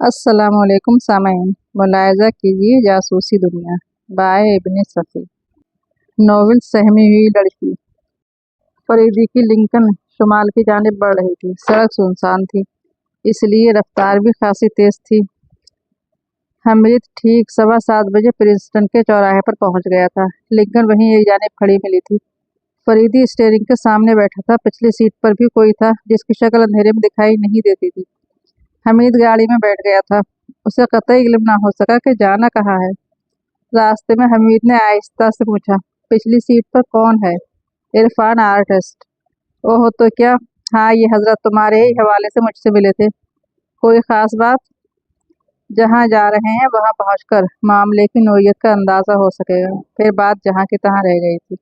अस्सलाम वालेकुम सामईन। मुलाहिज़ा कीजिए जासूसी दुनिया बाय इब्न सफ़ी। नोवेल सहमी हुई लड़की। फरीदी की लिंकन शुमाल की जानिब बढ़ रही थी। सड़क सुनसान थी, इसलिए रफ्तार भी खासी तेज थी। हमीद ठीक 7:15 बजे प्रिंसटन के चौराहे पर पहुंच गया था। लिंकन वहीं एक जानिब खड़ी मिली थी। फरीदी स्टीयरिंग के सामने बैठा था। पिछली सीट पर भी कोई था जिसकी शक्ल अंधेरे में दिखाई नहीं देती थी। हमीद गाड़ी में बैठ गया था। उसे कतई इल्म ना हो सका कि जाना कहाँ है। रास्ते में हमीद ने आहिस्ता से पूछा, पिछली सीट पर कौन है? इरफान आर्टिस्ट। ओहो, तो क्या? हाँ, ये हजरत तुम्हारे ही हवाले से मुझसे मिले थे। कोई खास बात? जहाँ जा रहे हैं वहाँ पहुंचकर मामले की नोयत का अंदाजा हो सकेगा। फिर बात जहाँ की तहाँ रह गई थी।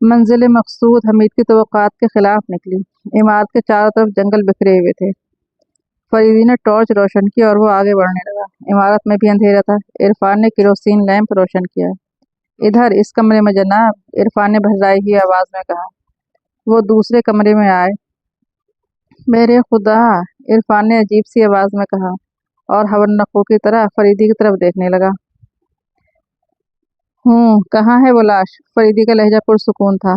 मंजिल मकसूद हमीद की तवक्कात के खिलाफ निकली। इमारत के चारों तरफ जंगल बिखरे हुए थे। फरीदी ने टॉर्च रोशन की और वो आगे बढ़ने लगा। इमारत में भी अंधेरा था। इरफान ने केरोसिन लैंप रोशन किया। इधर इस कमरे में जनाब, इरफान ने भर्राई हुई आवाज में कहा। वो दूसरे कमरे में आए। मेरे खुदा, इरफान ने अजीब सी आवाज में कहा और हवन्नकों की तरह फरीदी की तरफ देखने लगा। कहाँ है वो लाश? फरीदी का लहजा पुरसुकून था।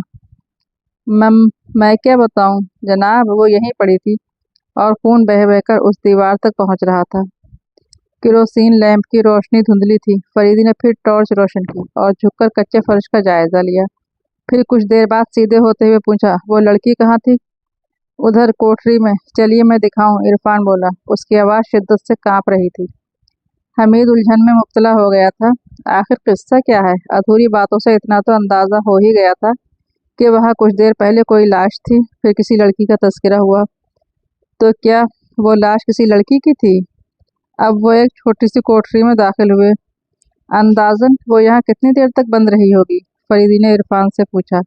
मम मैं क्या बताऊं जनाब, वो यहीं पड़ी थी और खून बह बहकर उस दीवार तक पहुंच रहा था। केरोसिन लैंप की रोशनी धुंधली थी। फरीदी ने फिर टॉर्च रोशन की और झुककर कच्चे फर्श का जायजा लिया। फिर कुछ देर बाद सीधे होते हुए पूछा, वो लड़की कहाँ थी? उधर कोठरी में। चलिए मैं दिखाऊं, इरफान बोला। उसकी आवाज़ शिद्दत से कांप रही थी। हमीद उलझन में मुब्तला हो गया था। आखिर किस्सा क्या है? अधूरी बातों से इतना तो अंदाजा हो ही गया था कि वहाँ कुछ देर पहले कोई लाश थी, फिर किसी लड़की का तस्करा हुआ। तो क्या वो लाश किसी लड़की की थी? अब वो एक छोटी सी कोठरी में दाखिल हुए। अंदाजन वो यहाँ कितनी देर तक बंद रही होगी? फरीदी ने इरफान से पूछा।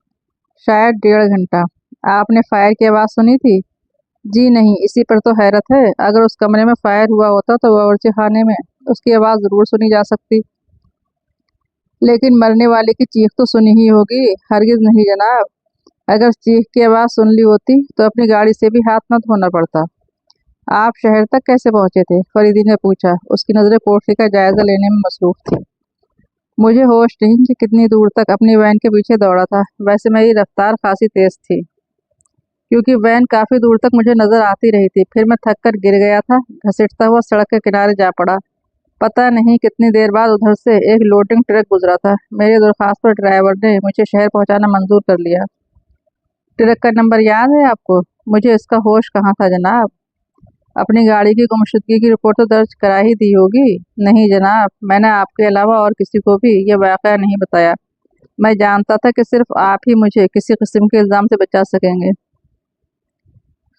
शायद 1.5 घंटा। आपने फायर की आवाज़ सुनी थी? जी नहीं, इसी पर तो हैरत है। अगर उस कमरे में फायर हुआ होता तो बावर्ची खाने में उसकी आवाज़ ज़रूर सुनी जा सकती, लेकिन मरने वाले की चीख तो सुनी ही होगी। हरगिज नहीं जनाब। अगर चीख की आवाज़ सुन ली होती तो अपनी गाड़ी से भी हाथ न धोना पड़ता। आप शहर तक कैसे पहुंचे थे? फरीदी ने पूछा। उसकी नज़रें कोठरी का जायजा लेने में मसरूफ थी। मुझे होश नहीं कि कितनी दूर तक अपनी वैन के पीछे दौड़ा था। वैसे मेरी रफ्तार खासी तेज थी, क्योंकि वैन काफ़ी दूर तक मुझे नज़र आती रही थी। फिर मैं थक कर गिर गया था। घसीटता हुआ सड़क के किनारे जा पड़ा। पता नहीं कितनी देर बाद उधर से एक लोडिंग ट्रक गुजरा था। मेरी दरख्वास्त पर ड्राइवर ने मुझे शहर पहुंचाना मंजूर कर लिया। ट्रक का नंबर याद है आपको? मुझे इसका होश कहाँ था जनाब। अपनी गाड़ी की गुमशुदगी की रिपोर्ट तो दर्ज करा ही दी होगी। नहीं जनाब, मैंने आपके अलावा और किसी को भी ये वाक़या नहीं बताया। मैं जानता था कि सिर्फ आप ही मुझे किसी किस्म के इल्ज़ाम से बचा सकेंगे।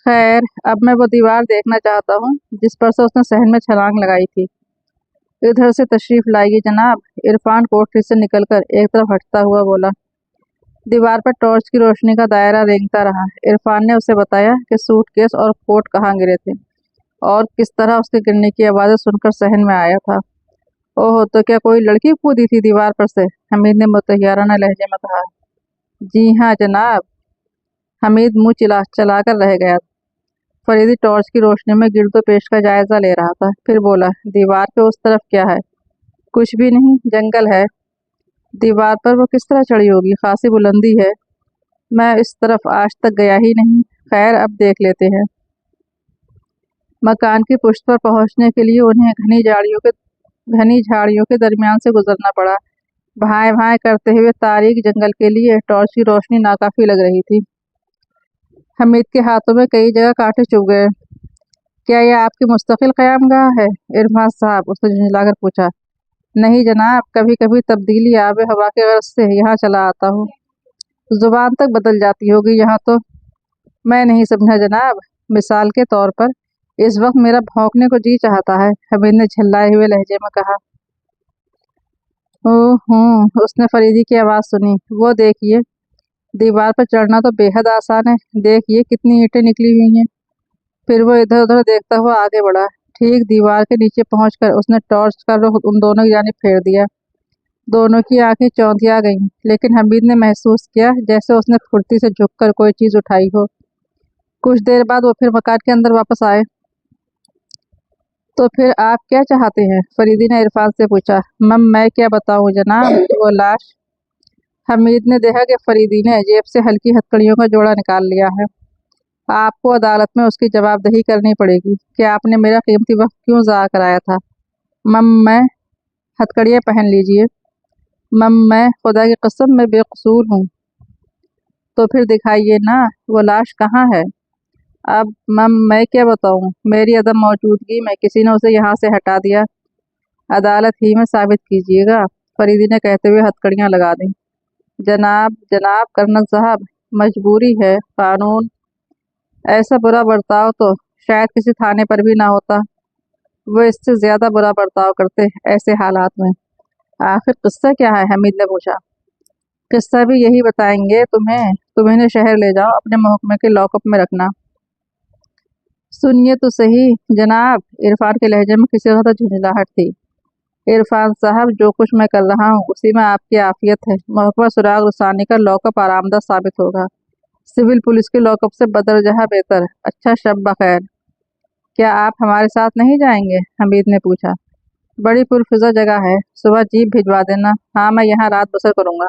खैर, अब मैं वो दीवार देखना चाहता हूँ जिस पर से उसने सहन में छलांग लगाई थी। इधर से तशरीफ लाइए जनाब। इरफान कोठरी से निकलकर एक तरफ हटता हुआ बोला। दीवार पर टॉर्च की रोशनी का दायरा रेंगता रहा। इरफान ने उसे बताया कि सूटकेस और कोट कहाँ गिरे थे और किस तरह उसके गिरने की आवाज़ें सुनकर सहन में आया था। ओहो, तो क्या कोई लड़की कूदी थी दीवार पर से? हमीद ने मुतहियाराना लहजे में कहा। जी हाँ जनाब। हमीद मुंह चलाकर रह गया। फरीदी टॉर्च की रोशनी में गिरदो पेश का जायजा ले रहा था। फिर बोला, दीवार के उस तरफ क्या है? कुछ भी नहीं, जंगल है। दीवार पर वो किस तरह चढ़ी होगी? खासी बुलंदी है। मैं इस तरफ आज तक गया ही नहीं। खैर, अब देख लेते हैं। मकान की पुष्ट पर पहुंचने के लिए उन्हें घनी झाड़ियों के दरमियान से गुजरना पड़ा। भाएं भाएं करते हुए तारीक जंगल के लिए टॉर्च की रोशनी नाकाफी लग रही थी। हमीद के हाथों में कई जगह कांटे चुभ गए। क्या यह आपकी मुस्तकिल क़यामगाह है इरफान साहब? उसने झुंझलाकर पूछा। नहीं जनाब, कभी कभी तब्दीली आब हवा के गर्ज से यहाँ चला आता हूँ। जुबान तक बदल जाती होगी यहाँ तो। मैं नहीं समझा जनाब। मिसाल के तौर पर इस वक्त मेरा भौंकने को जी चाहता है, हमीद ने झल्लाए हुए लहजे में कहा। उसने फरीदी की आवाज़ सुनी। वो देखिए, दीवार पर चढ़ना तो बेहद आसान है। देखिए कितनी ईंटें निकली हुई हैं। फिर वो इधर उधर देखता हुआ आगे बढ़ा। ठीक दीवार के नीचे पहुंचकर उसने टॉर्च का रुख उन दोनों की जानिब फेर दिया। दोनों की आंखें चौंधिया गईं, लेकिन हमीद ने महसूस किया जैसे उसने फुर्ती से झुककर कोई चीज़ उठाई हो। कुछ देर बाद वो फिर मकान के अंदर वापस आए। तो फिर आप क्या चाहते हैं? फरीदी ने इरफान से पूछा। मैं क्या बताऊं जनाब, वो लाश। हमीद ने देखा कि फरीदी ने जेब से हल्की हथकड़ियों का जोड़ा निकाल लिया है। आपको अदालत में उसकी जवाबदेही करनी पड़ेगी कि आपने मेरा कीमती वक्त क्यों ज़ाया कराया था। मैं हथकड़ियाँ पहन लीजिए। मैं खुदा की कसम में बेकसूर हूँ। तो फिर दिखाइए ना, वो लाश कहाँ है? अब मैं क्या बताऊँ, मेरी अदम मौजूदगी में किसी ने उसे यहाँ से हटा दिया। अदालत ही में साबित कीजिएगा, फरीदी ने कहते हुए हथकड़ियाँ लगा दी। जनाब जनाब कर्नल साहब, मजबूरी है, कानून। ऐसा बुरा बर्ताव तो शायद किसी थाने पर भी ना होता। वो इससे ज्यादा बुरा बर्ताव करते ऐसे हालात में। आखिर किस्सा क्या है? हमीद ने पूछा। किस्सा भी यही बताएंगे तुम्हें। तुम इन्हें शहर ले जाओ, अपने महकमे के लॉकअप में रखना। सुनिए तो सही जनाब, इरफान के लहजे में किसी तरह झुंझलाहट थी। इरफान साहब, जो कुछ मैं कर रहा हूँ उसी में आपकी आफियत है। महकमा सुराग रसानी का लॉकअप आरामदा साबित होगा। सिविल पुलिस के लॉकअप से बदरजहा बेहतर। अच्छा, शब बखैर। क्या आप हमारे साथ नहीं जाएंगे? हमीद ने पूछा। बड़ी पुरफिजा जगह है, सुबह जीप भिजवा देना। हाँ, मैं यहाँ रात बसर करूँगा।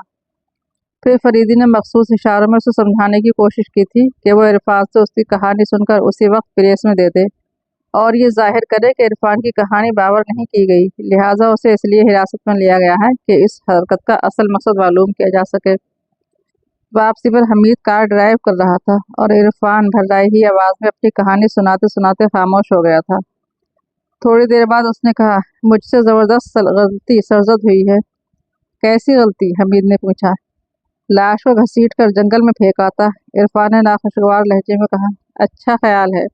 फिर फरीदी ने मखसूस इशारों में उसे समझाने की कोशिश की थी कि वो इरफान से उसकी कहानी सुनकर उसी वक्त प्रेस में दे दे और ये जाहिर करे कि इरफान की कहानी बावर नहीं की गई, लिहाजा उसे इसलिए हिरासत में लिया गया है कि इस हरकत का असल मकसद मालूम किया जा सके। वापसी पर हमीद कार ड्राइव कर रहा था और इरफान भर्राई ही आवाज़ में अपनी कहानी सुनाते सुनाते खामोश हो गया था। थोड़ी देर बाद उसने कहा, मुझसे ज़बरदस्त गलती सरजद हुई है। कैसी गलती? हमीद ने पूछा। लाश को घसीट कर जंगल में फेंका था, इरफान ने नाखुशगवार लहजे में कहा। अच्छा ख्याल है।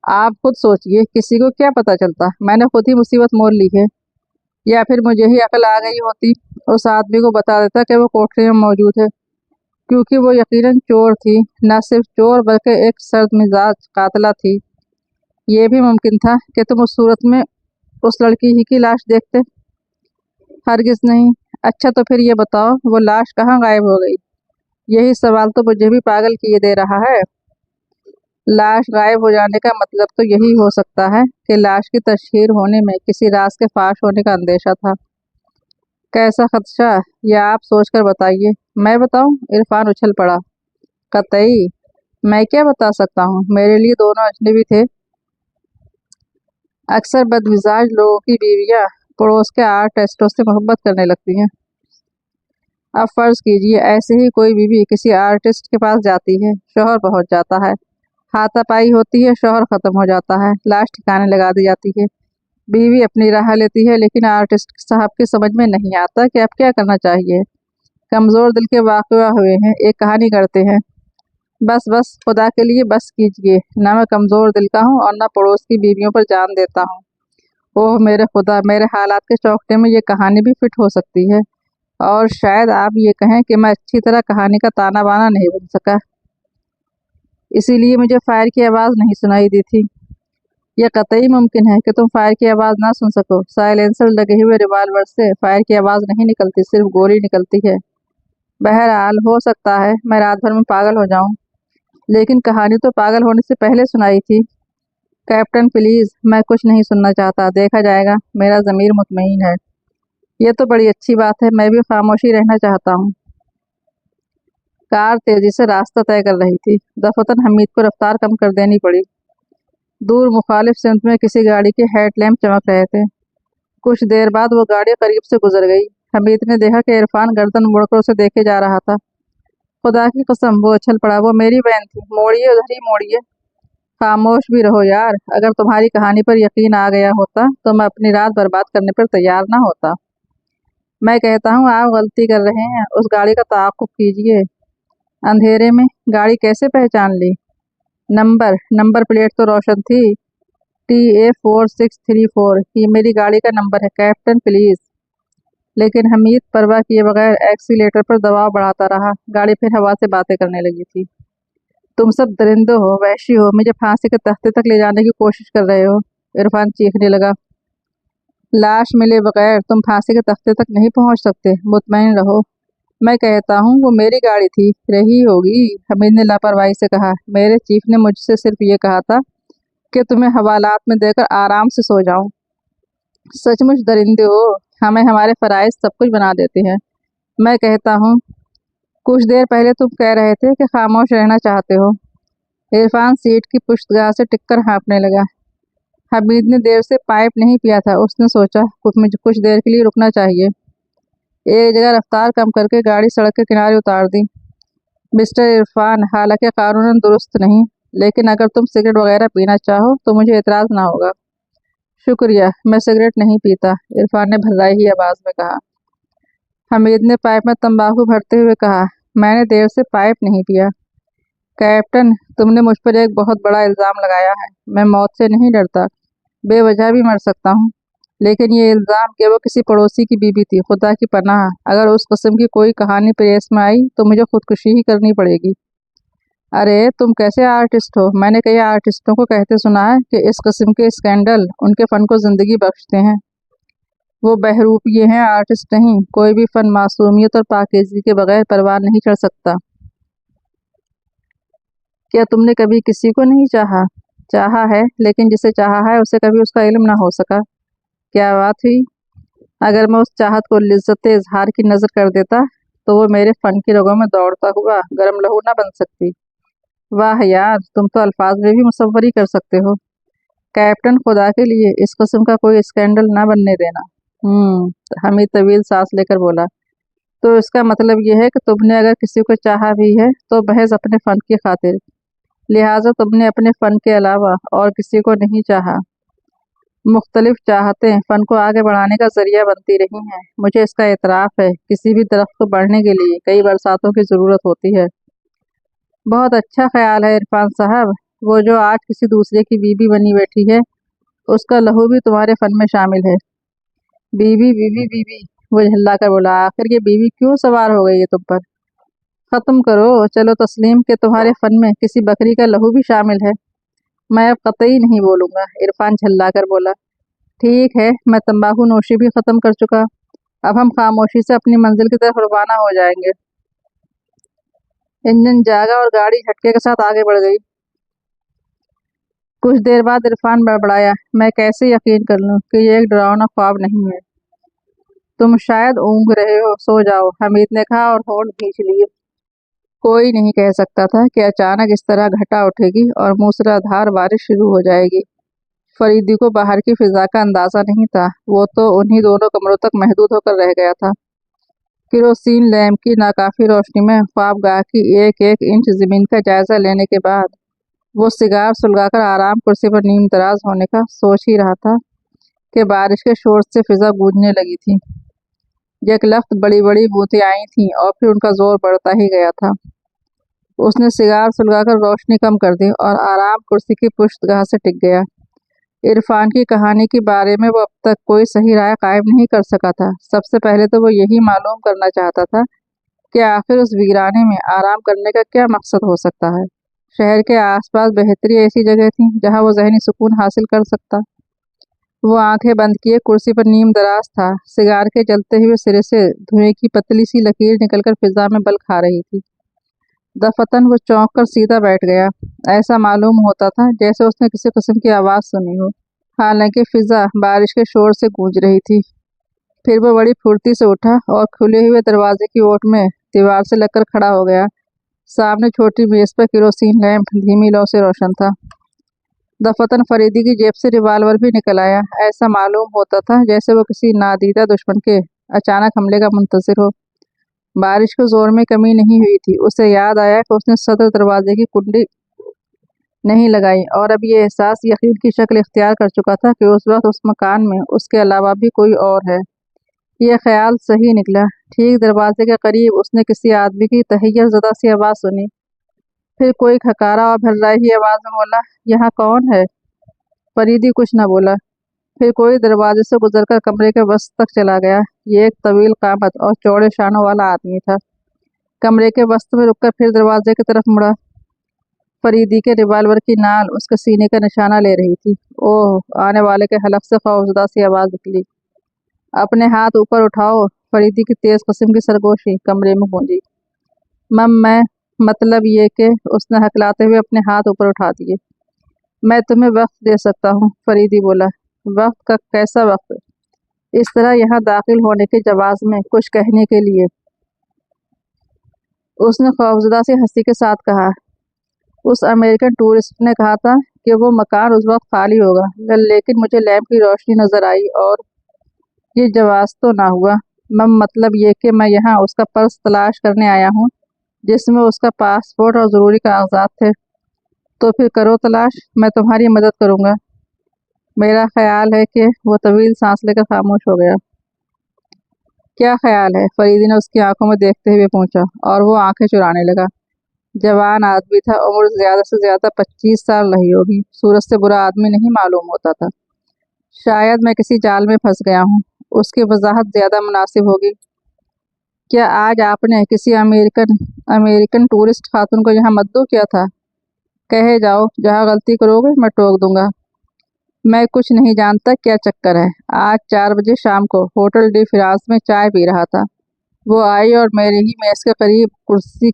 आप खुद सोचिए, किसी को क्या पता चलता, मैंने खुद ही मुसीबत मोल ली है। या फिर मुझे ही अकल आ गई होती, उस आदमी को बता देता कि वो कोठरी में मौजूद है, क्योंकि वो यकीनन चोर थी। न सिर्फ चोर बल्कि एक सर्द मिजाज कातला थी। ये भी मुमकिन था कि तुम उस सूरत में उस लड़की ही की लाश देखते। हरगिज नहीं। अच्छा, तो फिर ये बताओ, वो लाश कहाँ गायब हो गई? यही सवाल तो मुझे भी पागल किए दे रहा है। लाश गायब हो जाने का मतलब तो यही हो सकता है कि लाश की तशहीर होने में किसी राज के फाश होने का अंदेशा था। कैसा खदशा? या आप सोच कर बताइए। मैं बताऊं? इरफान उछल पड़ा। कतई। मैं क्या बता सकता हूँ, मेरे लिए दोनों अजनबी थे। अक्सर बदमिजाज लोगों की बीवियां पड़ोस के आर्टिस्टों से मोहब्बत करने लगती हैं। अब फर्ज कीजिए ऐसे ही कोई बीवी किसी आर्टिस्ट के पास जाती है, शोहर पहुंच जाता है, हाथापाई होती है, शोहर खत्म हो जाता है, लाश ठिकाने लगा दी जाती है। बीवी अपनी राह लेती है, लेकिन आर्टिस्ट साहब की समझ में नहीं आता कि अब क्या करना चाहिए। कमजोर दिल के वाक़या हुए हैं, एक कहानी करते हैं। बस बस, खुदा के लिए बस कीजिए, ना मैं कमजोर दिल का हूँ और ना पड़ोस की बीवियों पर जान देता हूँ। ओह मेरे खुदा, मेरे हालात के चौकटे में ये कहानी भी फिट हो सकती है। और शायद आप ये कहें कि मैं अच्छी तरह कहानी का ताना बाना नहीं बन सका, इसीलिए मुझे फायर की आवाज़ नहीं सुनाई दी थी। यह कतई मुमकिन है कि तुम फायर की आवाज़ ना सुन सको। साइलेंसर लगे हुए रिवाल्वर से फायर की आवाज़ नहीं निकलती, सिर्फ गोली निकलती है। बहरहाल, हो सकता है मैं रात भर में पागल हो जाऊं, लेकिन कहानी तो पागल होने से पहले सुनाई थी। कैप्टन प्लीज, मैं कुछ नहीं सुनना चाहता, देखा जाएगा, मेरा ज़मीर मुतमईन है। ये तो बड़ी अच्छी बात है, मैं भी खामोशी रहना चाहता हूँ। कार तेजी से रास्ता तय कर रही थी। दफतन हमीद को रफ्तार कम कर देनी पड़ी। दूर मुखालिफ सिमत में किसी गाड़ी के हेडलैम्प चमक रहे थे। कुछ देर बाद वो गाड़ी करीब से गुजर गई। हमीद ने देखा कि इरफान गर्दन मोड़कर उसे देखे जा रहा था। खुदा की कसम, वो उछल पड़ा, वो मेरी बहन थी, मोड़िए उधर ही मोड़िए। खामोश भी रहो यार, अगर तुम्हारी कहानी पर यकीन आ गया होता तो मैं अपनी रात बर्बाद करने पर तैयार ना होता। मैं कहता हूँ आप गलती कर रहे हैं, उस गाड़ी का ताक़ुब कीजिए। अंधेरे में गाड़ी कैसे पहचान ली? नंबर प्लेट तो रोशन थी। TA4634, ये मेरी गाड़ी का नंबर है कैप्टन प्लीज। लेकिन हमीद परवाह किए बगैर एक्सीलेटर पर दबाव बढ़ाता रहा। गाड़ी फिर हवा से बातें करने लगी थी। तुम सब दरिंदे हो, वहशी हो, मुझे फांसी के तख्ते तक ले जाने की कोशिश कर रहे हो। इरफान चीखने लगा। लाश मिले बगैर तुम फांसी के तख्ते तक नहीं पहुंच सकते, मुतमईन रहो। मैं कहता हूँ वो मेरी गाड़ी थी, रही होगी, हमीद ने लापरवाही से कहा। मेरे चीफ ने मुझसे सिर्फ ये कहा था کہ तुम्हें हवालात में देकर आराम से सो जाऊं। सचमुच दरिंदे हो, हमें हमारे फराइज सब कुछ बना देते हैं। मैं कहता हूँ, कुछ देर पहले तुम कह रहे थे कि खामोश रहना चाहते हो। इरफान सीट की पुश्तगाह से टिककर हाँफने लगा। हमीद ने देर से पाइप नहीं पिया था। उसने सोचा मुझे कुछ देर के लिए रुकना चाहिए। एक जगह रफ्तार कम करके गाड़ी सड़क के किनारे उतार दी। मिस्टर इरफान, हालांकि कानूनन दुरुस्त नहीं, लेकिन अगर तुम सिगरेट वगैरह पीना चाहो तो मुझे एतराज़ ना होगा। शुक्रिया, मैं सिगरेट नहीं पीता, इरफान ने भर्राई ही आवाज़ में कहा। हमीद ने पाइप में तंबाकू भरते हुए कहा, मैंने देर से पाइप नहीं पिया। कैप्टन, तुमने मुझ पर एक बहुत बड़ा इल्ज़ाम लगाया है। मैं मौत से नहीं डरता, बेवजह भी मर सकता हूँ, लेकिन ये इल्ज़ाम कि वो किसी पड़ोसी की बीवी थी, खुदा की पनाह, अगर उस किस्म की कोई कहानी प्रेस में आई तो मुझे खुदकुशी ही करनी पड़ेगी। अरे तुम कैसे आर्टिस्ट हो? मैंने कई आर्टिस्टों को कहते सुना है कि इस किस्म के स्कैंडल उनके फ़न को ज़िंदगी बख्शते हैं। वो बहरूपिये हैं, आर्टिस्ट नहीं। कोई भी फ़न मासूमियत और पाकीज़गी के बगैर परवान नहीं चढ़ सकता। क्या तुमने कभी किसी को नहीं चाहा? चाहा है, लेकिन जिसे चाहा है उसे कभी उसका इल्म ना हो सका। क्या बात हुई? अगर मैं उस चाहत को लिज्जत इजहार की नज़र कर देता तो वो मेरे फ़न की रगों में दौड़ता हुआ गर्म लहू ना बन सकती। वाह यार, तुम तो अल्फाज में भी मुसव्वर ही कर सकते हो। कैप्टन, खुदा के लिए इस किस्म का कोई स्कैंडल ना बनने देना। हमीद तवील सांस लेकर बोला, तो इसका मतलब यह है कि तुमने अगर किसी को चाहा भी है तो महज अपने फ़न की खातिर, लिहाजा तुमने अपने फ़न के अलावा और किसी को नहीं चाहा। मुख्तलिफ चाहतें फ़न को आगे बढ़ाने का जरिया बनती रही हैं। मुझे इसका एतराफ़ है, किसी भी दरख्त को बढ़ने के लिए कई बरसातों की ज़रूरत होती है। बहुत अच्छा ख्याल है इरफान साहब। वो जो आज किसी दूसरे की बीवी बनी बैठी है, उसका लहू भी तुम्हारे फ़न में शामिल है। बीवी बीवी बीवी, वो झल्ला कर बोला, आखिर ये बीवी क्यों सवार हो गई है तुम पर? ख़त्म करो, चलो तस्लीम के तुम्हारे फ़न में किसी बकरी का लहू भी शामिल है। मैं अब कतई नहीं बोलूँगा, इरफान झल्ला कर बोला। ठीक है, मैं तंबाकू नोशी भी ख़त्म कर चुका। अब हम खामोशी से अपनी मंजिल की तरफ रवाना हो जाएंगे। इंजन जागा और गाड़ी झटके के साथ आगे बढ़ गई। कुछ देर बाद इरफान बड़बड़ाया, मैं कैसे यकीन कर लूं कि ये एक डरावना ख्वाब नहीं है। तुम शायद ऊँघ रहे हो, सो जाओ, हमीद ने कहा और होंठ खींच लिए। कोई नहीं कह सकता था कि अचानक इस तरह घटा उठेगी और मूसलाधार बारिश शुरू हो जाएगी। फरीदी को बाहर की फिजा का अंदाजा नहीं था। वो तो उन्हीं दोनों कमरों तक महदूद होकर रह गया था। केरोसिन लैंप की नाकाफी रोशनी में ख्वाबगाह की एक एक इंच जमीन का जायजा लेने के बाद वो सिगार सुलगाकर आराम कुर्सी पर नीम दराज होने का सोच ही रहा था कि बारिश के शोर से फिजा गूंजने लगी थी। यकलख्त बड़ी बड़ी बूंदें आई थीं और फिर उनका जोर बढ़ता ही गया था। उसने सिगार सुलगाकर रोशनी कम कर दी और आराम कुर्सी की पुश्तगाह से टिक गया। इरफान की कहानी के बारे में वो अब तक कोई सही राय कायम नहीं कर सका था। सबसे पहले तो वो यही मालूम करना चाहता था कि आखिर उस वीराने में आराम करने का क्या मकसद हो सकता है। शहर के आसपास बेहतरी ऐसी जगह थी जहां वो जहनी सुकून हासिल कर सकता। वो आंखें बंद किए कुर्सी पर नीम दराज था। सिगार के जलते हुए सिरे से धुएं की पतली सी लकीर निकलकर फिजा में बल खा रही थी। दफतन वो चौंक कर सीधा बैठ गया। ऐसा मालूम होता था जैसे उसने किसी किस्म की आवाज़ सुनी हो, हालांकि फिजा बारिश के शोर से गूंज रही थी। फिर वो बड़ी फुर्ती से उठा और खुले हुए दरवाजे की ओट में दीवार से लगकर खड़ा हो गया। सामने छोटी मेज पर केरोसिन लैंप धीमी लौ से रोशन था। दफतन फरीदी की जेब से रिवाल्वर भी निकल आया। ऐसा मालूम होता था जैसे वो किसी नादीदा दुश्मन के अचानक हमले का मुंतजिर हो। बारिश के जोर में कमी नहीं हुई थी। उसे याद आया कि उसने सदर दरवाजे की कुंडी नहीं लगाई और अब ये एहसास यकीन की शक्ल इख्तियार कर चुका था कि उस वक्त उस मकान में उसके अलावा भी कोई और है। यह ख्याल सही निकला। ठीक दरवाजे के करीब उसने किसी आदमी की तहैयर ज़दा सी आवाज़ सुनी। फिर कोई खकारा और भर्राई आवाज़ में बोला, यहाँ कौन है? फरीदी कुछ न बोला। फिर कोई दरवाजे से गुजरकर कमरे के वसत तक चला गया। ये एक तवील कामत और चौड़े शानों वाला आदमी था। कमरे के वसत में रुककर फिर दरवाजे की तरफ मुड़ा। फरीदी के रिवाल्वर की नाल उसके सीने का निशाना ले रही थी। ओह! आने वाले के हलक से खौफजदा सी आवाज़ निकली। अपने हाथ ऊपर उठाओ। फरीदी की तेज किस्म की सरगोशी कमरे में गूंजी। मैं मतलब ये कि उसने हकलाते हुए अपने हाथ ऊपर उठा दिए। मैं तुम्हें वक्त दे सकता हूँ, फरीदी बोला। वक्त का कैसा वक्त? इस तरह यहाँ दाखिल होने के जवाब में कुछ कहने के लिए उसने खौफजदा सी हंसी के साथ कहा। उस अमेरिकन टूरिस्ट ने कहा था कि वो मकान उस वक्त खाली होगा, लेकिन मुझे लैंप की रोशनी नजर आई और ये जवाब तो ना हुआ। मतलब ये कि मैं यहाँ उसका पर्स तलाश करने आया हूँ जिसमें उसका पासपोर्ट और ज़रूरी कागजात थे। तो फिर करो तलाश, मैं तुम्हारी मदद करूँगा। मेरा ख्याल है कि वो तवील सांस लेकर खामोश हो गया। क्या ख्याल है? फरीदी ने उसकी आंखों में देखते हुए पूछा और वो आंखें चुराने लगा। जवान आदमी था, उम्र ज्यादा से ज्यादा 25 साल रही होगी। सूरज से बुरा आदमी नहीं मालूम होता था। शायद मैं किसी जाल में फंस गया हूँ, उसकी वजाहत ज्यादा मुनासिब होगी। क्या आज आपने किसी अमेरिकन अमेरिकन टूरिस्ट खातून को यहाँ मद्दू किया था? कहे जाओ, जहाँ गलती करोगे मैं टोक दूंगा। मैं कुछ नहीं जानता क्या चक्कर है। आज 4 बजे शाम को होटल डी फ्रांस में चाय पी रहा था। वो आई और मेरे ही मेज के करीब कुर्सी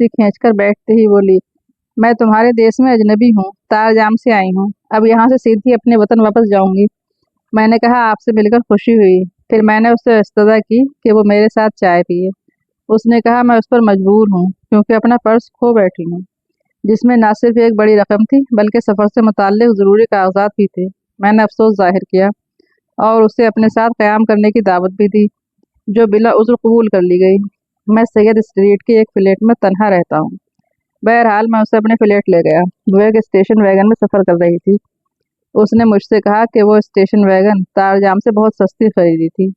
खींचकर बैठते ही बोली, मैं तुम्हारे देश में अजनबी हूँ, तारजाम से आई हूँ। अब यहाँ से सीधी अपने वतन वापस जाऊंगी। मैंने कहा, आपसे मिलकर खुशी हुई। फिर मैंने उससे इस्तदा की कि वो मेरे साथ चाय पिए। उसने कहा, मैं उस पर मजबूर हूँ क्योंकि अपना पर्स खो बैठी हूँ, जिसमें ना सिर्फ एक बड़ी रकम थी बल्कि सफ़र से मुताल्लिक ज़रूरी कागजात भी थे। मैंने अफसोस जाहिर किया और उसे अपने साथ क़याम करने की दावत भी दी, जो बिला उज़्र कबूल कर ली गई। मैं सैयद स्ट्रीट के एक फ्लैट में तन्हा रहता हूँ। बहरहाल मैं उसे अपने फ्लैट ले गया। वो एक स्टेशन वैगन में सफ़र कर रही थी। उसने मुझसे कहा कि वो स्टेशन वैगन तारजाम से बहुत सस्ती खरीदी थी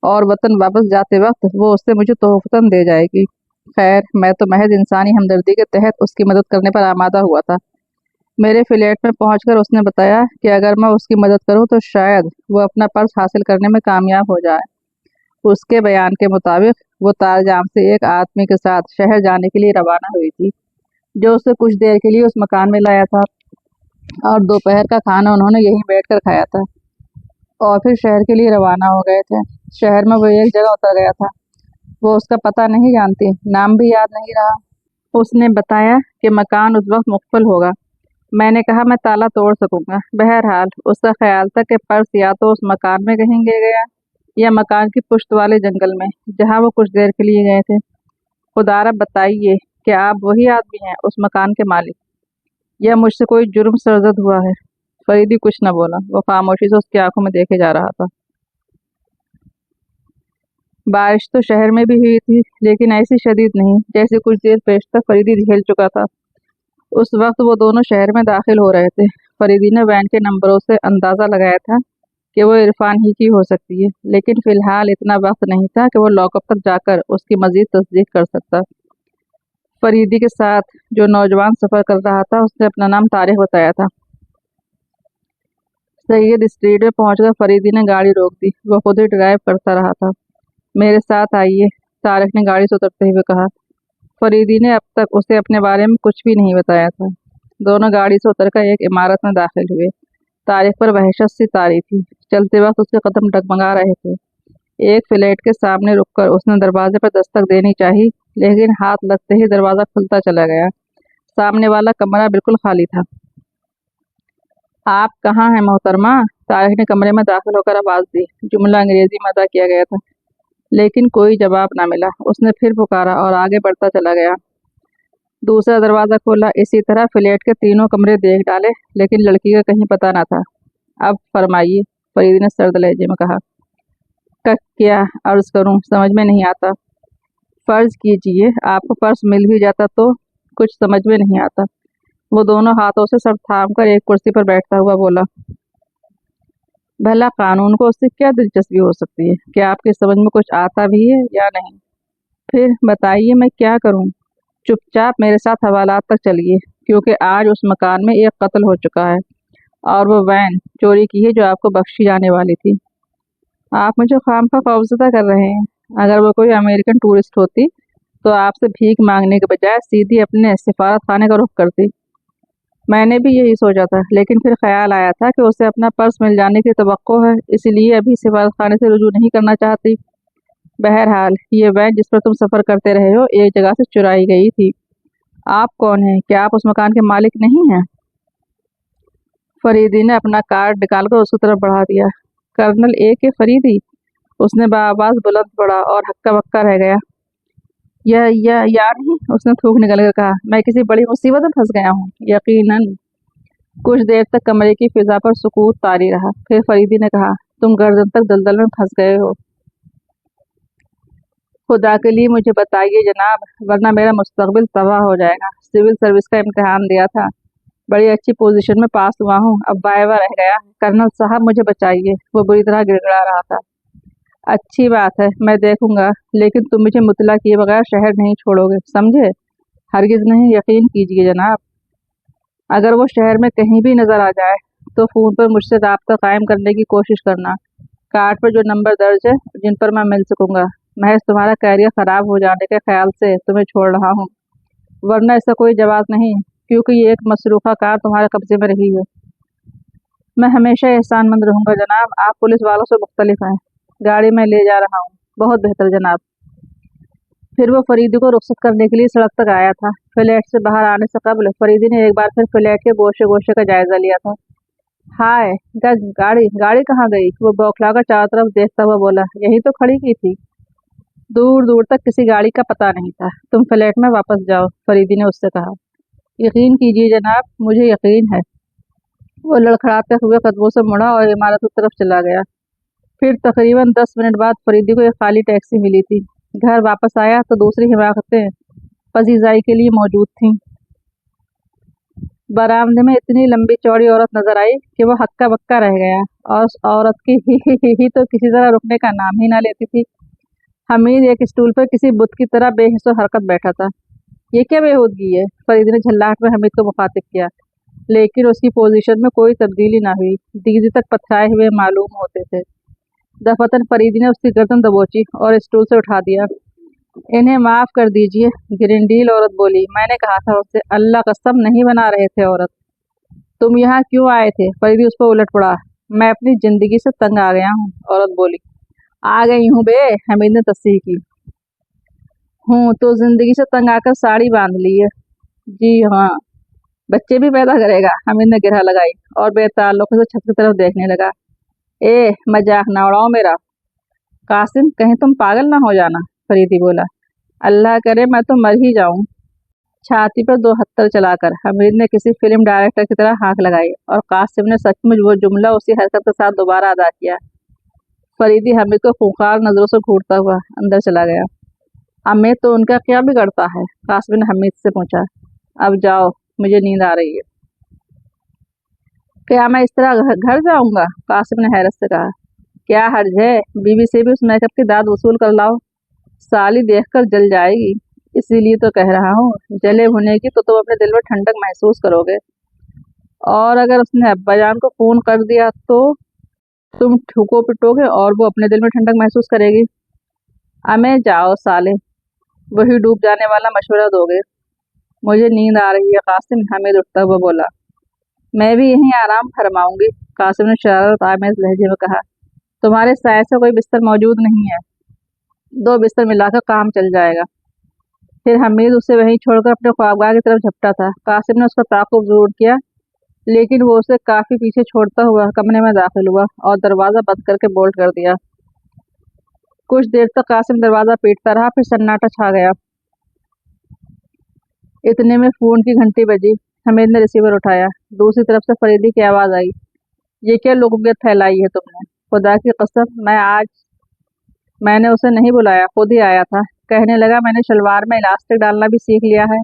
और वतन वापस जाते वक्त वो उससे मुझे तोहफ़तन दे जाएगी। खैर, मैं तो महज इंसानी हमदर्दी के तहत उसकी मदद करने पर आमादा हुआ था। मेरे फ्लैट में पहुंचकर उसने बताया कि अगर मैं उसकी मदद करूं तो शायद वो अपना पर्स हासिल करने में कामयाब हो जाए। उसके बयान के मुताबिक वो तारजाम से एक आदमी के साथ शहर जाने के लिए रवाना हुई थी, जो उसे कुछ देर के लिए उस मकान में लाया था और दोपहर का खाना उन्होंने यहीं बैठकर खाया था और फिर शहर के लिए रवाना हो गए थे। शहर में वो एक जगह उतर गया था। वो उसका पता नहीं जानती, नाम भी याद नहीं रहा। उसने बताया कि मकान उस वक्त मुक़फ़ल होगा। मैंने कहा, मैं ताला तोड़ सकूंगा। बहरहाल उसका ख्याल था कि पर्स या तो उस मकान में कहीं गिर गया या मकान की पुश्त वाले जंगल में, जहां वो कुछ देर के लिए गए थे। खुदारा बताइए कि आप वही आदमी हैं, उस मकान के मालिक, या मुझसे कोई जुर्म सरजद हुआ है? फरीदी कुछ न बोला। वो खामोशी से उसकी आंखों में देखे जा रहा था। बारिश तो शहर में भी हुई थी, लेकिन ऐसी शदीद नहीं जैसे कुछ देर पेशतर फरीदी झेल चुका था। उस वक्त वो दोनों शहर में दाखिल हो रहे थे। फरीदी ने वैन के नंबरों से अंदाज़ा लगाया था कि वो इरफान ही की हो सकती है, लेकिन फ़िलहाल इतना वक्त नहीं था कि वो लॉकअप तक जाकर उसकी मज़ीद तस्दीक कर सकता। फरीदी के साथ जो नौजवान सफ़र कर रहा था उसने अपना नाम तारिक बताया था। सैयद स्ट्रीट में पहुंचकर फरीदी ने गाड़ी रोक दी। वो खुद ही ड्राइव करता रहा था। मेरे साथ आइए, तारिक ने गाड़ी से उतरते हुए कहा। फरीदी ने अब तक उसे अपने बारे में कुछ भी नहीं बताया था। दोनों गाड़ी से उतरकर एक इमारत में दाखिल हुए। तारिक पर वहशत सी तारी थी। चलते वक्त उसके कदम डगमगा रहे थे। एक फ्लैट के सामने रुककर उसने दरवाजे पर दस्तक देनी चाही, लेकिन हाथ लगते ही दरवाज़ा खुलता चला गया। सामने वाला कमरा बिल्कुल खाली था। आप कहाँ हैं मोहतरमा? तारिक ने कमरे में दाखिल होकर आवाज़ दी। जुमला अंग्रेजी में अदा किया गया था, लेकिन कोई जवाब न मिला। उसने फिर पुकारा और आगे बढ़ता चला गया। दूसरा दरवाज़ा खोला। इसी तरह फ्लैट के तीनों कमरे देख डाले, लेकिन लड़की का कहीं पता न था। अब फरमाइए, फरीदी ने सर्द लहजे में कहा। क्या अर्ज करूं, समझ में नहीं आता। फर्ज कीजिए आपको पर्स मिल भी जाता तो? कुछ समझ में नहीं आता। वो दोनों हाथों से सर थाम कर एक कुर्सी पर बैठता हुआ बोला, भला कानून को उससे क्या दिलचस्पी हो सकती है? क्या आपकी समझ में कुछ आता भी है या नहीं? फिर बताइए, मैं क्या करूं? चुपचाप मेरे साथ हवालात तक चलिए, क्योंकि आज उस मकान में एक कत्ल हो चुका है और वो वैन चोरी की है जो आपको बख्शी जाने वाली थी। आप मुझे खामखा खौफजदा कर रहे हैं। अगर वो कोई अमेरिकन टूरिस्ट होती तो आपसे भीख मांगने के बजाय सीधी अपने सिफारत खाने का रुख करती। मैंने भी यही सोचा था, लेकिन फिर ख्याल आया था कि उसे अपना पर्स मिल जाने की तवक्को है, इसलिए अभी सिफारत खाने से रुजू नहीं करना चाहती। बहरहाल ये वैन जिस पर तुम सफ़र करते रहे हो एक जगह से चुराई गई थी आप कौन हैं? क्या आप उस मकान के मालिक नहीं हैं? फरीदी ने अपना कार्ड निकालकर उसकी तरफ बढ़ा दिया। Colonel A.K. फरीदी, उसने बाआवाज बुलंद पड़ा और हक्का बक्का रह गया। यह यार नहीं, उसने थूक निकल कर कहा। मैं किसी बड़ी मुसीबत में फंस गया हूँ। यकीनन। कुछ देर तक कमरे की फिजा पर सुकूत तारी रहा। फिर फरीदी ने कहा, तुम गर्दन तक दलदल में फंस गए हो। खुदा के लिए मुझे बताइए जनाब, वरना मेरा मुस्तकबिल तबाह हो जाएगा। सिविल सर्विस का इम्तिहान दिया था, बड़ी अच्छी पोजीशन में पास हुआ हूँ, अब वाइवा रह गया। कर्नल साहब मुझे बचाइए। वो बुरी तरह गिड़गिड़ा रहा था। अच्छी बात है, मैं देखूंगा, लेकिन तुम मुझे मुतला किए बगैर शहर नहीं छोड़ोगे, समझे? हरगिज नहीं। यकीन कीजिए जनाब। अगर वो शहर में कहीं भी नजर आ जाए तो फ़ोन पर मुझसे राब्ता कायम करने की कोशिश करना। कार्ड पर जो नंबर दर्ज है जिन पर मैं मिल सकूंगा। महज तुम्हारा कैरियर खराब हो जाने के ख्याल से तुम्हें छोड़ रहा हूँ, वरना इसका कोई जवाब नहीं, क्योंकि ये एक मसरूफ़ा कार तुम्हारे कब्जे में रही है। मैं हमेशा एहसानमंद रहूंगा जनाब, आप पुलिस वालों से मुख्तलिफ हैं। गाड़ी में ले जा रहा हूँ। बहुत बेहतर जनाब। फिर वो फरीदी को रुखसत करने के लिए सड़क तक आया था। फ्लैट से बाहर आने से कबल फरीदी ने एक बार फिर फ्लैट के गोशे गोशे का जायजा लिया था। हाय, गाड़ी गाड़ी कहाँ गई? वो बौखलाकर चारों तरफ देखता हुआ बोला। यही तो खड़ी की थी। दूर दूर तक किसी गाड़ी का पता नहीं था। तुम फ्लैट में वापस जाओ, फरीदी ने उससे कहा। यकीन कीजिए जनाब, मुझे यकीन है। वो लड़खड़ाते हुए कदमों से मुड़ा और इमारत की तरफ चला गया। फिर तकरीबन 10 मिनट बाद फरीदी को एक खाली टैक्सी मिली थी। घर वापस आया तो दूसरी हिमाकतें पजीजाई के लिए मौजूद थीं। बरामदे में इतनी लंबी चौड़ी औरत नजर आई कि वो हक्का बक्का रह गया, और उस औरत की ही तो किसी तरह रुकने का नाम ही ना लेती थी। हमीद एक स्टूल पर किसी बुत की तरह बेहिस हरकत बैठा था। ये क्या बेहूदगी है? फरीद ने झल्लाहट में हमीद को मुखातिब किया, लेकिन उसकी पोजीशन में कोई तब्दीली ना हुई। दीदी तक पथराए हुए मालूम होते थे। दफातन फरीदी ने उसकी गर्दन दबोची और स्टूल से उठा दिया। इन्हें माफ कर दीजिए, ग्रिंडील औरत बोली। मैंने कहा था उससे, अल्लाह कसम नहीं बना रहे थे। औरत, तुम यहाँ क्यों आए थे? फरीदी उस पर उलट पड़ा। मैं अपनी जिंदगी से तंग आ गया हूँ, औरत बोली। आ गई हूँ बे, हमीद ने तस्दीक की। हूँ तो जिंदगी से तंग आकर साड़ी बांध ली है। जी हाँ। बच्चे भी पैदा करेगा? हमीद ने गिरह लगाई और बेताल्लुक से छत की तरफ देखने लगा। ए, मजाक ना उड़ाओ मेरा। कासिम, कहीं तुम पागल ना हो जाना, फरीदी बोला। अल्लाह करे मैं तो मर ही जाऊं। छाती पर 2 हत्तर चलाकर हमीद ने किसी फिल्म डायरेक्टर की तरह हाँक लगाई और कासिम ने सचमुच वो जुमला उसी हरकत के साथ दोबारा अदा किया। फरीदी हमीद को खूंखार नजरों से घूरता हुआ अंदर चला गया। हमें तो उनका क्या बिगड़ता है? कासिम ने हमीद से पूछा। अब जाओ, मुझे नींद आ रही है। क्या मैं इस तरह घर जाऊंगा? कासिम ने हैरत से कहा। क्या हर्ज है? बीवी से भी उस मेकअप की दाद वसूल कर लाओ। साली देखकर जल जाएगी। इसीलिए तो कह रहा हूँ, जले भुने की तो तुम अपने दिल में ठंडक महसूस करोगे, और अगर उसने अब्बाजान को फोन कर दिया तो तुम ठुको पिटोगे और वो अपने दिल में ठंडक महसूस करेगी। अमे जाओ साले, वही डूब जाने वाला मशवरा दोगे। मुझे नींद आ रही है कासिम, हमीद उठता हुआ बोला। मैं भी यहीं आराम फरमाऊंगी, कासिम ने शरारत आमेज लहजे में कहा। तुम्हारे साय से कोई बिस्तर मौजूद नहीं है? 2 बिस्तर मिलाकर काम चल जाएगा। फिर हमीद उसे वहीं छोड़कर अपने ख्वाबगाह की तरफ झपटा था। कासिम ने उसका ताक़ुब जरूर किया, लेकिन वो उसे काफी पीछे छोड़ता हुआ कमरे में दाखिल हुआ और दरवाजा बंद करके बोल्ट कर दिया। कुछ देर तक कासिम दरवाजा पीटता रहा, फिर सन्नाटा छा गया। इतने में फोन की घंटी बजी। हमीद ने रिसीवर उठाया। दूसरी तरफ से फरीदी की आवाज आई। ये क्या लुगबियत फैलाई है तुमने? खुदा की कसम, मैंने उसे नहीं बुलाया, खुद ही आया था। कहने लगा मैंने शलवार में इलास्टिक डालना भी सीख लिया है,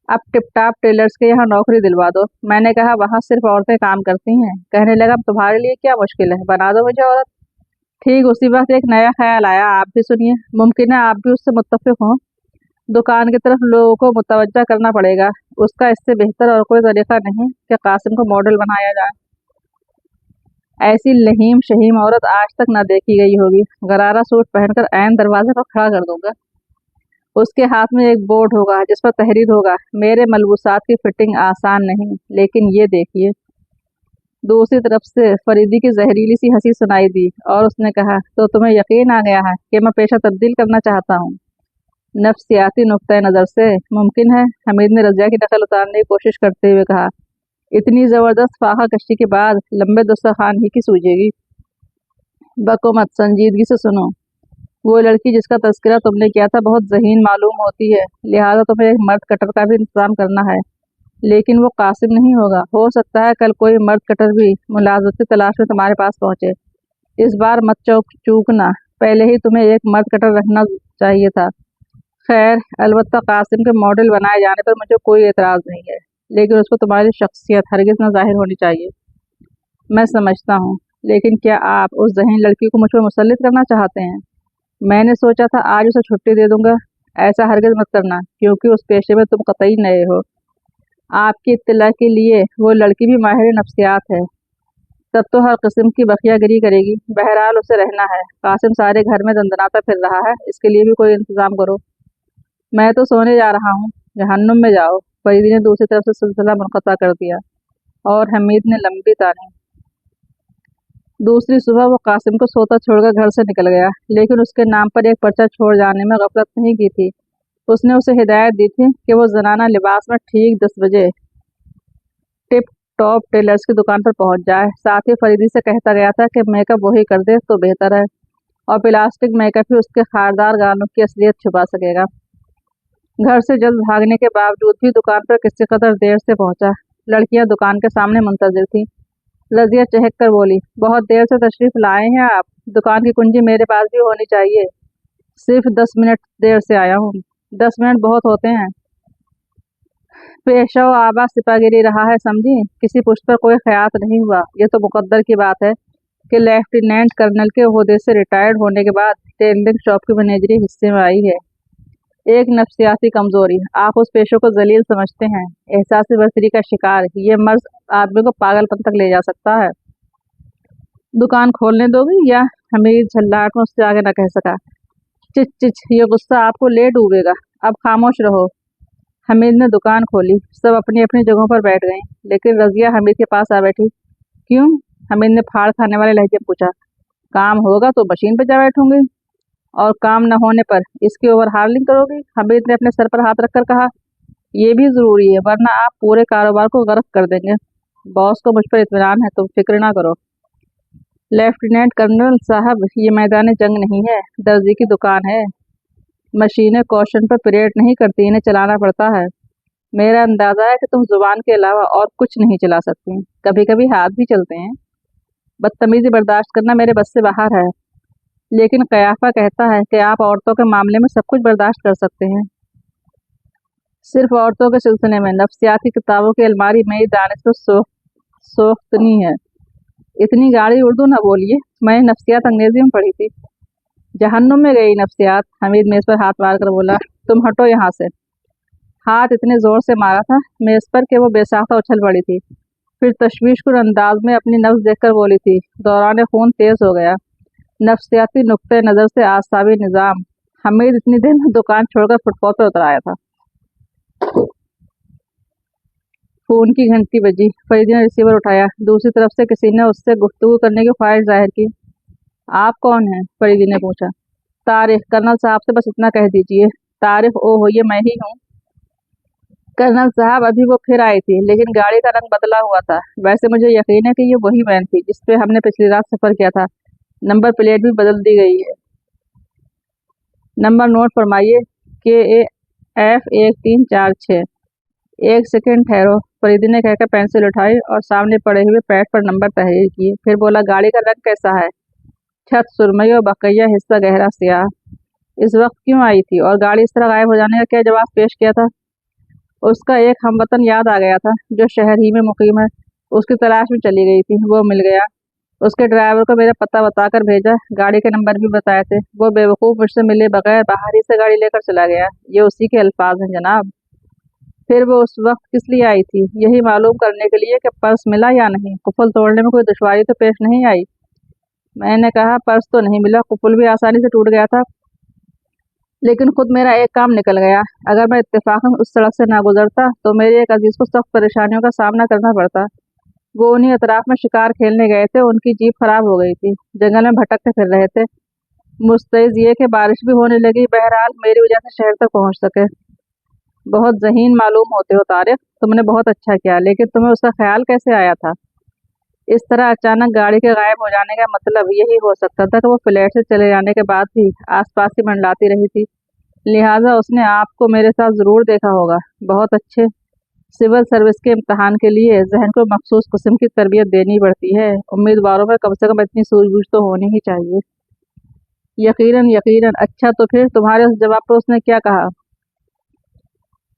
अब टिपटाप टेलर्स के यहाँ नौकरी दिलवा दो। मैंने कहा वहाँ सिर्फ औरतें काम करती हैं। कहने लगा अब तुम्हारे लिए क्या मुश्किल है, बना दो मुझे औरत। ठीक उसी वक्त एक नया ख्याल आया, आप भी सुनिए। मुमकिन है आप भी उससे मुत्तफिक हों। दुकान की तरफ लोगों को मुतवज्जा करना पड़ेगा। उसका इससे बेहतर और कोई तरीका नहीं कि कासिम को मॉडल बनाया जाए। ऐसी लहीम शहीम औरत आज तक ना देखी गई होगी। गरारा सूट पहनकर ऐन दरवाजे पर खड़ा कर दूंगा। उसके हाथ में एक बोर्ड होगा जिस पर तहरीर होगा, मेरे मलबूसात की फिटिंग आसान नहीं, लेकिन ये देखिए। दूसरी तरफ से फरीदी की जहरीली सी हंसी सुनाई दी और उसने कहा, तो तुम्हें यकीन आ गया है कि मैं पेशा तब्दील करना चाहता हूँ? नफ्सियाती नुक्ता नज़र से मुमकिन है? हमीद ने रज़िया की नकल उतारने की कोशिश करते हुए कहा। इतनी ज़बरदस्त फाका कश्ती के बाद लंबे दस्तरखान ही की सूझेगी। बको मत, संजीदगी से सुनो। वो लड़की जिसका तज़किरा तुमने किया था बहुत ज़हीन मालूम होती है, लिहाजा तुम्हें एक मर्द कटर का भी इंतज़ाम करना है। लेकिन वो कासिम नहीं होगा। हो सकता है कल कोई मर्द कटर भी मुलाज़मत की तलाश में तुम्हारे पास पहुंचे। इस बार मत चूकना, पहले ही तुम्हें एक मर्द कटर रखना चाहिए था। खैर, अलबत्ता कासिम के मॉडल बनाए जाने पर मुझे कोई एतराज़ नहीं है, लेकिन उस पर तुम्हारी शख्सियत हरगिज़ न ज़ाहिर होनी चाहिए। मैं समझता हूँ, लेकिन क्या आप उस ज़हीन लड़की को मुझ पर मुसल्लित करना चाहते हैं? मैंने सोचा था आज उसे छुट्टी दे दूंगा। ऐसा हरगिज़ मत करना, क्योंकि उस पेशे में तुम कतई नए हो। आपकी इत्तला के लिए वो लड़की भी माहिर नफ्सियात है। तब तो हर किस्म की बखियागिरी करेगी। बहरहाल उसे रहना है। कासिम सारे घर में दंदनाता फिर रहा है, इसके लिए भी कोई इंतज़ाम करो। मैं तो सोने जा रहा हूँ। जहन्नुम में जाओ। फरीदी ने दूसरी तरफ से सिलसिला मुनक़ता कर दिया और हमीद ने लंबी तानी। दूसरी सुबह वो कासिम को सोता छोड़कर घर से निकल गया, लेकिन उसके नाम पर एक पर्चा छोड़ जाने में गफलत नहीं की थी। उसने उसे हिदायत दी थी कि वो जनाना लिबास में ठीक 10 बजे टिप टॉप टेलर्स की दुकान पर पहुंच जाए। साथ ही फरीदी से कहता गया था कि मेकअप वही कर दे तो बेहतर है, और प्लास्टिक मेकअप ही उसके खारदार गालों की असलियत छुपा सकेगा। घर से जल्द भागने के बावजूद भी दुकान पर किसी कदर देर से पहुंचा। लड़कियां दुकान के सामने मुंतजिर थीं। रज़िया चहक कर बोली, बहुत देर से तशरीफ लाए हैं आप? दुकान की कुंजी मेरे पास भी होनी चाहिए। सिर्फ 10 मिनट देर से आया हूँ। 10 मिनट बहुत होते हैं। पेशा व आबा सिपागिरी रहा है, समझी। किसी पुष्ट पर कोई ख्यात नहीं हुआ। ये तो मुकद्दर की बात है कि लेफ्टिनेंट कर्नल के ओहदे से रिटायर्ड होने के बाद टेलरिंग शॉप की मैनेजरी हिस्से में आई है। एक नफ्सियाती कमजोरी। आप उस पेशे को जलील समझते हैं, एहसासी बर्तरी का शिकार। ये मर्ज आदमी को पागलपन तक ले जा सकता है। दुकान खोलने दोगी या? हमीद झल्लाहट में उससे आगे न कह सका। चिच चिच, ये गुस्सा आपको ले डूबेगा। अब खामोश रहो। हमीद ने दुकान खोली। सब अपनी अपनी जगहों पर बैठ गए, लेकिन रज़िया हमीद के पास आ बैठी। क्यों? हमीद ने फाड़ खाने वाले लहजे में पूछा। काम होगा तो मशीन पर जा बैठूंगी, और काम न होने पर इसकी ओवर हार्लिंग करोगी? हमीद ने अपने सर पर हाथ रखकर कहा। यह भी जरूरी है, वरना आप पूरे कारोबार को गर्क कर देंगे। बॉस को मुझ पर इत्मीनान है, तुम फिक्र ना करो। लेफ्टिनेंट कर्नल साहब, ये मैदान जंग नहीं है, दर्जी की दुकान है। मशीनें कौशन पर परेड नहीं करती, इन्हें चलाना पड़ता है। मेरा अंदाजा है कि तुम जुबान के अलावा और कुछ नहीं चला सकती। कभी कभी हाथ भी चलते हैं। बदतमीजी बर्दाश्त करना मेरे बस से बाहर है, लेकिन कयाफा कहता है कि आप औरतों के मामले में सब कुछ बर्दाश्त कर सकते हैं। सिर्फ औरतों के सिलसिले में नफ्सियात की किताबों की अलमारी मेरी दानिश तो सोख्तनी है। इतनी गाढ़ी उर्दू न बोलिए, मैंने नफ्सियात अंग्रेजी में पढ़ी थी। जहन्नुम में गई नफ्सियात, हमीद मेज पर हाथ मारकर बोला। तुम हटो यहाँ से। हाथ इतने जोर से मारा था मेज पर कि वो बेसाख्ता उछल पड़ी थी। फिर तशवीशकुन अंदाज में अपनी नफ्स देखकर बोली थी। दौरान खून तेज हो गया। नफ्सियाती नुक्ते नज़र से आसाबी निज़ाम। हमीद इतनी देर में दुकान छोड़कर फुटपाथ पर उतर आया था। फोन की घंटी बजी। फरीदी ने रिसीवर उठाया। दूसरी तरफ से किसी ने उससे गुफ्तगू करने की ख्वाहिश जाहिर की। आप कौन हैं? फरीदी ने पूछा। तारिक, कर्नल साहब से बस इतना कह दीजिए। तारिक, ओह, ये मैं ही हूँ। कर्नल साहब, अभी वो फिर आई थी, लेकिन गाड़ी का रंग बदला हुआ था। वैसे मुझे यकीन है कि ये वही वैन थी जिस पे हमने पिछली रात सफर किया था। नंबर प्लेट भी बदल दी गई है। नंबर नोट फरमाइए, KAF1346। एक सेकंड ठहरो, फरीदी ने कहकर पेंसिल उठाई और सामने पड़े हुए पैड पर नंबर तहरीर किए। फिर बोला, गाड़ी का रंग कैसा है? छत सुरमई और बकैया हिस्सा गहरा स्याह। इस वक्त क्यों आई थी, और गाड़ी इस तरह गायब हो जाने का क्या जवाब पेश किया था? उसका एक हमवतन याद आ गया था जो शहर ही में मुकीम है। उसकी तलाश में चली गई थी, वो मिल गया। उसके ड्राइवर को मेरा पता बताकर भेजा, गाड़ी के नंबर भी बताए थे। वो बेवकूफ़ मुझसे मिले बगैर बाहर ही से गाड़ी लेकर चला गया। ये उसी के अल्फाज हैं जनाब। फिर वो उस वक्त किस लिए आई थी? यही मालूम करने के लिए कि पर्स मिला या नहीं। कुफल तोड़ने में कोई दुश्वारी तो पेश नहीं आई? मैंने कहा, पर्स तो नहीं मिला, कुफल भी आसानी से टूट गया था, लेकिन खुद मेरा एक काम निकल गया। अगर मैं इत्तेफाकन उस सड़क से ना गुजरता तो मेरे एक अजीज को सख्त परेशानियों का सामना करना पड़ता। वो उन्हीं अतराफ में शिकार खेलने गए थे, उनकी जीप खराब हो गई थी, जंगल में भटकते फिर रहे थे। मुस्तैद ये कि बारिश भी होने लगी। बहरहाल मेरी वजह से शहर तक पहुंच सके। बहुत ज़हीन मालूम होते हो तारिक, तुमने बहुत अच्छा किया, लेकिन तुम्हें उसका ख्याल कैसे आया था? इस तरह अचानक गाड़ी के गायब हो जाने का मतलब यही हो सकता था कि वो फ्लैट से चले जाने के बाद भी आसपास ही मंडलाती रही थी। लिहाजा उसने आपको मेरे साथ ज़रूर देखा होगा। बहुत अच्छे। सिविल सर्विस के इम्तहान के लिए जहन को मखसूस किस्म की तरबियत देनी पड़ती है। उम्मीदवारों में कम से कम इतनी सूझबूझ तो होनी ही चाहिए। यकीनन यकीनन। अच्छा, तो फिर तुम्हारे उस जवाब पर उसने क्या कहा?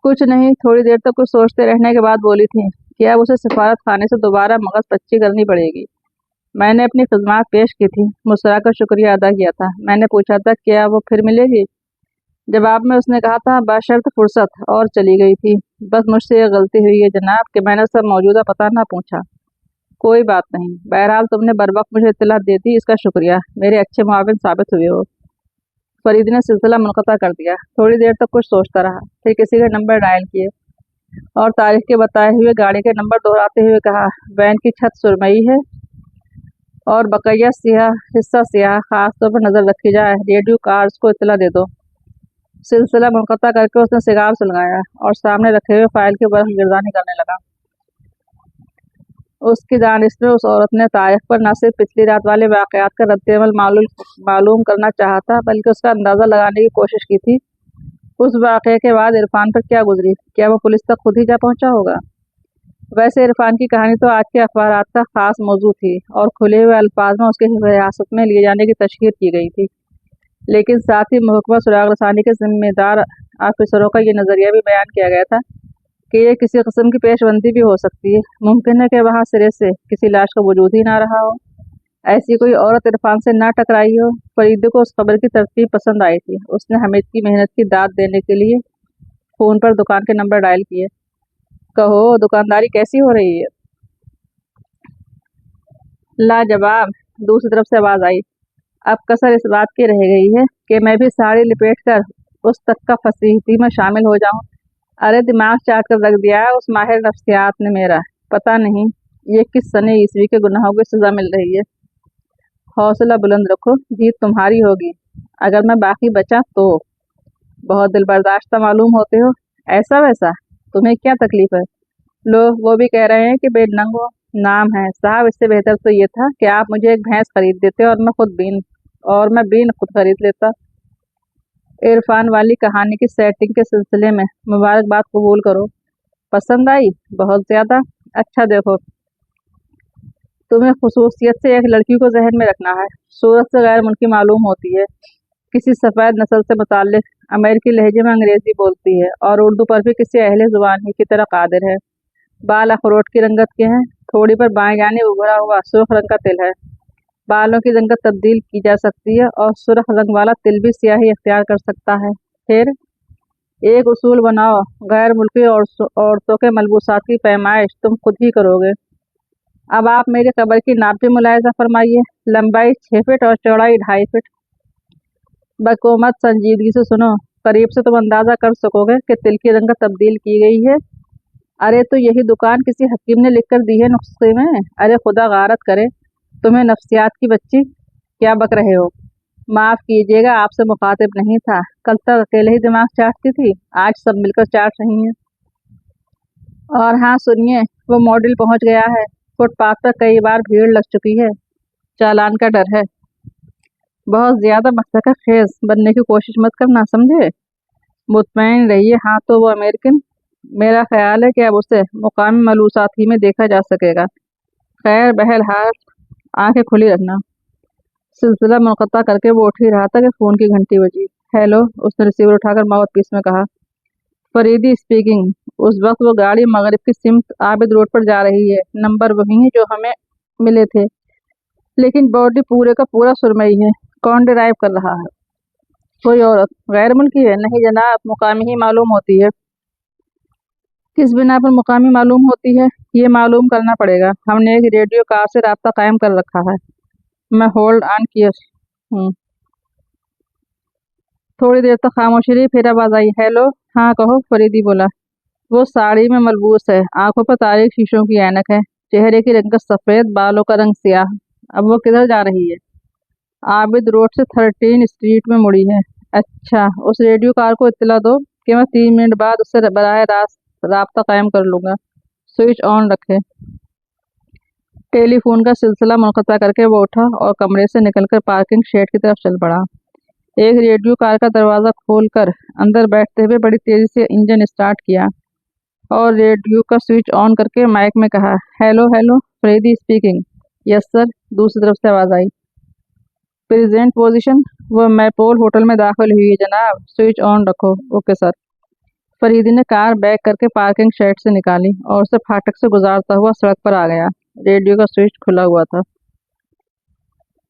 कुछ नहीं, थोड़ी देर तक कुछ सोचते रहने के बाद बोली थी कि अब उसे सफारत खाने से दोबारा मगज पच्ची करनी पड़ेगी। मैंने अपनी खिदमत पेश की थी, मुस्कुरा कर शुक्रिया अदा किया था। मैंने पूछा था क्या वो फिर मिलेगी। जवाब में उसने कहा था बशर्त फुर्सत, और चली गई थी। बस मुझसे ये गलती हुई है जनाब कि मैंने सब मौजूदा पता ना पूछा। कोई बात नहीं, बहरहाल तुमने बर वक्त मुझे इत्तला दे दी, इसका शुक्रिया। मेरे अच्छे मुआविन साबित हुए हो। फरीद ने सिलसिला मुनक़ता कर दिया। थोड़ी देर तक कुछ सोचता रहा, फिर किसी के नंबर डायल किए और तारीख के बताए हुए गाड़ी के नंबर दोहराते हुए कहा, वैन की छत सुरमई है और बकैया सियाह, हिस्सा सियाह, खास तौर पर नज़र रखी जाए। रेडियो कार्स को इत्तला दे दो। सिलसिला मुनक़ता करके उसने सिगार सुलगाया और सामने रखे हुए फाइल की बर्फ गिरदानी करने लगा। उसकी दानिश में उस औरत ने तारिक पर न सिर्फ पिछली रात वाले वाक़यात का रद्द-ए-अमल मालूम करना चाहा था, बल्कि उसका अंदाज़ा लगाने की कोशिश की थी उस वाक़ये के बाद इरफान पर क्या गुजरी। क्या वो पुलिस तक खुद ही जा पहुंचा होगा? वैसे इरफान की कहानी तो आज के अखबारात का खास मौजू थी और खुले हुए अल्फाज में उसके हिरासत में लिए जाने की तशहीर की गई थी, लेकिन साथ ही महकमा सुराग रसानी के जिम्मेदार ऑफिसरों का ये नज़रिया भी बयान किया गया था कि ये किसी किस्म की पेशबंदी भी हो सकती है। मुमकिन है कि वहाँ सिरे से किसी लाश का वजूद ही ना रहा हो। ऐसी कोई औरत इरफान से ना टकराई हो। फरीद को उस खबर की तरतीब पसंद आई थी। उसने हामिद की मेहनत की दाद देने के लिए फ़ोन पर दुकान के नंबर डायल किए। कहो, दुकानदारी कैसी हो रही है? लाजवाब, दूसरी तरफ से आवाज़ आई। अब कसर इस बात की रह गई है कि मैं भी साड़ी लिपेट कर उस तक का फसीहती में शामिल हो जाऊं। अरे दिमाग चाट कर रख दिया है उस माहिर नफ्सियात ने मेरा। पता नहीं ये किस सने ईस्वी के गुनाहों की सज़ा मिल रही है। हौसला बुलंद रखो, जीत तुम्हारी होगी, अगर मैं बाकी बचा तो। बहुत दिल बर्दाश्त मालूम होते हो। ऐसा वैसा तुम्हें क्या तकलीफ है? लो, वो भी कह रहे हैं कि बेनंगो नाम है साहब। इससे बेहतर तो ये था कि आप मुझे एक भैंस खरीद देते और मैं बीन खुद खरीद लेता। इरफान वाली कहानी की सेटिंग के सिलसिले में मुबारकबाद कबूल करो। पसंद आई? बहुत ज़्यादा। अच्छा देखो, तुम्हें खुसूसियत से एक लड़की को जहन में रखना है। सूरत से गैर मुल्की मालूम होती है, किसी सफ़ेद नस्ल से मुताल्लिक, अमेरिकी लहजे में अंग्रेज़ी बोलती है और उर्दू पर भी किसी अहले ज़ुबान ही की तरह कादिर है। बाल अखरोट की रंगत के हैं, थोड़ी पर बाएं जानिब उभरा हुआ सुर्ख रंग का तिल है। बालों की रंगत तब्दील की जा सकती है और सुर्ख रंग वाला तिल भी स्याही इख्तियार कर सकता है। फिर एक उसूल बनाओ, गैर मुल्की औरतों के मलबूसात की पैमाइश तुम खुद ही करोगे। अब आप मेरी कबर की नाप भी मुलायजा फरमाइए। लंबाई 6 फीट और चौड़ाई 2.5 फीट। बकोमत संजीदगी से सुनो, करीब से तुम अंदाजा कर सकोगे कि तिल की रंगत तब्दील की गई है। अरे तो यही दुकान किसी हकीम ने लिख कर दी है नुस्खे में। अरे खुदा गारत करे, तुम्हें नफ्सियात की बच्ची, क्या बक रहे हो? माफ कीजिएगा, आपसे मुखातिब नहीं था। कल तक अकेले ही दिमाग चाटती थी, आज सब मिलकर चाट रही हैं। और हाँ सुनिए, वो मॉडल पहुंच गया है। फुटपाथ पर कई बार भीड़ लग चुकी है, चालान का डर है। बहुत ज्यादा मशक्कत खेज बनने की कोशिश मत करना, समझे? मुतमईन रहिए। हाँ तो वो अमेरिकन, मेरा ख्याल है कि अब उसे मुकामी मलूसात ही में देखा जा सकेगा। खैर बहरहाल आंखें खुली रखना। सिलसिला मुनक़ता करके वो उठ ही रहा था कि फ़ोन की घंटी बजी। हेलो, उसने रिसीवर उठाकर माउथ पीस में कहा। फरीदी स्पीकिंग। उस वक्त वो गाड़ी मगरिब की सिमत आबिद रोड पर जा रही है। नंबर वही है जो हमें मिले थे, लेकिन बॉडी पूरे का पूरा सुरमई है। कौन ड्राइव कर रहा है? कोई औरत? गैर मुल्की है? नहीं जनाब, मुकामी ही मालूम होती है। किस बिना पर मुकामी मालूम होती है, ये मालूम करना पड़ेगा। हमने एक रेडियो कार से राब्ता कायम कर रखा है। मैं होल्ड ऑन किया हूँ। थोड़ी देर तक खामोशी रही, फिर आवाज आई। हेलो, हाँ कहो, फरीदी बोला। वो साड़ी में मलबूस है, आंखों पर तारीक शीशों की ऐनक है, चेहरे की रंगत सफेद, बालों का रंग सियाह। अब वो किधर जा रही है? आबिद रोड से 13 स्ट्रीट में मुड़ी है। अच्छा, उस रेडियो कार को इत्तला दो कि मैं 3 मिनट बाद उससे बराह रास्त राब्ता कायम कर लूँगा। स्विच ऑन रखे। टेलीफोन का सिलसिला मुनक़ता करके वो उठा और कमरे से निकलकर पार्किंग शेड की तरफ चल पड़ा। एक रेडियो कार का दरवाज़ा खोलकर अंदर बैठते हुए बड़ी तेज़ी से इंजन स्टार्ट किया और रेडियो का स्विच ऑन करके माइक में कहा, hello hello, Faridi speaking. Yes sir, दूसरी तरफ से आवाज़ आई। प्रेजेंट पोजीशन, वो मैपोल होटल में दाखिल हुई है जनाब, स्विच ऑन रखो। Okay sir. फरीदी ने कार बैक करके पार्किंग शेड से निकाली और उसे फाटक से गुजारता हुआ सड़क पर आ गया। रेडियो का स्विच खुला हुआ था।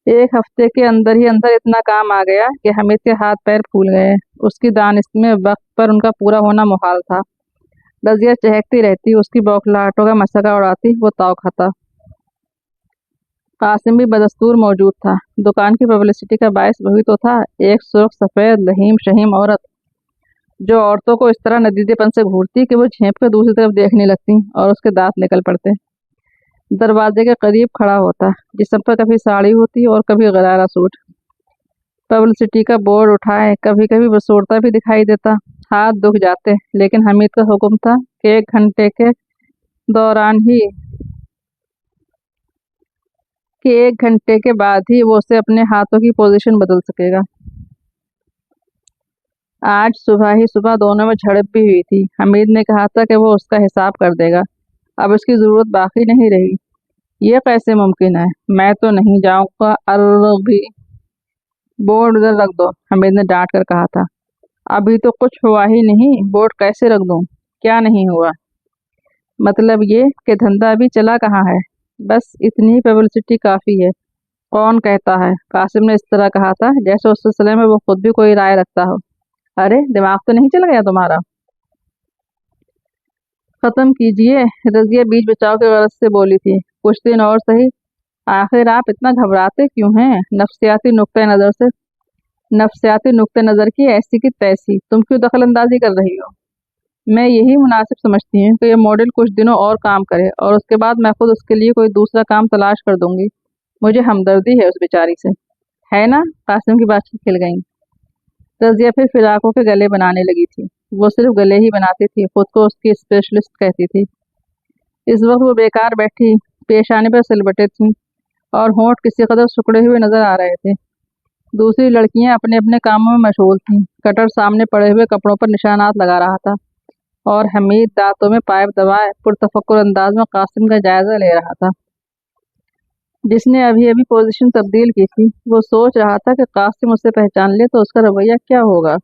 एक हफ्ते के अंदर ही अंदर इतना काम आ गया कि हामिद के हाथ पैर फूल गए। उसकी दानिश में वक्त पर उनका पूरा होना मुहाल था। रजिया चहकती रहती, उसकी बौखलाहटों का मशक़ा उड़ाती, वो ताव खाता। कासिम भी बदस्तूर मौजूद था। दुकान की पब्लिसिटी का बायस वही तो था, एक सुर्ख सफ़ेद लहीम शहीम औरत जो औरतों को इस तरह नदीदेपन से घूरती कि वो झेंप कर दूसरी तरफ देखने लगती और उसके दांत निकल पड़ते। दरवाजे के करीब खड़ा होता, जिस्म पर कभी साड़ी होती और कभी गरारा सूट। पब्लिसिटी का बोर्ड उठाए, कभी कभी बसूरता भी दिखाई देता। हाथ दुख जाते, लेकिन हामिद का हुक्म था कि 1 घंटे के दौरान ही कि 1 घंटे के बाद ही वो उसे अपने हाथों की पोजीशन बदल सकेगा। आज सुबह ही सुबह दोनों में झड़प भी हुई थी। हामिद ने कहा था कि वो उसका हिसाब कर देगा, अब इसकी ज़रूरत बाकी नहीं रही। ये कैसे मुमकिन है? मैं तो नहीं जाऊंगा। भी बोर्ड उधर रख दो, हामिद ने डांट कर कहा था। अभी तो कुछ हुआ ही नहीं, बोर्ड कैसे रख दूं? क्या नहीं हुआ? मतलब ये कि धंधा अभी चला कहाँ है? बस इतनी ही पब्लिसिटी काफ़ी है। कौन कहता है? कासिम ने इस तरह कहा था जैसे उस सिलसिले में वो खुद भी कोई राय रखता हो। अरे, दिमाग तो नहीं चल गया तुम्हारा? खत्म कीजिए, रजिया बीच बचाव के गरज से बोली थी। कुछ दिन और सही। आखिर आप इतना घबराते क्यों हैं? नफ्सियाती नुक्ते नज़र की ऐसी की तैसी, तुम क्यों दखल अंदाजी कर रही हो? मैं यही मुनासिब समझती हूँ कि ये मॉडल कुछ दिनों और काम करे और उसके बाद मैं खुद उसके लिए कोई दूसरा काम तलाश कर दूंगी। मुझे हमदर्दी है उस बेचारी से। है ना? कासिम की बात खिल गई। रजिया फिर फिराकों के गले बनाने लगी थी। वो सिर्फ गले ही बनाती थी, खुद को उसकी स्पेशलिस्ट कहती थी। इस वक्त वो बेकार बैठी पेशानी पर सिलबटे थी और होंठ किसी कदर सिकुड़े हुए नजर आ रहे थे। दूसरी लड़कियां अपने अपने कामों में मशगूल थीं। कटर सामने पड़े हुए कपड़ों पर निशानात लगा रहा था और हमीद दांतों में पाइप दबाए पुरतफक्कुर अंदाज में कासिम का जायजा ले रहा था, जिसने अभी अभी पोजीशन तब्दील की थी। वो सोच रहा था कि कासिम उसे पहचान ले तो उसका रवैया क्या होगा।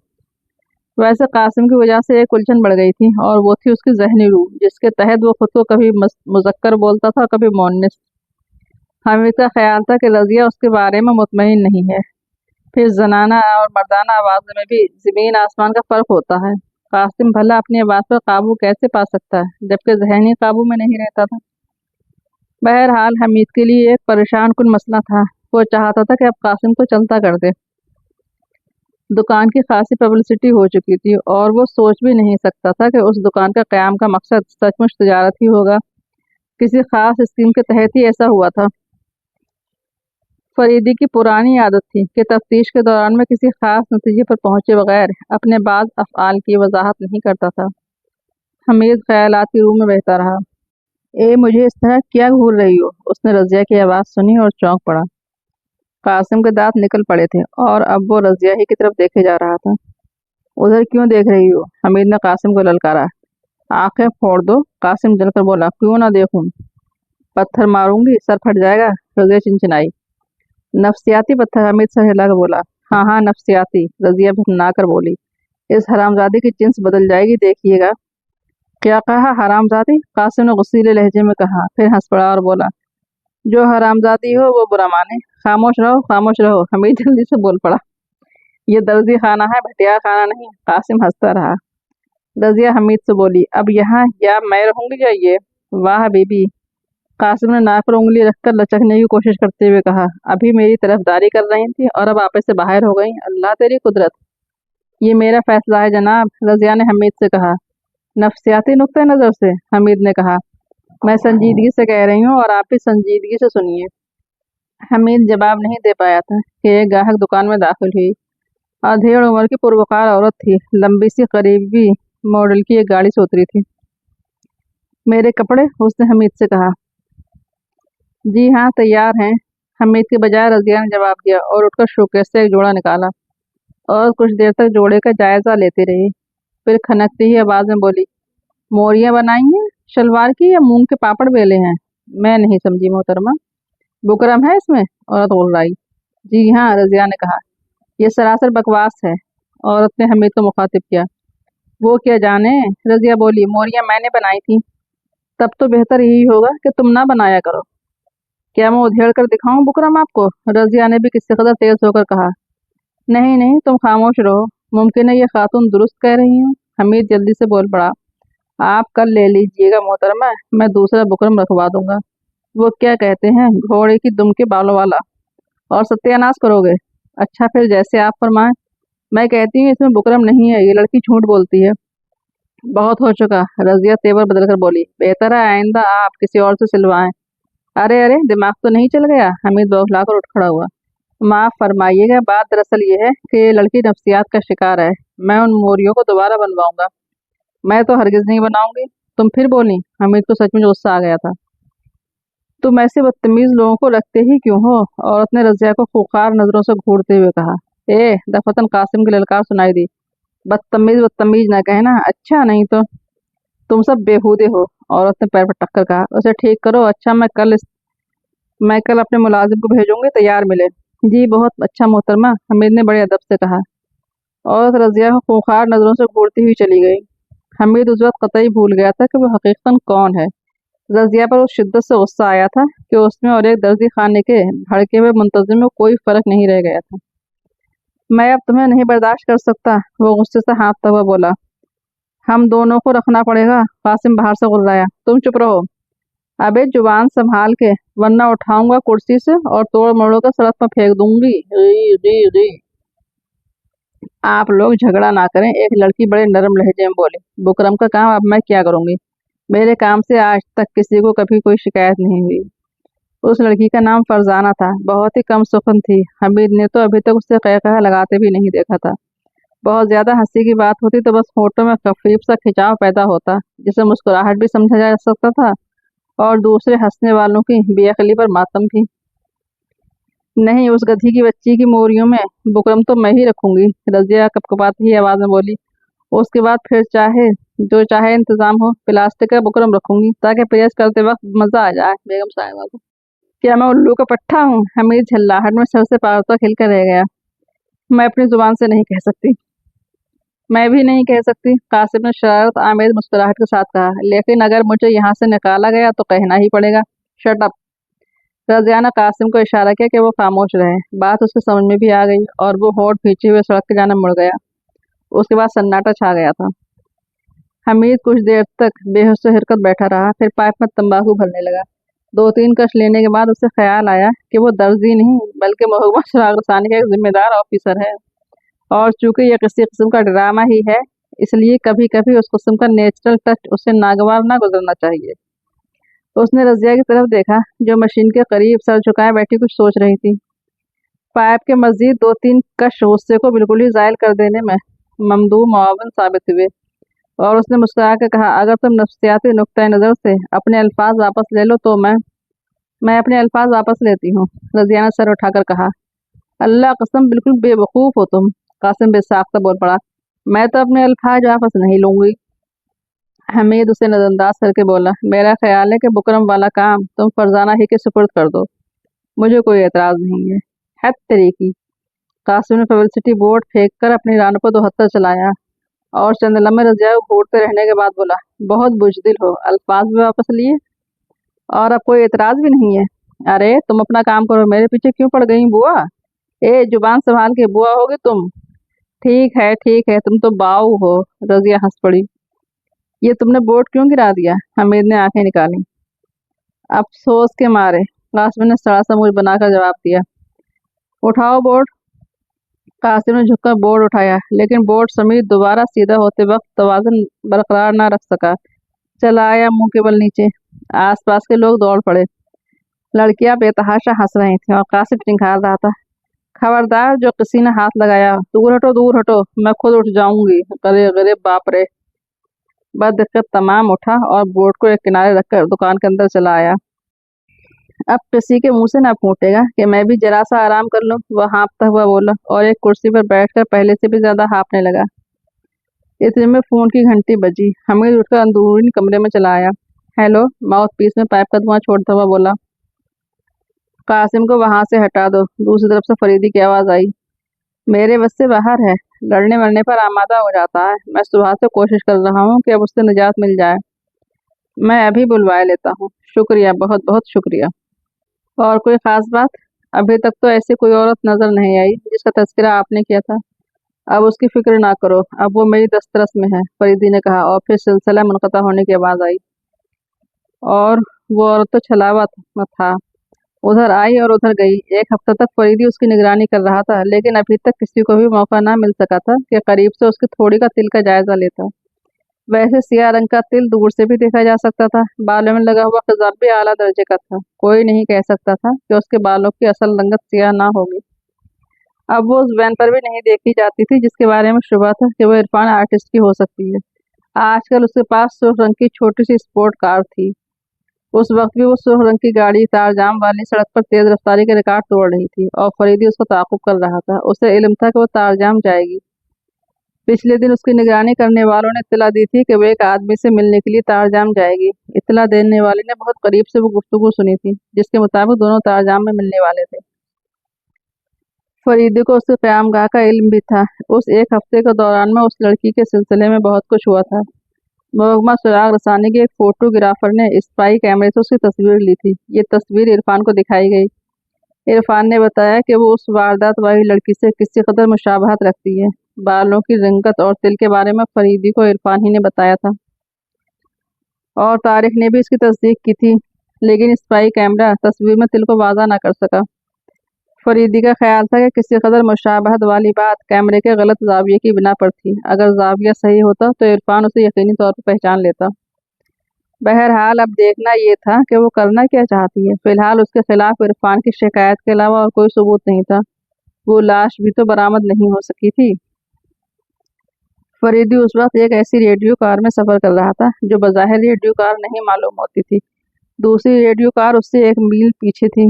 वैसे कासिम की वजह से एक उलझन बढ़ गई थी और वो थी उसकी जहनी रूह, जिसके तहत वो खुद को कभी मुजक्कर बोलता था, कभी मोनिस। हामिद का ख्याल था कि रजिया उसके बारे में मुतमईन नहीं है। फिर जनाना और मर्दाना आवाज़ में भी ज़मीन आसमान का फ़र्क होता है। कासिम भला अपनी आवाज़ पर काबू कैसे पा सकता है जबकि जहनी काबू में नहीं रहता था। बहरहाल हमीद के लिए एक परेशान कुन मसला था। वो चाहता था कि अब कासिम को चलता कर दे। दुकान की खासी पब्लिसिटी हो चुकी थी और वो सोच भी नहीं सकता था कि उस दुकान का क़याम का मकसद सचमुच तजारत ही होगा। किसी खास स्कीम के तहत ही ऐसा हुआ था। फरीदी की पुरानी आदत थी कि तफ्तीश के दौरान में किसी खास नतीजे पर पहुंचे बगैर अपने बाद अफ़आल की वजाहत नहीं करता था। हमीद ख्यालात की रूह में बहता रहा। मुझे इस तरह क्या घूर रही हो? उसने रजिया की आवाज़ सुनी और चौंक पड़ा। कासिम के दांत निकल पड़े थे और अब वो रजिया ही की तरफ देखे जा रहा था। उधर क्यों देख रही हो? हमीद ने कासिम को ललकारा। आंखें फोड़ दो, कासिम जलकर बोला। क्यों ना देखूं? पत्थर मारूंगी, सर फट जाएगा, रजिया चिनचिनाई। नफ्सियाती पत्थर, हमीद सर हिला कर बोला। हाँ हाँ, नफ्सियाती, रजिया भिनना कर बोली। इस हरामजादी की जिन्स बदल जाएगी, देखिएगा। क्या कहा? हरामजादी? कासिम ने गुस्सीले लहजे में कहा, फिर हंस पड़ा और बोला, जो हरामजादी हो वो बुरा माने। खामोश रहो, खामोश रहो, हमीद जल्दी से बोल पड़ा। ये दर्जी खाना है, भटिया खाना नहीं। कासिम हंसता रहा। रजिया हमीद से बोली, अब यहाँ या मैं रहूंगी या ये? वाह बीबी, कासिम ने नाक पर उंगली रखकर लचकने की कोशिश करते हुए कहा। अभी मेरी तरफदारी कर रही थी और अब आपस से बाहर हो गई। अल्लाह तेरी कुदरत। ये मेरा फैसला है जनाब, रजिया ने हमीद से कहा। नफ्सियाती नुक्ते नज़र से? हमीद ने कहा। मैं संजीदगी से कह रही हूँ और आप भी संजीदगी से सुनिए। حمید جواب نہیں دے پایا تھا کہ ایک گاہک دکان میں داخل ہوئی۔ ادھیڑ عمر کی پروقار عورت تھی، لمبی سی قریبی ماڈل کی ایک گاڑی سے اتری تھی۔ میرے کپڑے؟ اس نے حمید سے کہا۔ جی ہاں، تیار ہیں، حمید کے بجائے رضیہ نے جواب دیا اور اٹھ کر شوکیس سے ایک جوڑا نکالا اور کچھ دیر تک جوڑے کا جائزہ لیتی رہی۔ پھر کھنکتی ہی آواز میں بولی، موریاں بنائی ہیں شلوار کی یا مونگ کے پاپڑ بیلے ہیں؟ میں نہیں سمجھی محترمہ۔ بکرم ہے اس میں؟ عورت غرائی۔ جی ہاں، رضیہ نے کہا۔ یہ سراسر بکواس ہے، عورت نے حمید کو مخاطب کیا۔ وہ کیا جانے، رضیہ بولی، موریاں میں نے بنائی تھی۔ تب تو بہتر یہی ہوگا کہ تم نہ بنایا کرو۔ کیا میں ادھیڑ کر دکھاؤں بکرم آپ کو؟ رضیہ نے بھی کسی قدر تیز ہو کر کہا۔ نہیں نہیں، تم خاموش رہو، ممکن ہے یہ خاتون درست کہہ رہی ہوں۔ حمید جلدی سے بول پڑا۔ آپ کل لے لیجئے گا محترمہ، میں دوسرا بکرم رکھوا دوں گا۔ وہ کیا کہتے ہیں، گھوڑے کی دم کے بالوں والا، اور ستیہ ناش کرو گے؟ اچھا پھر جیسے آپ فرمائیں۔ میں کہتی ہوں اس میں بکرم نہیں ہے، یہ لڑکی جھوٹ بولتی ہے۔ بہت ہو چکا، رضیہ تیور بدل کر بولی۔ بہتر ہے آئندہ آپ کسی اور سے سلوائیں۔ ارے ارے، دماغ تو نہیں چل گیا؟ حمید بوکھلا کر اٹھ کھڑا ہوا۔ معاف فرمائیے گا، بات دراصل یہ ہے کہ یہ لڑکی نفسیات کا شکار ہے۔ میں ان موریوں کو دوبارہ بنواؤں گا۔ میں تو ہرگز نہیں بناؤں گی۔ تم پھر بولی؟ حمید کو سچ میں غصہ آ گیا تھا۔ تم ایسے بدتمیز لوگوں کو رکھتے ہی کیوں ہو؟ عورت نے رضیہ کو خوخار نظروں سے گھورتے ہوئے کہا۔ دفتن قاسم کی للکار سنائی دی۔ بدتمیز بدتمیز نہ کہنا، اچھا نہیں تو تم سب بےہودے ہو، عورت نے پیر پٹک کر کہا۔ اسے ٹھیک کرو۔ اچھا میں کل اپنے ملازم کو بھیجوں گی، تیار ملے۔ جی بہت اچھا محترمہ، حمید نے بڑے ادب سے کہا۔ عورت رضیہ کو خوخار نظروں سے گھورتی ہوئی چلی گئی۔ حمید اس وقت قطعی بھول گیا تھا کہ وہ حقیقتاً کون ہے۔ رضیہ پر اس شدت سے غصہ آیا تھا کہ اس میں اور ایک درزی خانے کے بھڑکے ہوئے منتظم میں کوئی فرق نہیں رہ گیا تھا۔ میں اب تمہیں نہیں برداشت کر سکتا، وہ غصے سے ہانپتا ہوا بولا۔ ہم دونوں کو رکھنا پڑے گا، قاسم باہر سے غرایا۔ تم چپ رہو۔ ابے زبان سنبھال کے، ورنہ اٹھاؤں گا کرسی سے اور توڑ مروڑ کر سڑک پر پھینک دوں گی۔ غی غی غی۔ آپ لوگ جھگڑا نہ کریں، ایک لڑکی بڑے نرم لہجے میں بولی۔ بکرم کا کام اب میں کیا کروں گی؟ میرے کام سے آج تک کسی کو کبھی کوئی شکایت نہیں ہوئی۔ اس لڑکی کا نام فرزانہ تھا، بہت ہی کم سخن تھی۔ حمید نے تو ابھی تک اسے قہقہہ لگاتے بھی نہیں دیکھا تھا۔ بہت زیادہ ہنسی کی بات ہوتی تو بس ہونٹوں میں خفیف سا کھچاؤ پیدا ہوتا، جسے مسکراہٹ بھی سمجھا جا سکتا تھا اور دوسرے ہنسنے والوں کی بے عقلی پر ماتم بھی۔ نہیں، اس گدھی کی بچی کی موریوں میں بکرم تو میں ہی رکھوں گی، رضیہ کپکپاتی ہی آواز میں بولی۔ اس کے بعد پھر جو چاہے انتظام ہو، پلاسٹک کا بکرم رکھوں گی تاکہ پریس کرتے وقت مزہ آ جائے بیگم صاحبہ کو۔ کیا میں الو کا پٹھا ہوں؟ حمید جھلاہٹ میں سر سے پار تک ہل کر رہ گیا۔ میں اپنی زبان سے نہیں کہہ سکتی۔ میں بھی نہیں کہہ سکتی، قاسم نے شرارت آمیز مسکراہٹ کے ساتھ کہا، لیکن اگر مجھے یہاں سے نکالا گیا تو کہنا ہی پڑے گا۔ Shut up! رضیہ نے قاسم کو اشارہ کیا کہ وہ خاموش رہے۔ بات اس کے سمجھ میں بھی آ گئی اور وہ ہونٹ کھینچے ہوئے سڑک کی جانب مڑ گیا۔ اس کے بعد سناٹا چھا گیا تھا۔ حمید کچھ دیر تک بے ہوش حرکت بیٹھا رہا، پھر پائپ میں تمباکو بھرنے لگا۔ 2-3 کش لینے کے بعد اسے خیال آیا کہ وہ درزی نہیں بلکہ محکمہ چراغ رسانی کا ایک ذمہ دار آفیسر ہے، اور چونکہ یہ کسی قسم کا ڈرامہ ہی ہے، اس لیے کبھی کبھی اس قسم کا نیچرل ٹچ اسے ناگوار نہ گزرنا چاہیے۔ اس نے رضیہ کی طرف دیکھا، جو مشین کے قریب سر جھکائے بیٹھی کچھ سوچ رہی تھی۔ پائپ کے مزید 2-3 کش غصے کو بالکل ہی زائل کر دینے میں ممدوح معاون ثابت ہوئے، اور اس نے مسکرا کر کہا، اگر تم نفسیاتی نقطۂ نظر سے اپنے الفاظ واپس لے لو تو میں اپنے الفاظ واپس لیتی ہوں، رضیہ نے سر اٹھا کر کہا۔ اللہ قسم، بالکل بے وقوف ہو تم، قاسم بے ساختہ بول پڑا۔ میں تو اپنے الفاظ واپس نہیں لوں گی۔ حمید اسے نظر انداز کر کے بولا، میرا خیال ہے کہ بکرم والا کام تم فرزانہ ہی کے سپرد کر دو، مجھے کوئی اعتراض نہیں ہے۔ ہت تیری کی! قاسم نے پبلسٹی بورڈ پھینک کر اپنی رانوں پر 72 چلایا اور چند لمحے رضیہ کو گھورتے رہنے کے بعد بولا، بہت بزدل ہو، الفاظ بھی واپس لیے اور اب کوئی اعتراض بھی نہیں ہے؟ ارے تم اپنا کام کرو، میرے پیچھے کیوں پڑ گئی بوا؟ زبان سنبھال کے، بوا ہوگی تم۔ ٹھیک ہے، تم تو باؤ ہو، رضیہ ہنس پڑی۔ یہ تم نے بورڈ کیوں گرا دیا؟ حمید نے آنکھیں نکالی۔ افسوس کے مارے، قاسم نے سڑا سا منہ بنا کر جواب دیا۔ اٹھاؤ بورڈ۔ قاسم نے جھک کر بورڈ اٹھایا، لیکن بورڈ سمیت دوبارہ سیدھا ہوتے وقت توازن برقرار نہ رکھ سکا، چلا آیا منہ کے بل نیچے۔ آس پاس کے لوگ دوڑ پڑے۔ लड़कियां बेतहाशा हंस रही थीं और कासिम चिंघार रहा था, खबरदार जो किसी ने हाथ लगाया, दूर हटो, मैं खुद उठ जाऊंगी। अरे अरे बाप रे। बददिक्कत तमाम उठा और बोर्ड को एक किनारे रखकर दुकान के अंदर चला आया। अब किसी के मुंह से ना फूटेगा कि मैं भी जरा सा आराम कर लूं, वह हाँफता हुआ बोला और एक कुर्सी पर बैठकर पहले से भी ज्यादा हाँफने लगा। इतने में फोन की घंटी बजी। हमीद उठकर अंदरूनी कमरे में चला आया। हेलो, माउथ पीस में पाइप का धुआं छोड़ता हुआ बोला। कासिम को वहां से हटा दो। दूसरी तरफ से फरीदी की आवाज आई। मेरे बस से बाहर है, लड़ने मरने पर आमादा हो जाता है। मैं सुबह से कोशिश कर रहा हूँ कि अब उससे निजात मिल जाए। मैं अभी बुलवाए लेता हूँ। शुक्रिया, बहुत बहुत शुक्रिया। और कोई खास बात? अभी तक तो ऐसी कोई औरत नजर नहीं आई जिसका तज़किरा आपने किया था। अब उसकी फिक्र ना करो, अब वो मेरी दस्तरस में है, फरीदी ने कहा और फिर सिलसिला मुनक़ता होने की आवाज़ आई। और वो औरत तो छलावा में था, उधर आई और उधर गई। एक हफ्ता तक फरीदी उसकी निगरानी कर रहा था, लेकिन अभी तक किसी को भी मौका ना मिल सका था कि करीब से उसकी थोड़ी का तिल का जायजा लेता। वैसे सियाह रंग का तिल दूर से भी देखा जा सकता था। बालों में लगा हुआ खिजाब भी आला दर्जे का था। कोई नहीं कह सकता था कि उसके बालों की असल रंगत सियाह ना होगी। अब वो उस वैन पर भी नहीं देखी जाती थी जिसके बारे में शुबा था कि वो इरफान आर्टिस्ट की हो सकती है। आजकल उसके पास सुर्ख रंग की छोटी सी स्पोर्ट कार थी। उस वक्त भी वो सुर्ख रंग की गाड़ी तारजाम वाली सड़क पर तेज रफ्तारी के रिकॉर्ड तोड़ रही थी और फरीदी उसका ताक़ुब कर रहा था। उसे इल्म था कि वो तारजाम जाएगी। पिछले दिन उसकी निगरानी करने वालों ने इत्तला दी थी कि वो एक आदमी से मिलने के लिए तारजाम जाएगी। इत्तला देने वाले ने बहुत करीब से वो गुफ्तगू सुनी थी जिसके मुताबिक दोनों तारजाम में मिलने वाले थे। फरीदी को उसके क़यामगाह का इल्म भी था। उस एक हफ्ते के दौरान में उस लड़की के सिलसिले में बहुत कुछ हुआ था। मुकदमा सुराग रसानी के एक फोटोग्राफर ने स्पाई कैमरे से उसकी तस्वीर ली थी। ये तस्वीर इरफान को दिखाई गई। इरफान ने बताया कि वो उस वारदात वाली लड़की से किसी कदर मुशाबहत रखती है। बालों की रंगत और तिल के बारे में फरीदी को इरफान ही ने बताया था और तारिक ने भी इसकी तस्दीक की थी, लेकिन स्पाई कैमरा तस्वीर में तिल को वाज़ा न कर सका। फरीदी का ख्याल था कि किसी कदर मुशाबहत वाली बात कैमरे के गलत जाविये की बिना पर थी। अगर जाविया सही होता तो इरफान उसे यकीनी तौर पर पहचान लेता। बहरहाल अब देखना ये था कि वो करना क्या चाहती है। फिलहाल उसके खिलाफ इरफान की शिकायत के अलावा और कोई सबूत नहीं था। वो लाश भी तो बरामद नहीं हो सकी थी। फरीदी उस वक्त एक ऐसी रेडियो कार में सफर कर रहा था जो बज़ाहिर रेडियो कार नहीं मालूम होती थी। दूसरी रेडियो कार उससे 1 मील पीछे थी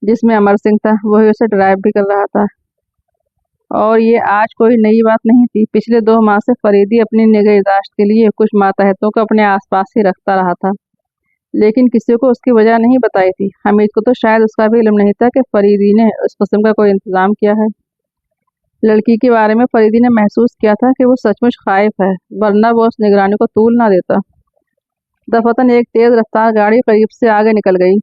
जिसमें अमर सिंह था। वही उसे ड्राइव भी कर रहा था और ये आज कोई नई बात नहीं थी। पिछले 2 माह से फरीदी अपनी निगहदाश्त के लिए कुछ मातहतों को अपने आसपास ही रखता रहा था, लेकिन किसी को उसकी वजह नहीं बताई थी। हमीद को तो शायद उसका भी इल्म नहीं था कि फरीदी ने उस किस्म का कोई इंतज़ाम किया है। लड़की के बारे में फरीदी ने महसूस किया था कि वो सचमुच खाइफ है, वरना वो उस निगरानी को तूल ना देता। दफतन एक तेज रफ्तार गाड़ी करीब से आगे निकल गई।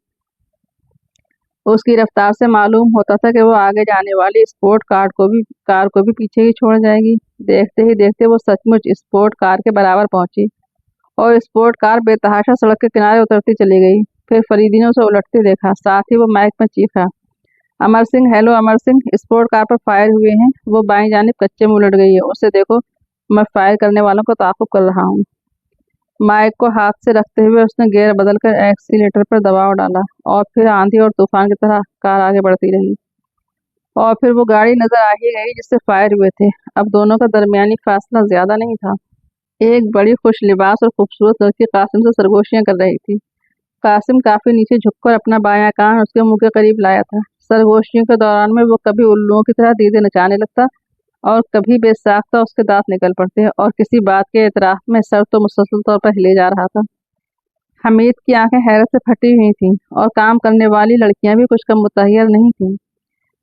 उसकी रफ्तार से मालूम होता था कि वो आगे जाने वाली स्पोर्ट कार को भी पीछे ही छोड़ जाएगी। देखते ही देखते वो सचमुच स्पोर्ट कार के बराबर पहुंची और स्पोर्ट कार बेतहाशा सड़क के किनारे उतरती चली गई। फिर फरीदी ने उसे उलटते देखा। साथ ही वो माइक में चीखा, Amar Singh, hello Amar Singh, sport car पर फायर हुए हैं। वो बाईं जानिब कच्चे में उलट गई है, उसे देखो, मैं फायर करने वालों को ताक़ुब कर रहा हूँ। माइक को हाथ से रखते हुए उसने गियर बदलकर एक्सीलेटर पर दबाव डाला और फिर आंधी और तूफान की तरह कार आगे बढ़ती रही। और फिर वो गाड़ी नजर आ ही गई जिससे फायर हुए थे। अब दोनों का दरमियानी फासला ज्यादा नहीं था। एक बड़ी खुश लिबास और खूबसूरत लड़की कासिम से सरगोशियां कर रही थी। कासिम काफी नीचे झुककर अपना बायां कान उसके मुंह के करीब लाया था। सरगोशियों के दौरान में वो कभी उल्लुओं की तरह दीदे नचाने लगता और कभी बेसाख्ता उसके दांत निकल पड़ते और किसी बात के एतराफ में सर तो मुसलसल तौर पर हिले जा रहा था। हमीद की आंखें हैरत से फटी हुई थीं और काम करने वाली लड़कियां भी कुछ कम मुतहयर नहीं थीं।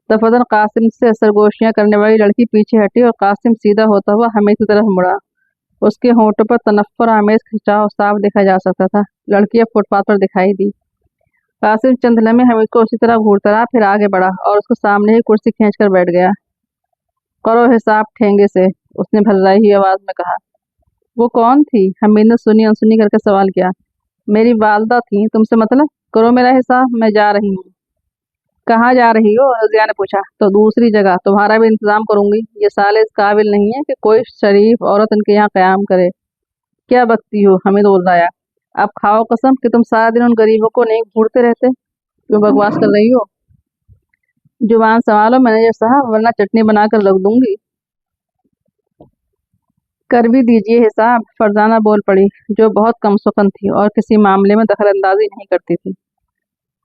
दफतन कासिम से सरगोशियां करने वाली लड़की पीछे हटी और कासिम सीधा होता हुआ हमीद की तरफ मुड़ा। उसके होंठों पर तनफ्फुर आमेज खिंचाव साफ देखा जा सकता था। लड़की अब फुटपाथ पर दिखाई दी। कासिम चंद लम्हे हमीद को उसी तरह घूरता रहा, फिर आगे बढ़ा और उसको सामने ही कुर्सी खींच कर बैठ गया। करो हिसाब ठेंगे से, उसने भर्राई हुई आवाज में कहा। वो कौन थी? हमीद ने सुनी अनसुनी करके सवाल किया। मेरी वालदा थी, तुमसे मतलब? करो मेरा हिसाब, मैं जा रही हूँ। कहाँ जा रही हो? रजिया ने पूछा। तो दूसरी जगह, तुम्हारा भी इंतजाम करूंगी। ये साले इस काबिल नहीं है कि कोई शरीफ औरत इनके यहाँ कयाम करे। क्या बकती हो? हमीद बोल रहा। अब खाओ कसम कि तुम सारा दिन उन गरीबों को नहीं घूरते रहते। क्यों बकवास कर रही हो? जुबान संभालो मैनेजर साहब, वरना चटनी बनाकर रख दूंगी। कर भी दीजिए हिसाब, फरजाना बोल पड़ी, जो बहुत कम सुखन थी और किसी मामले में दखलंदाजी नहीं करती थी।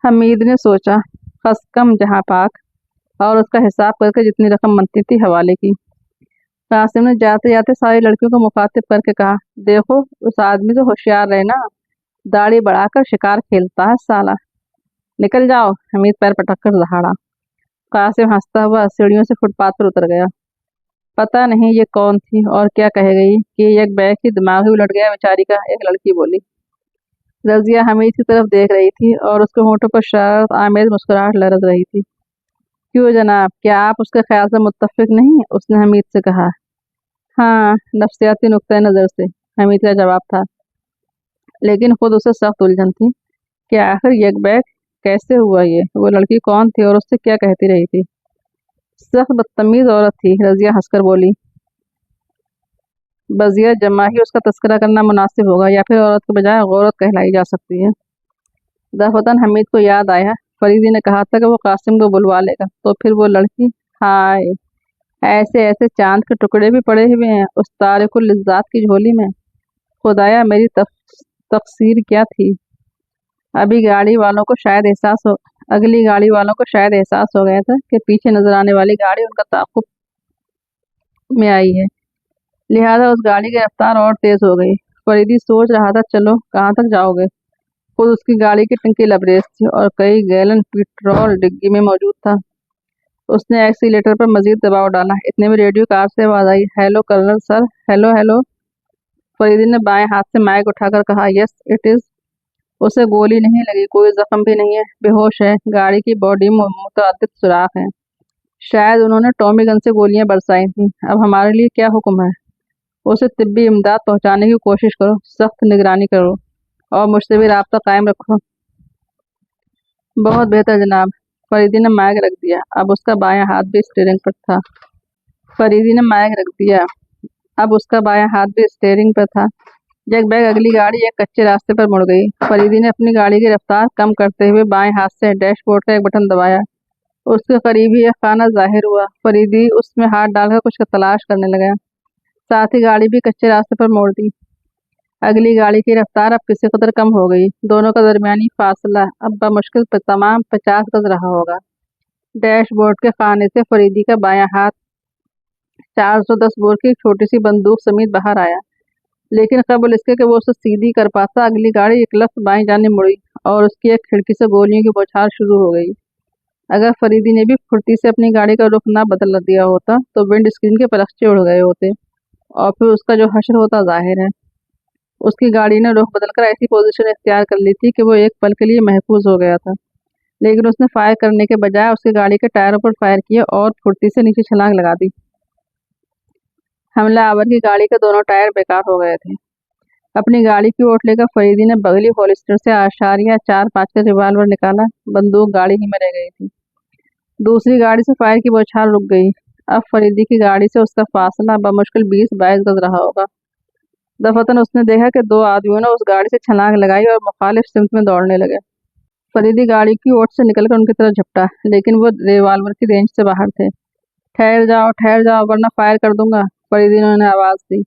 हमीद ने सोचा, खस कम जहाँ पाक, और उसका हिसाब करके जितनी रकम बनती थी हवाले की। कासिम ने जाते जाते सारी लड़कियों को मुखातिब करके कहा, देखो उस आदमी से होशियार रहे ना, दाढ़ी बढ़ाकर शिकार खेलता है साला। निकल जाओ, हमीद पैर पटक कर दहाड़ा। कासिम हंसता हुआ सीढ़ियों से फुटपाथ पर उतर गया। पता नहीं ये कौन थी और क्या कह गई कि एक बैग ही दिमाग ही उलट गया बेचारी का, एक लड़की बोली। रजिया हमीद की तरफ देख रही थी और उसके होंठों पर शरारत आमेज मुस्कुराहट लरज रही थी। क्यों जनाब, क्या आप उसके ख्याल से मुत्तफिक नहीं? उसने हमीद से कहा। हाँ, नफ्सियाती नुक्ता नज़र से, हमीद का जवाब था, लेकिन खुद उसे सख्त उलझन थी कि आखिर एक बैग कैसे हुआ, ये वो लड़की कौन थी और उससे क्या कहती रही थी। सख्त बदतमीज औरत थी, रजिया हंसकर बोली। बजिया जमा ही उसका तस्करा करना मुनासिब होगा, या फिर औरत के बजाय औरत कहलाई जा सकती है। दफतन हमीद को याद आया, फरीदी ने कहा था कि वो कासिम को बुलवा लेगा, तो फिर वो लड़की। हाय, ऐसे ऐसे चांद के टुकड़े भी पड़े हुए हैं उस तारिकुल लिज़्ज़ात की झोली में। खुदाया, मेरी तकसीर क्या थी? अभी गाड़ी वालों को शायद एहसास हो अगली गाड़ी वालों को शायद एहसास हो गया था कि पीछे नजर आने वाली गाड़ी उनका ताक़ुब में आई है, लिहाजा उस गाड़ी की रफ्तार और तेज हो गई। फरीदी सोच रहा था, चलो कहाँ तक जाओगे? खुद उसकी गाड़ी की टंकी लबरेज थी और कई गैलन पेट्रोल डिग्गी में मौजूद था। उसने एक्सीलेटर पर मजीद दबाव डाला। इतने में रेडियो कार से आवाज आई, hello colonel sir. Hello hello. Faridi ने बाएं हाथ से माइक उठाकर कहा, यस इट इज। उसे गोली नहीं लगी, कोई जख्म भी नहीं है, बेहोश है। गाड़ी की बॉडी में मुतअद्दिद सुराख हैं, शायद उन्होंने टॉमी गन से गोलियां बरसाई थी। अब हमारे लिए क्या हुक्म है? उसे तिब्बी इमदाद पहुंचाने की कोशिश करो, सख्त निगरानी करो और मुझसे भी राब्ता कायम रखो। बहुत बेहतर जनाब। फरीदी ने माइक रख दिया। अब उसका बायां हाथ भी स्टीयरिंग पर था। फरीदी ने माइक रख दिया। अब उसका बायां हाथ भी स्टीयरिंग पर था। एक बैग अगली गाड़ी एक कच्चे रास्ते पर मुड़ गई। फरीदी ने अपनी गाड़ी की रफ्तार कम करते हुए बाएं हाथ से डैशबोर्ड का एक बटन दबाया। उसके करीब ही एक खाना जाहिर हुआ। फरीदी उसमें हाथ डालकर कुछ तलाश करने लगा, साथ ही गाड़ी भी कच्चे रास्ते पर मोड़ दी। अगली गाड़ी की रफ्तार अब किसी कदर कम हो गई। दोनों का दरमियानी फासला अब बमुश्किल तमाम 50 गज रहा होगा। डैशबोर्ड के खाने से फरीदी का बायां हाथ 410 बोर की एक छोटी सी बंदूक समेत बाहर आया, लेकिन कबल इसके कि वो उसे सीधी कर पाता, अगली गाड़ी एक लफ्त बाएं जाने मुड़ी और उसकी एक खिड़की से गोलियों की बौछार शुरू हो गई। अगर फरीदी ने भी फुर्ती से अपनी गाड़ी का रुख ना बदल दिया होता तो विंड स्क्रीन के परखचे उड़ गए होते और फिर उसका जो हश्र होता जाहिर है। उसकी गाड़ी ने रुख बदलकर ऐसी पोजीशन इख्तियार कर ली थी कि वो एक पल के लिए महफूज हो गया था, लेकिन उसने फायर करने के बजाय उसकी गाड़ी के टायरों पर फायर किया और फुर्ती से नीचे छलांग लगा दी। हमला आवर की गाड़ी के दोनों टायर बेकार हो गए थे। अपनी गाड़ी की ओट लेकर फरीदी ने बगली होलिस्टर से आशारिया 4-5 का रिवाल्वर निकाला। बंदूक गाड़ी ही में रह गई थी। दूसरी गाड़ी से फायर की बौछार रुक गई। अब फरीदी की गाड़ी से उसका फासला बमुश्किल 20-22 गज रहा होगा। दफतन उसने देखा कि दो आदमियों ने उस गाड़ी से छलांग लगाई और मुखालिफ सिमत में दौड़ने लगे। फरीदी गाड़ी की ओट से निकलकर उनकी तरफ झपटा, लेकिन वो रिवाल्वर की रेंज से बाहर थे। ठहर जाओ वरना फायर कर दूंगा, फरीदी ने उन्हें आवाज दी,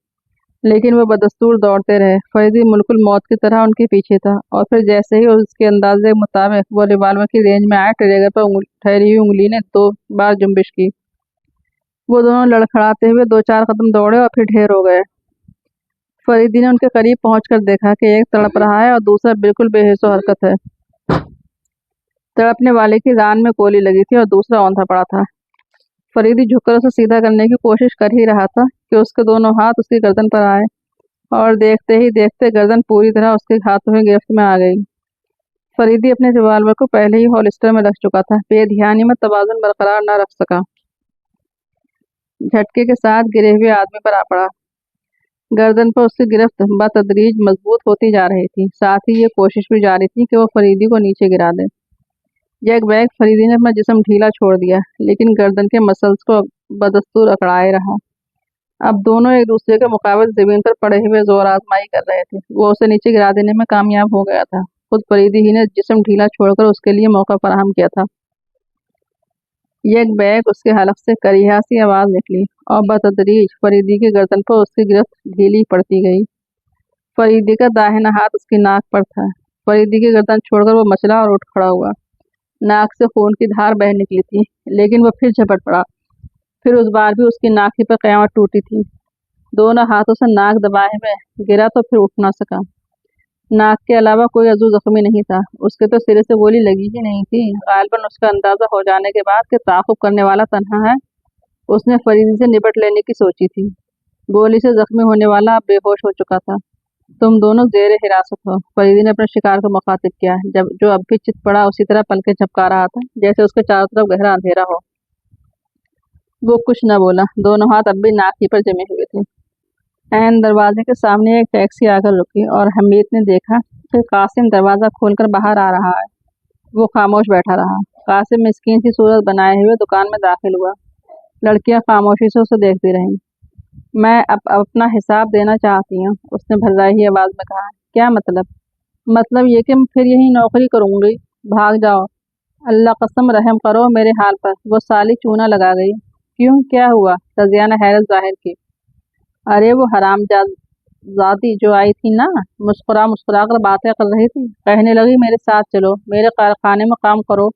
लेकिन वो बदस्तूर दौड़ते रहे। फरीदी मुल्कुल मौत की तरह उनके पीछे था और फिर जैसे ही उसके अंदाजे के मुताबिक वो रिवाल्वर की रेंज में आए, ट्रिगर पर ठहरी हुई उंगली ने 2 बार जुम्बिश की। वो दोनों लड़खड़ाते हुए 2-4 कदम दौड़े और फिर ढेर हो गए। फरीदी ने उनके करीब पहुंचकर देखा कि एक तड़प रहा है और दूसरा बिल्कुल बेहिस्सो हरकत है। तड़पने वाले की रान में गोली लगी थी और दूसरा औंधा पड़ा था। फरीदी झुककर उसे सीधा करने की कोशिश कर ही रहा था कि उसके दोनों हाथ उसकी गर्दन पर आए और देखते ही देखते गर्दन पूरी तरह उसके हाथों में गिरफ्त में आ गई। फरीदी अपने रिवाल्वर को पहले ही होलिस्टर में रख चुका था, बेध्यानी में तवाज़ुन बरकरार न रख सका। झटके के साथ गिरे हुए आदमी पर आ पड़ा। गर्दन पर उसकी गिरफ्त बतदरीज मजबूत होती जा रही थी, साथ ही ये कोशिश भी जारी थी कि वो फरीदी को नीचे गिरा दे। एक बैग फरीदी ने अपना जिस्म ढीला छोड़ दिया, लेकिन गर्दन के मसल्स को बदस्तूर अकड़ाए रहा। अब दोनों एक दूसरे के मुकाबले जमीन पर पड़े हुए जोर आजमाई कर रहे थे। वो उसे नीचे गिरा देने में कामयाब हो गया था, खुद फरीदी ही ने जिस्म ढीला छोड़कर उसके लिए मौका फराहम किया था। एक बैग उसके हलक से करिहा सी आवाज़ निकली और बतदरीज फरीदी की गर्दन पर उसकी गिरफ्त ढीली पड़ती गई। फरीदी का दाहिना हाथ उसकी नाक पर था। फरीदी की गर्दन छोड़कर वो मचला और उठ खड़ा हुआ। नाक से खून की धार बह निकली थी, लेकिन वो फिर झपट पड़ा। फिर उस बार भी उसकी नाक ही पर कयामत टूटी थी। दोनों हाथों से नाक दबाए हुए गिरा तो फिर उठ ना सका। नाक के अलावा कोई अज़ू जख्मी नहीं था। उसके तो सिरे से गोली लगी ही नहीं थी। गालिबन उसका अंदाजा हो जाने के बाद कि ताक़ुब करने वाला तन्हा है, उसने फरीदी से निपट लेने की सोची थी। गोली से जख्मी होने वाला अब बेहोश हो चुका था। तुम दोनों जेर हिरासत हो, फरीदी ने अपने शिकार को मुखातिब किया, जब जो अब भी चित पड़ा उसी तरह पलके झपका रहा था जैसे उसके चारों तरफ गहरा अंधेरा हो। वो कुछ न बोला। दोनों हाथ अब भी नाक ही पर जमे हुए थे। ऐन दरवाजे के सामने एक टैक्सी आकर रुकी और हमीद ने देखा कि कासिम दरवाज़ा खोलकर बाहर आ रहा है। वो खामोश बैठा रहा। कासिम मिस्कीन सी सूरत बनाए हुए दुकान में दाखिल हुआ। लड़कियां खामोशी से उसे देखती रहीं। मैं अब अपना हिसाब देना चाहती हूँ, उसने भर्राई आवाज़ में कहा। क्या मतलब? मतलब ये कि फिर यही नौकरी करूँगी। भाग जाओ, अल्लाह कसम रहम करो मेरे हाल पर। वो साली चूना लगा गई। क्यों, क्या हुआ? रज़िया ने हैरत जाहिर की। अरे वो हरामजादी जो आई थी ना, मुस्कुरा मुस्कुरा कर बातें कर रही थी। कहने लगी मेरे साथ चलो, मेरे कारखाने में काम करो,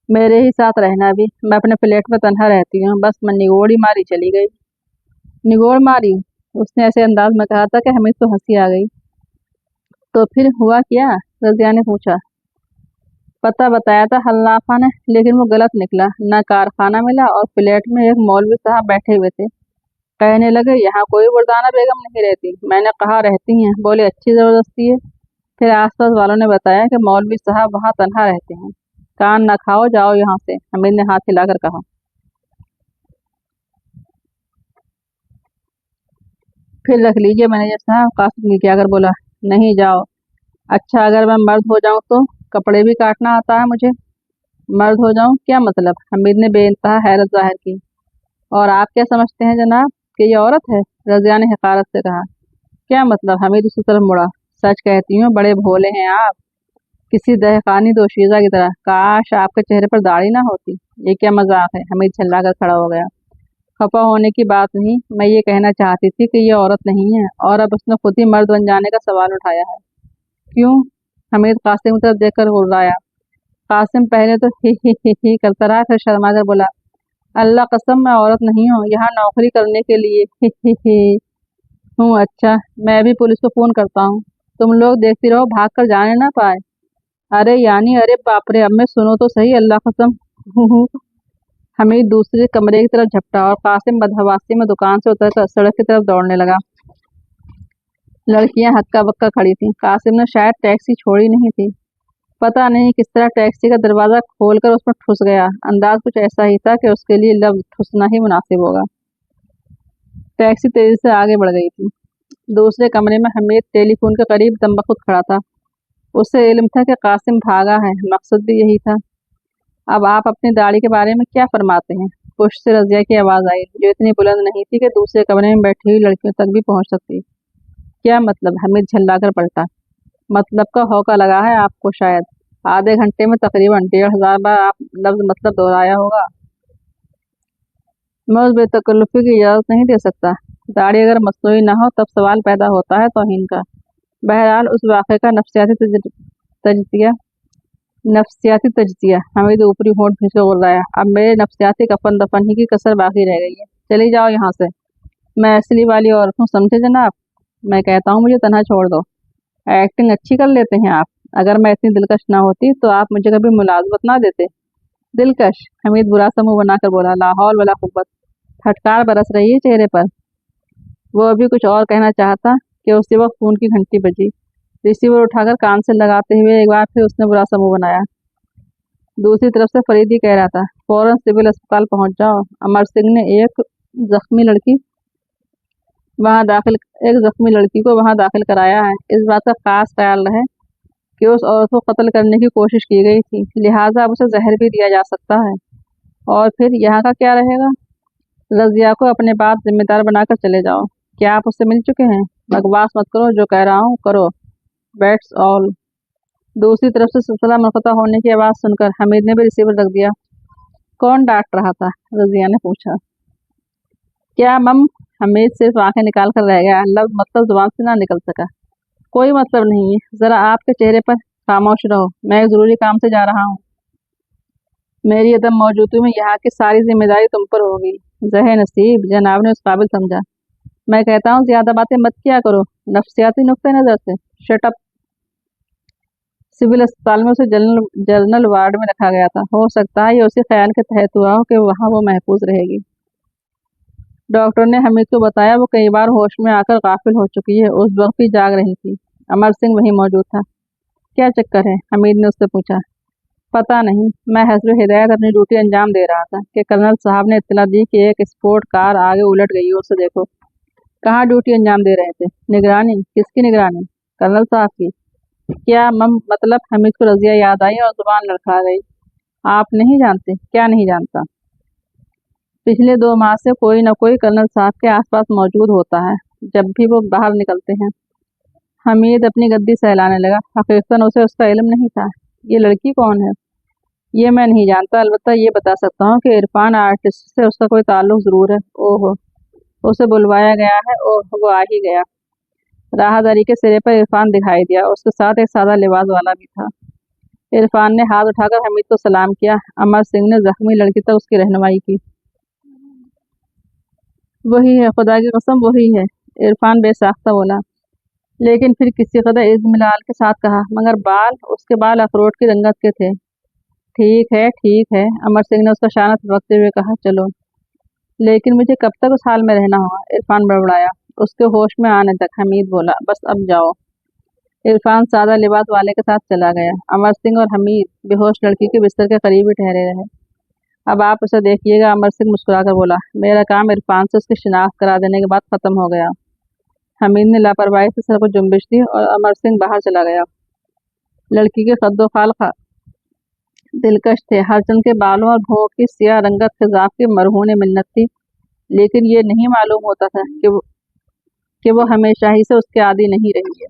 मेरे ही साथ रहना भी। मैं अपने फ्लैट में तन्हा रहती हूँ, बस मैं निगोड़ी मारी चली गई। निगोड़ मारी? उसने ऐसे अंदाज में कहा था कि हमें तो हंसी आ गई। तो फिर हुआ क्या? रज़िया ने पूछा। पता बताया था हल्लाफा ने, लेकिन वो गलत निकला। न कारखाना मिला और फ्लैट में एक मौलवी साहब बैठे हुए थे। कहने लगे यहाँ कोई वरदाना बेगम नहीं रहती। मैंने कहा रहती हैं। बोले अच्छी ज़बरदस्ती है। फिर आसपास वालों ने बताया कि मौलवी साहब वहाँ तन्हा रहते हैं। कान न खाओ, जाओ यहाँ से, हमीद ने हाथ हिलाकर कहा। फिर रख लीजिए मैनेजर साहब, कासिम ने क्या कर बोला। नहीं, जाओ। अच्छा, अगर मैं मर्द हो जाऊं तो? कपड़े भी काटना आता है मुझे। मर्द हो जाऊं क्या मतलब? हमीद ने बेइंतहा हैरत जाहिर की। और आप क्या समझते हैं जनाब कि ये औरत है? रज़िया ने हकारत से कहा। क्या मतलब? हमीद उसी तरफ मुड़ा। सच कहती हूँ, बड़े भोले हैं आप, किसी दहकानी दोशीज़ा की तरह। काश आपके चेहरे पर दाढ़ी ना होती। ये क्या मजाक है? हमीद चिल्ला कर खड़ा हो गया। खफा होने की बात नहीं, मैं ये कहना चाहती थी कि ये औरत नहीं है, और अब उसने खुद ही मर्द बन जाने का सवाल उठाया है। क्यों? हमीद कासिम की तरफ देखकर गुर्राया। कासिम पहले तो ही करता रहा, फिर शर्मा कर बोला। अल्लाह कसम मैं औरत नहीं हूँ, यहाँ नौकरी करने के लिए ही हूँ। अच्छा, मैं भी पुलिस को फोन करता हूँ। तुम लोग देखती रहो, भाग कर जाने ना पाए। अरे यानी, अरे बाप रे, अब मैं सुनो तो सही, अल्लाह कसम। हमीद दूसरे कमरे की तरफ झपटा और कासिम बदहवासी में दुकान से उतरकर सड़क की तरफ दौड़ने लगा। लड़कियां हक्का बक्का खड़ी थीं। कासिम ने शायद टैक्सी छोड़ी नहीं थी। पता नहीं किस तरह टैक्सी का दरवाज़ा खोलकर उसमें ठुस गया। अंदाज कुछ ऐसा ही था कि उसके लिए लफ्ज़ ठुसना ही मुनासिब होगा। टैक्सी तेजी से आगे बढ़ गई थी। दूसरे कमरे में हमीद टेलीफोन के करीब दम्बखुद खड़ा था। उसे इल्म था कि कासिम भागा है, मकसद भी यही था। अब आप अपनी दाढ़ी के बारे में क्या फरमाते हैं? पुष्ट से रज़िया की आवाज़ आई, जो इतनी बुलंद नहीं थी कि दूसरे कमरे में बैठी हुई लड़कियों तक भी पहुंच सकती। क्या मतलब? हमीद झल्लाकर पलटा। मतलब का होका लगा है आपको शायद। आधे घंटे में तकरीबन 1500 बार आप लफ्ज़ मतलब दोहराया होगा। मैं उस बेतकल्लुफ़ी की इजाज़त नहीं दे सकता। दाढ़ी अगर मसनूई ना हो तब सवाल पैदा होता है तौहीन का। बहरहाल उस वाक़े का तजज़िया नफ्सियाती तजज़िया। हमीद ऊपरी होंठ खींच कर गुर्राया। अब मेरे नफ्सियाती कफन दफन ही की कसर बाकी रह गई है। चली जाओ यहाँ से। मैं असली वाली औरत हूँ, समझे जनाब। मैं कहता हूँ मुझे तन्हा छोड़ दो। एक्टिंग अच्छी कर लेते हैं आप। अगर मैं इतनी दिलकश ना होती तो आप मुझे कभी मुलाजमत ना देते। दिलकश? हमीद बुरा सा मुंह बनाकर बोला। ला हौल वला कुव्वत। फटकार बरस रही है चेहरे पर। वो अभी कुछ और कहना चाहता कि उसी वक्त फोन की घंटी बजी। रिसीवर उठाकर कान से लगाते हुए एक बार फिर उसने बुरा सा मुंह बनाया। दूसरी तरफ से फरीदी कह रहा था, फौरन सिविल अस्पताल पहुंच जाओ। अमर सिंह ने जख्मी लड़की वहां दाखिल एक जख्मी लड़की को वहां दाखिल कराया है। इस बात का खास ख्याल रहे कि उस औरत को कत्ल करने की कोशिश की गई थी, लिहाजा अब उसे जहर भी दिया जा सकता है। और फिर यहाँ का क्या रहेगा? रज़िया को अपने बाद जिम्मेदार बनाकर चले जाओ। क्या आप उससे मिल चुके हैं? बकवास मत करो, जो कह रहा हूँ करो। That's all. दूसरी तरफ से सिलसिला मुनक़ता होने की आवाज़ सुनकर हमीद ने भी रिसीवर रख दिया। कौन डांट रहा था? रज़िया ने पूछा। क्या मम? हमीद सिर्फ आंखें निकाल कर रह गया। लफ्ज़ मतलब जुबान से ना निकल सका। कोई मतलब नहीं है, ज़रा आपके चेहरे पर खामोश रहो, मैं एक ज़रूरी काम से जा रहा हूँ। मेरी अदम मौजूदगी में यहाँ की सारी जिम्मेदारी तुम पर होगी। ज़हे नसीब, जनाब ने उस काबिल समझा। मैं कहता हूँ ज़्यादा बातें मत किया करो, नफ्सियाती नुक्ते नज़र से। Shut up. सिविल अस्पताल में उसे जनरल वार्ड में रखा गया था। हो सकता है ये उसी ख्याल के तहत हुआ हो कि वहाँ वो महफूज रहेगी। डॉक्टर ने हमीद को बताया वो कई बार होश में आकर गाफिल हो चुकी है, उस वक्त भी जाग रही थी। अमर सिंह वहीं मौजूद था। क्या चक्कर है? हमीद ने उससे पूछा। पता नहीं, मैं हस्ब हिदायत अपनी ड्यूटी अंजाम दे रहा था कि कर्नल साहब ने इत्तला दी कि एक स्पोर्ट कार आगे उलट गई है, उसे देखो। कहाँ ड्यूटी अंजाम दे रहे थे? निगरानी? किसकी निगरानी? कर्नल साहब की। क्या मतलब? हमीद को रज़िया याद आई और जुबान लड़खड़ा गई। आप नहीं जानते? क्या नहीं जानता? पिछले 2 माह से कोई न कोई कर्नल साहब के आसपास मौजूद होता है जब भी वो बाहर निकलते हैं। हमीद अपनी गद्दी सहलाने लगा। हकीकतन उसे उसका इल्म नहीं था। ये लड़की कौन है? ये मैं नहीं जानता, अलबत्ता ये बता सकता हूँ कि इरफान आर्टिस्ट से उसका कोई ताल्लुक ज़रूर है। ओहो, उसे बुलवाया गया है। ओह, वो आ ही गया। राहदारी के सिरे पर इरफान दिखाई दिया, उसके साथ एक सादा लिबास वाला भी था। इरफान ने हाथ उठाकर हमीद को सलाम किया। अमर सिंह ने जख्मी लड़की तक उसकी रहनुमाई की। वही है, खुदा की कसम वही है, इरफान बेसाख्ता बोला। लेकिन फिर किसी कदर इज़्मिलाल के साथ कहा, मगर बाल? उसके बाल अखरोट की रंगत के थे। ठीक है, अमर सिंह ने उसका शाना थपकते हुए कहा। चलो। लेकिन मुझे कब तक उस हाल में रहना होगा? इरफान बड़बड़ाया। उसके होश में आने तक, हमीद बोला। बस अब जाओ। इरफान सादा लिबास वाले के साथ चला गया। अमर सिंह और हमीद बेहोश लड़की के बिस्तर के करीब ही ठहरे रहे। अब आप उसे देखिएगा, अमर सिंह मुस्कुराकर बोला। मेरा काम इरफान से उसकी शिनाख्त करा देने के बाद ख़त्म हो गया। हमीद ने लापरवाही से सर को जुम्बिश दी और अमर सिंह बाहर चला गया। लड़की के कद्दो खाल दिलकश थे। हरचंद के बालों और भौं की सियाह रंगत खिजाफ की मरहून मिन्नत थी, लेकिन ये नहीं मालूम होता था कि वो हमेशा ही से उसके आदी नहीं रही है।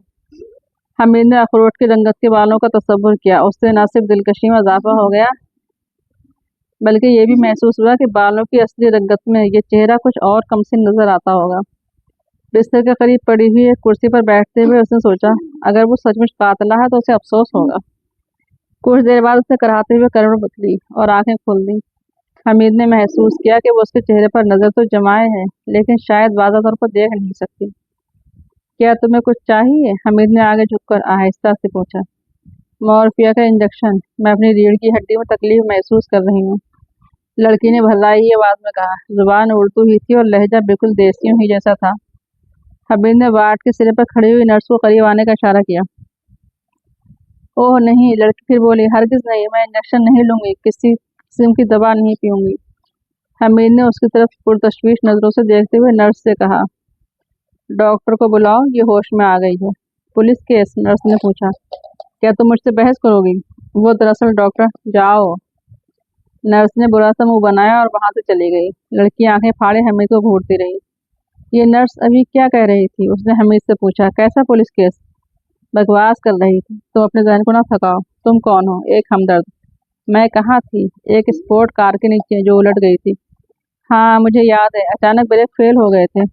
हमीद ने अखरोट की रंगत के बालों का तसव्वुर किया। उससे न सिर्फ दिलकशी में इजाफा हो गया, बल्कि ये भी महसूस हुआ कि बालों की असली रंगत में ये चेहरा कुछ और कमसिन नजर आता होगा। बिस्तर के करीब पड़ी हुई एक कुर्सी पर बैठते हुए उसने सोचा, अगर वो सचमुच कातला है तो उसे अफसोस होगा। कुछ देर बाद उसने कराहते हुए करवट बदली और आंखें खोल दी। हमीद ने महसूस किया कि वो उसके चेहरे पर नजर तो जमाए है, लेकिन शायद वाज़ा तौर पर देख नहीं सकती। क्या तुम्हें कुछ चाहिए? हमीद ने आगे झुककर आहिस्ता से पूछा। मॉर्फिया का इंजेक्शन। मैं अपनी रीढ़ की हड्डी में तकलीफ महसूस कर रही हूँ, लड़की ने भल्लाई ही आवाज में कहा। जुबान उर्दू ही थी और लहजा बिल्कुल देसियों ही जैसा था। हमीद ने वार्ड के सिरे पर खड़ी हुई नर्स को करीब आने का इशारा किया। ओह नहीं, लड़की फिर बोली। हरगिज नहीं, मैं इंजेक्शन नहीं लूंगी, किसी किस्म की दवा नहीं पीऊंगी। हमीद ने उसकी तरफ पुरतशवीश नजरों से देखते हुए नर्स से कहा, डॉक्टर को बुलाओ, ये होश में आ गई है। Police case? नर्स ने पूछा। क्या तुम मुझसे बहस करोगी? वो दरअसल डॉक्टर। जाओ। नर्स ने बुरा सा मुंह बनाया और वहां से चली गई। लड़की आंखें फाड़े हमीद को घूरती रही। ये नर्स अभी क्या कह रही थी? उसने हमीद से पूछा। कैसा पुलिस केस? बकवास कर रही थी। तुम अपने जहन को ना थकाओ। तुम कौन हो? एक हमदर्द। मैं कहाँ थी? एक स्पोर्ट कार के नीचे जो उलट गई थी। हाँ, मुझे याद है, अचानक ब्रेक फेल हो गए थे।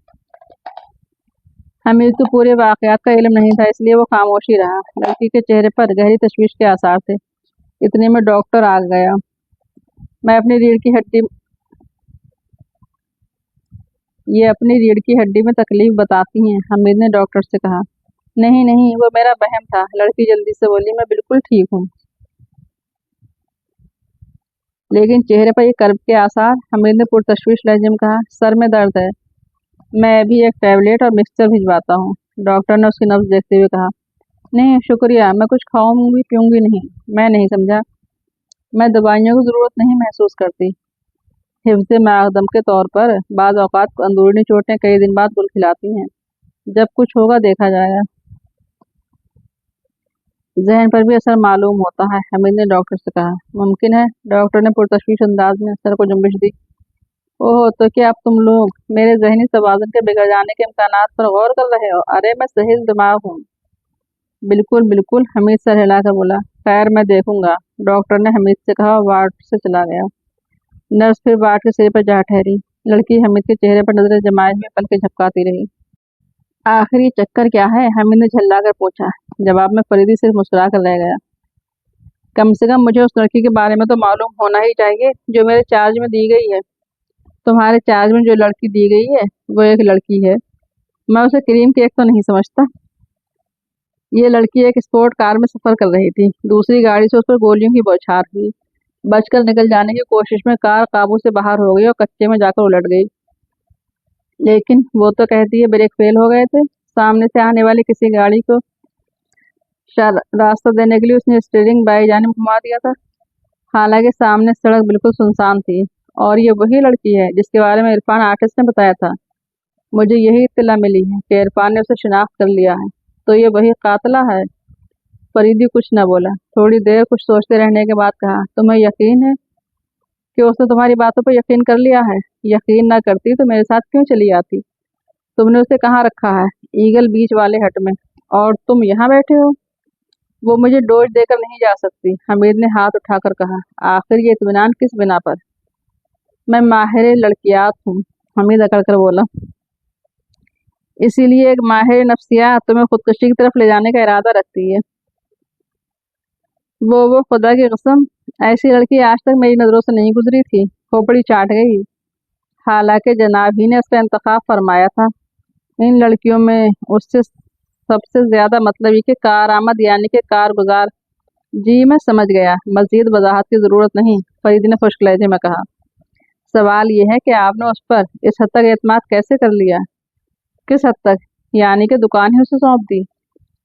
हमीद को पूरे वाकयात का इल्म नहीं था, इसलिए वो खामोश ही रहा। लड़की के चेहरे पर गहरी तशवीश के आसार थे। इतने में डॉक्टर आ गया। मैं अपनी रीढ़ की हड्डी ये अपनी रीढ़ की हड्डी में तकलीफ बताती हैं, हमीद ने डॉक्टर से कहा। नहीं नहीं, वो मेरा वहम था, लड़की जल्दी से बोली। मैं बिल्कुल ठीक हूँ। लेकिन चेहरे पर ये कर्ब के आसार। हमीद ने पुरतशवीश लहजे में कहा। सर में दर्द है, मैं अभी एक टैबलेट और मिक्सचर भिजवाता हूँ। डॉक्टर ने उसकी नब्ज देखते हुए कहा। नहीं शुक्रिया, मैं कुछ खाऊंगी पीऊंगी नहीं। मैं नहीं समझा। मैं दवाइयों की ज़रूरत नहीं महसूस करती। हिफ्ज़ मादम के तौर पर बाज़ औक़ात अंदरूनी चोटें कई दिन बाद गुल खिलाती हैं। जब कुछ होगा देखा जाएगा। जहन पर भी असर मालूम होता है, हमीद ने डॉक्टर से कहा। मुमकिन है? डॉक्टर ने पुरतशवीश अंदाज में सर को जुम्बिश दी। ओह, तो क्या अब तुम लोग मेरे जहनी तवाज़ुन के बिगड़ जाने के इम्कानात पर गौर कर रहे हो? अरे मैं सही दिमाग हूँ। बिल्कुल बिल्कुल, हमीद सर हिलाकर बोला। खैर मैं देखूंगा, डॉक्टर ने हमीद से कहा, वार्ड से चला गया। नर्स फिर वार्ड के सिरे पर जा ठहरी। लड़की हमीद के चेहरे पर नजरें जमाए हुए पलकें झपकाती रही। आखिर ये चक्कर क्या है? हमीद ने झल्ला कर पूछा। जवाब में फरीदी सिर्फ मुस्कुरा कर रह गया। कम से कम मुझे उस लड़की के बारे में तो मालूम होना ही चाहिए जो मेरे चार्ज में दी गई है। तुम्हारे चार्ज में जो लड़की दी गई है वो एक लड़की है। मैं उसे क्रीम केक तो नहीं समझता। ये लड़की एक स्पोर्ट कार में सफर कर रही थी। दूसरी गाड़ी से उस पर गोलियों की बौछार हुई। बचकर निकल जाने की कोशिश में कार काबू से बाहर हो गई और कच्चे में जाकर उलट गई। लेकिन वो तो कहती है ब्रेक फेल हो गए थे। सामने से आने वाली किसी गाड़ी को रास्ता देने के लिए उसने स्टीयरिंग बाएं जानिब घुमा दिया था। हालांकि सामने सड़क बिल्कुल सुनसान थी। और ये वही लड़की है जिसके बारे में इरफान आर्टिस्ट ने बताया था। मुझे यही इत्तला मिली है कि इरफान ने उसे शिनाख्त कर लिया है। तो ये वही कातला है। फरीदी कुछ न बोला। थोड़ी देर कुछ सोचते रहने के बाद कहा, तुम्हें यकीन है कि उसने तुम्हारी बातों पर यकीन कर लिया है? यकीन ना करती तो मेरे साथ क्यों चली आती? तुमने उसे कहाँ रखा है? ईगल बीच वाले हट में। और तुम यहाँ बैठे हो? वो मुझे डोज देकर नहीं जा सकती, हमीद ने हाथ उठाकर कहा। आखिर ये इत्मीनान किस बिना पर? मैं माहिर लड़कियात हूँ, हमीद अकड़ कर बोला। इसीलिए एक माहिर नफ्सियात तुम्हें खुदकुशी की तरफ ले जाने का इरादा रखती है। वो खुदा की कसम, ऐसी लड़की आज तक मेरी नज़रों से नहीं गुजरी थी। खोपड़ी चाट गई। हालांकि जनाब ही ने उसका इंतखाब फरमाया था। इन लड़कियों में उससे सबसे ज्यादा मतलब ये कि कारआमद यानी कि कारगुजार। जी मैं समझ गया, मजीद वजाहत की जरूरत नहीं, फरीदी ने खुश्क लहजे में कहा। सवाल यह है कि आपने उस पर इस हद तक एतमाद कैसे कर लिया? किस हद तक? यानी कि दुकान ही उसे सौंप दी।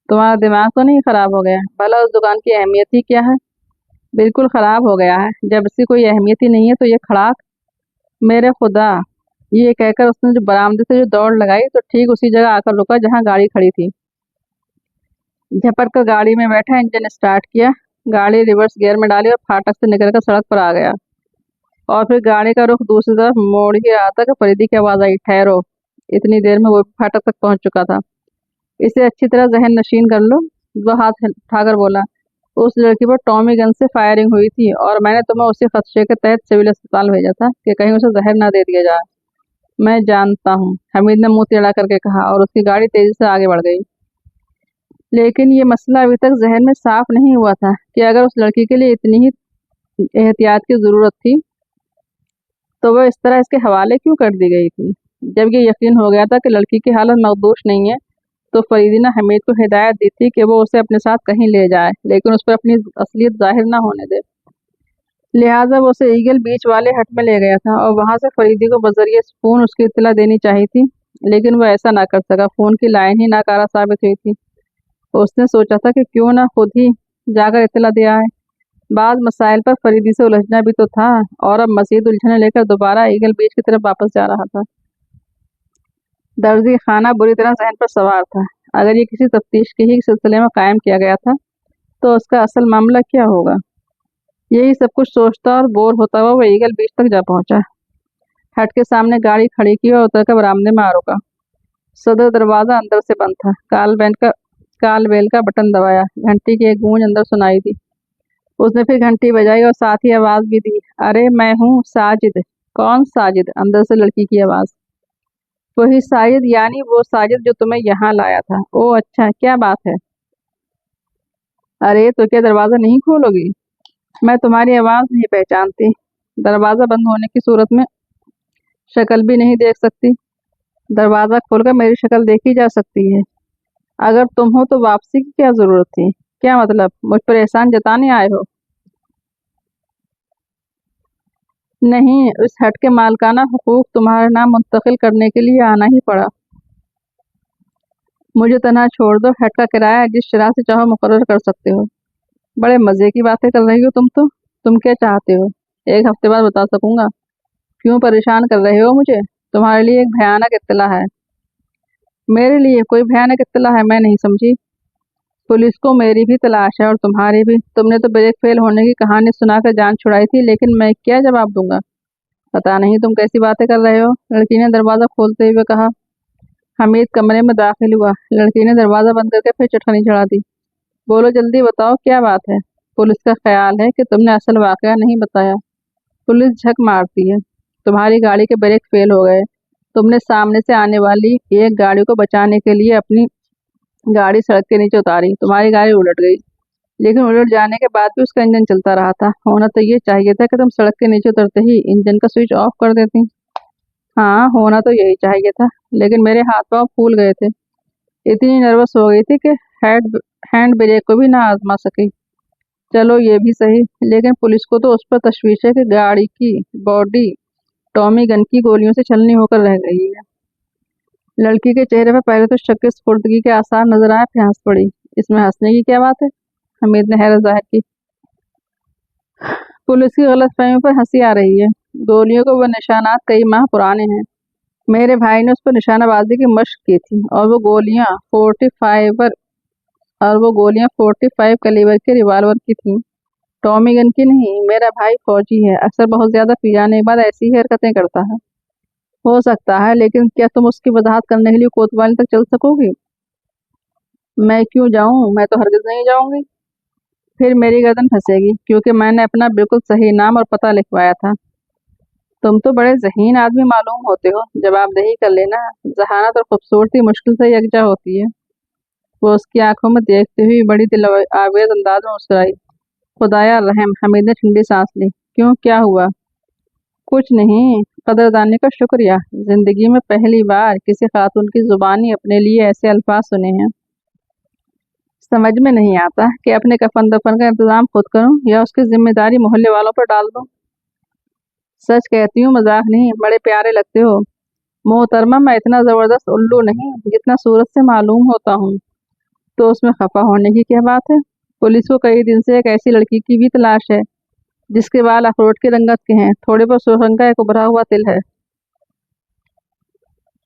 तुम्हारा दिमाग तो नहीं खराब हो गया? भला उस दुकान की अहमियत ही क्या है? बिल्कुल खराब हो गया है। जब इसकी कोई अहमियत ही नहीं है तो ये खड़ाक। मेरे खुदा, ये कहकर उसने जो बरामदे से जो दौड़ लगाई तो ठीक उसी जगह आकर रुका जहाँ गाड़ी खड़ी थी। झपट कर गाड़ी में बैठा, इंजन स्टार्ट किया, गाड़ी रिवर्स गियर में डाली और फाटक से निकलकर सड़क पर आ गया। और फिर गाड़ी का रुख दूसरी तरफ मोड़ ही रहा था कि फरीदी की आवाज आई, ठहरो। इतनी देर में वो भी फाटक तक पहुंच चुका था। इसे अच्छी तरह जहन नशीन कर लो। वो हाथ उठाकर बोला, उस लड़की पर टॉमी गन से फायरिंग हुई थी और मैंने तुम्हें उसी खदशे के तहत सिविल अस्पताल भेजा था कि कहीं उसे जहर ना दे दिया जाए। मैं जानता हूँ, हमीद ने मुंह टेढ़ा करके कहा और उसकी गाड़ी तेजी से आगे बढ़ गई। लेकिन ये मसला अभी तक जहन में साफ नहीं हुआ था कि अगर उस लड़की के लिए इतनी ही एहतियात की जरूरत थी तो वह इस तरह इसके हवाले क्यों कर दी गई थी। जब ये यकीन हो गया था कि लड़की की हालत मखदूश नहीं है तो फरीदी ने हमीद को हिदायत दी थी कि वो उसे अपने साथ कहीं ले जाए, लेकिन उस पर अपनी असलियत जाहिर ना होने दे। लिहाजा वो उसे ईगल बीच वाले हट में ले गया था और वहां से फरीदी को बजरिए फोन उसकी इत्तला देनी चाहिए थी। लेकिन वो ऐसा ना कर सका। फोन की लाइन ही नाकारा साबित हुई थी। उसने सोचा था कि क्यों ना खुद ही जाकर इत्तला दिया है। बाद मसाइल पर फरीदी से उलझना भी तो था और अब मजीद उलझने लेकर दोबारा ईगल बीच की तरफ वापस जा रहा था। दर्जी खाना बुरी तरह जहन पर सवार था। अगर ये किसी तफ्तीश के ही सिलसिले में कायम किया गया था तो उसका असल मामला क्या होगा? यही सब कुछ सोचता और बोर होता हुआ वो ईगल बीच तक जा पहुंचा। हट के सामने गाड़ी खड़ी की और उतरकर बरामदे में आ रुका। सदर दरवाजा अंदर से बंद था। काल बेल का बटन दबाया। घंटी की एक गूंज अंदर सुनाई दी। उसने फिर घंटी बजाई और साथ ही आवाज भी दी, अरे मैं हूँ साजिद। कौन साजिद? अंदर से लड़की की आवाज। वही साजिद, यानी वो साजिद जो तुम्हें यहाँ लाया था। ओ अच्छा, क्या बात है? अरे तो क्या दरवाजा नहीं खोलोगी? मैं तुम्हारी आवाज नहीं पहचानती। दरवाजा बंद होने की सूरत में शक्ल भी नहीं देख सकती। दरवाजा खोलकर मेरी शक्ल देखी जा सकती है। अगर तुम हो तो वापसी की क्या जरूरत थी? क्या मतलब, मुझ पर एहसान जताने आए हो? नहीं, इस हट के मालकाना हुकूक तुम्हारे नाम मुंतकिल करने के लिए आना ही पड़ा। मुझे तनहा छोड़ दो। हट का किराया जिस शरह से चाहो मुकर्रर कर सकते हो। बड़े मजे की बातें कर रही हो तुम तो। तुम क्या चाहते हो? एक हफ्ते बाद बता सकूंगा। क्यों परेशान कर रहे हो मुझे? तुम्हारे लिए एक भयानक इत्तला है। मेरे लिए कोई भयानक इत्तला है? मैं नहीं समझी। पुलिस को मेरी भी तलाश है और तुम्हारी भी। तुमने तो ब्रेक फेल होने की कहानी सुनाकर जान छुड़ाई थी, लेकिन मैं क्या जवाब दूंगा? पता नहीं तुम कैसी बातें कर रहे हो, लड़की ने दरवाजा खोलते हुए कहा। हमीद कमरे में दाखिल हुआ। लड़की ने दरवाजा बंद करके फिर चटखनी चढ़ा दी। बोलो जल्दी बताओ क्या बात है। पुलिस का ख्याल है कि तुमने असल वाकया नहीं बताया। पुलिस झक मारती है। तुम्हारी गाड़ी के ब्रेक फेल हो गए। तुमने सामने से आने वाली एक गाड़ी को बचाने के लिए अपनी गाड़ी सड़क के नीचे उतारी। तुम्हारी गाड़ी उलट गई, लेकिन उलट जाने के बाद भी उसका इंजन चलता रहा था। होना तो ये चाहिए था कि तुम सड़क के नीचे उतरते ही इंजन का स्विच ऑफ कर देती। हाँ, होना तो यही चाहिए था, लेकिन मेरे हाथ पांव फूल गए थे। इतनी नर्वस हो गई थी कि हैंड हैंड ब्रेक को भी ना आजमा सकी। चलो ये भी सही, लेकिन पुलिस को तो उस पर तशवीश है कि गाड़ी की बॉडी टॉमी गन की गोलियों से छलनी होकर रह गई है। लड़की के चेहरे पर पहले तो शक की स्फुर्दगी के आसार नजर आए, फिर हंस पड़ी। इसमें हंसने की क्या बात है? हमीद ने हैरत जाहिर की। पुलिस की गलतफहमी पर हंसी आ रही है। गोलियों के वो निशानात कई माह पुराने हैं। मेरे भाई ने उस पर निशानाबाजी की मशक की थी, और वो गोलियां 45 कैलिबर के रिवाल्वर की थीं, टॉमी गन की नहीं। मेरा भाई फौजी है, अक्सर बहुत ज्यादा पी जाने के बाद ऐसी ही हरकतें करता है। हो सकता है, लेकिन क्या तुम उसकी वजाहत करने के लिए कोतवाली तक चल सकोगी? मैं क्यों जाऊं? मैं तो हरगिज नहीं जाऊंगी। फिर मेरी गर्दन फंसेगी, क्योंकि मैंने अपना बिल्कुल सही नाम और पता लिखवाया था। तुम तो बड़े ज़हीन आदमी मालूम होते हो। जवाबदेही कर लेना। जहानत और खूबसूरती मुश्किल से यकजा होती है। वो उसकी आंखों में देखते हुए बड़ी दिल आवेज अंदाज में मुस्कुराई। खुदाया रहम। हमीद ने ठंडी सांस ली। क्यों, क्या हुआ? कुछ नहीं, कदरदानी का शुक्रिया। जिंदगी में पहली बार किसी खातून की जुबानी अपने लिए ऐसे अल्फाज सुने हैं। समझ में नहीं आता कि अपने कफन दफन का इंतजाम खुद करूं या उसकी जिम्मेदारी मोहल्ले वालों पर डाल दूं। सच कहती हूँ, मजाक नहीं। बड़े प्यारे लगते हो मोहतरमा। मैं इतना जबरदस्त उल्लू नहीं जितना सूरत से मालूम होता हूँ। तो उसमें खफा होने की क्या बात है? पुलिस को कई दिन से एक ऐसी लड़की की भी तलाश है जिसके बाल अखरोट के रंगत के हैं, थोड़े पर सुरंग का एक उभरा हुआ तिल है।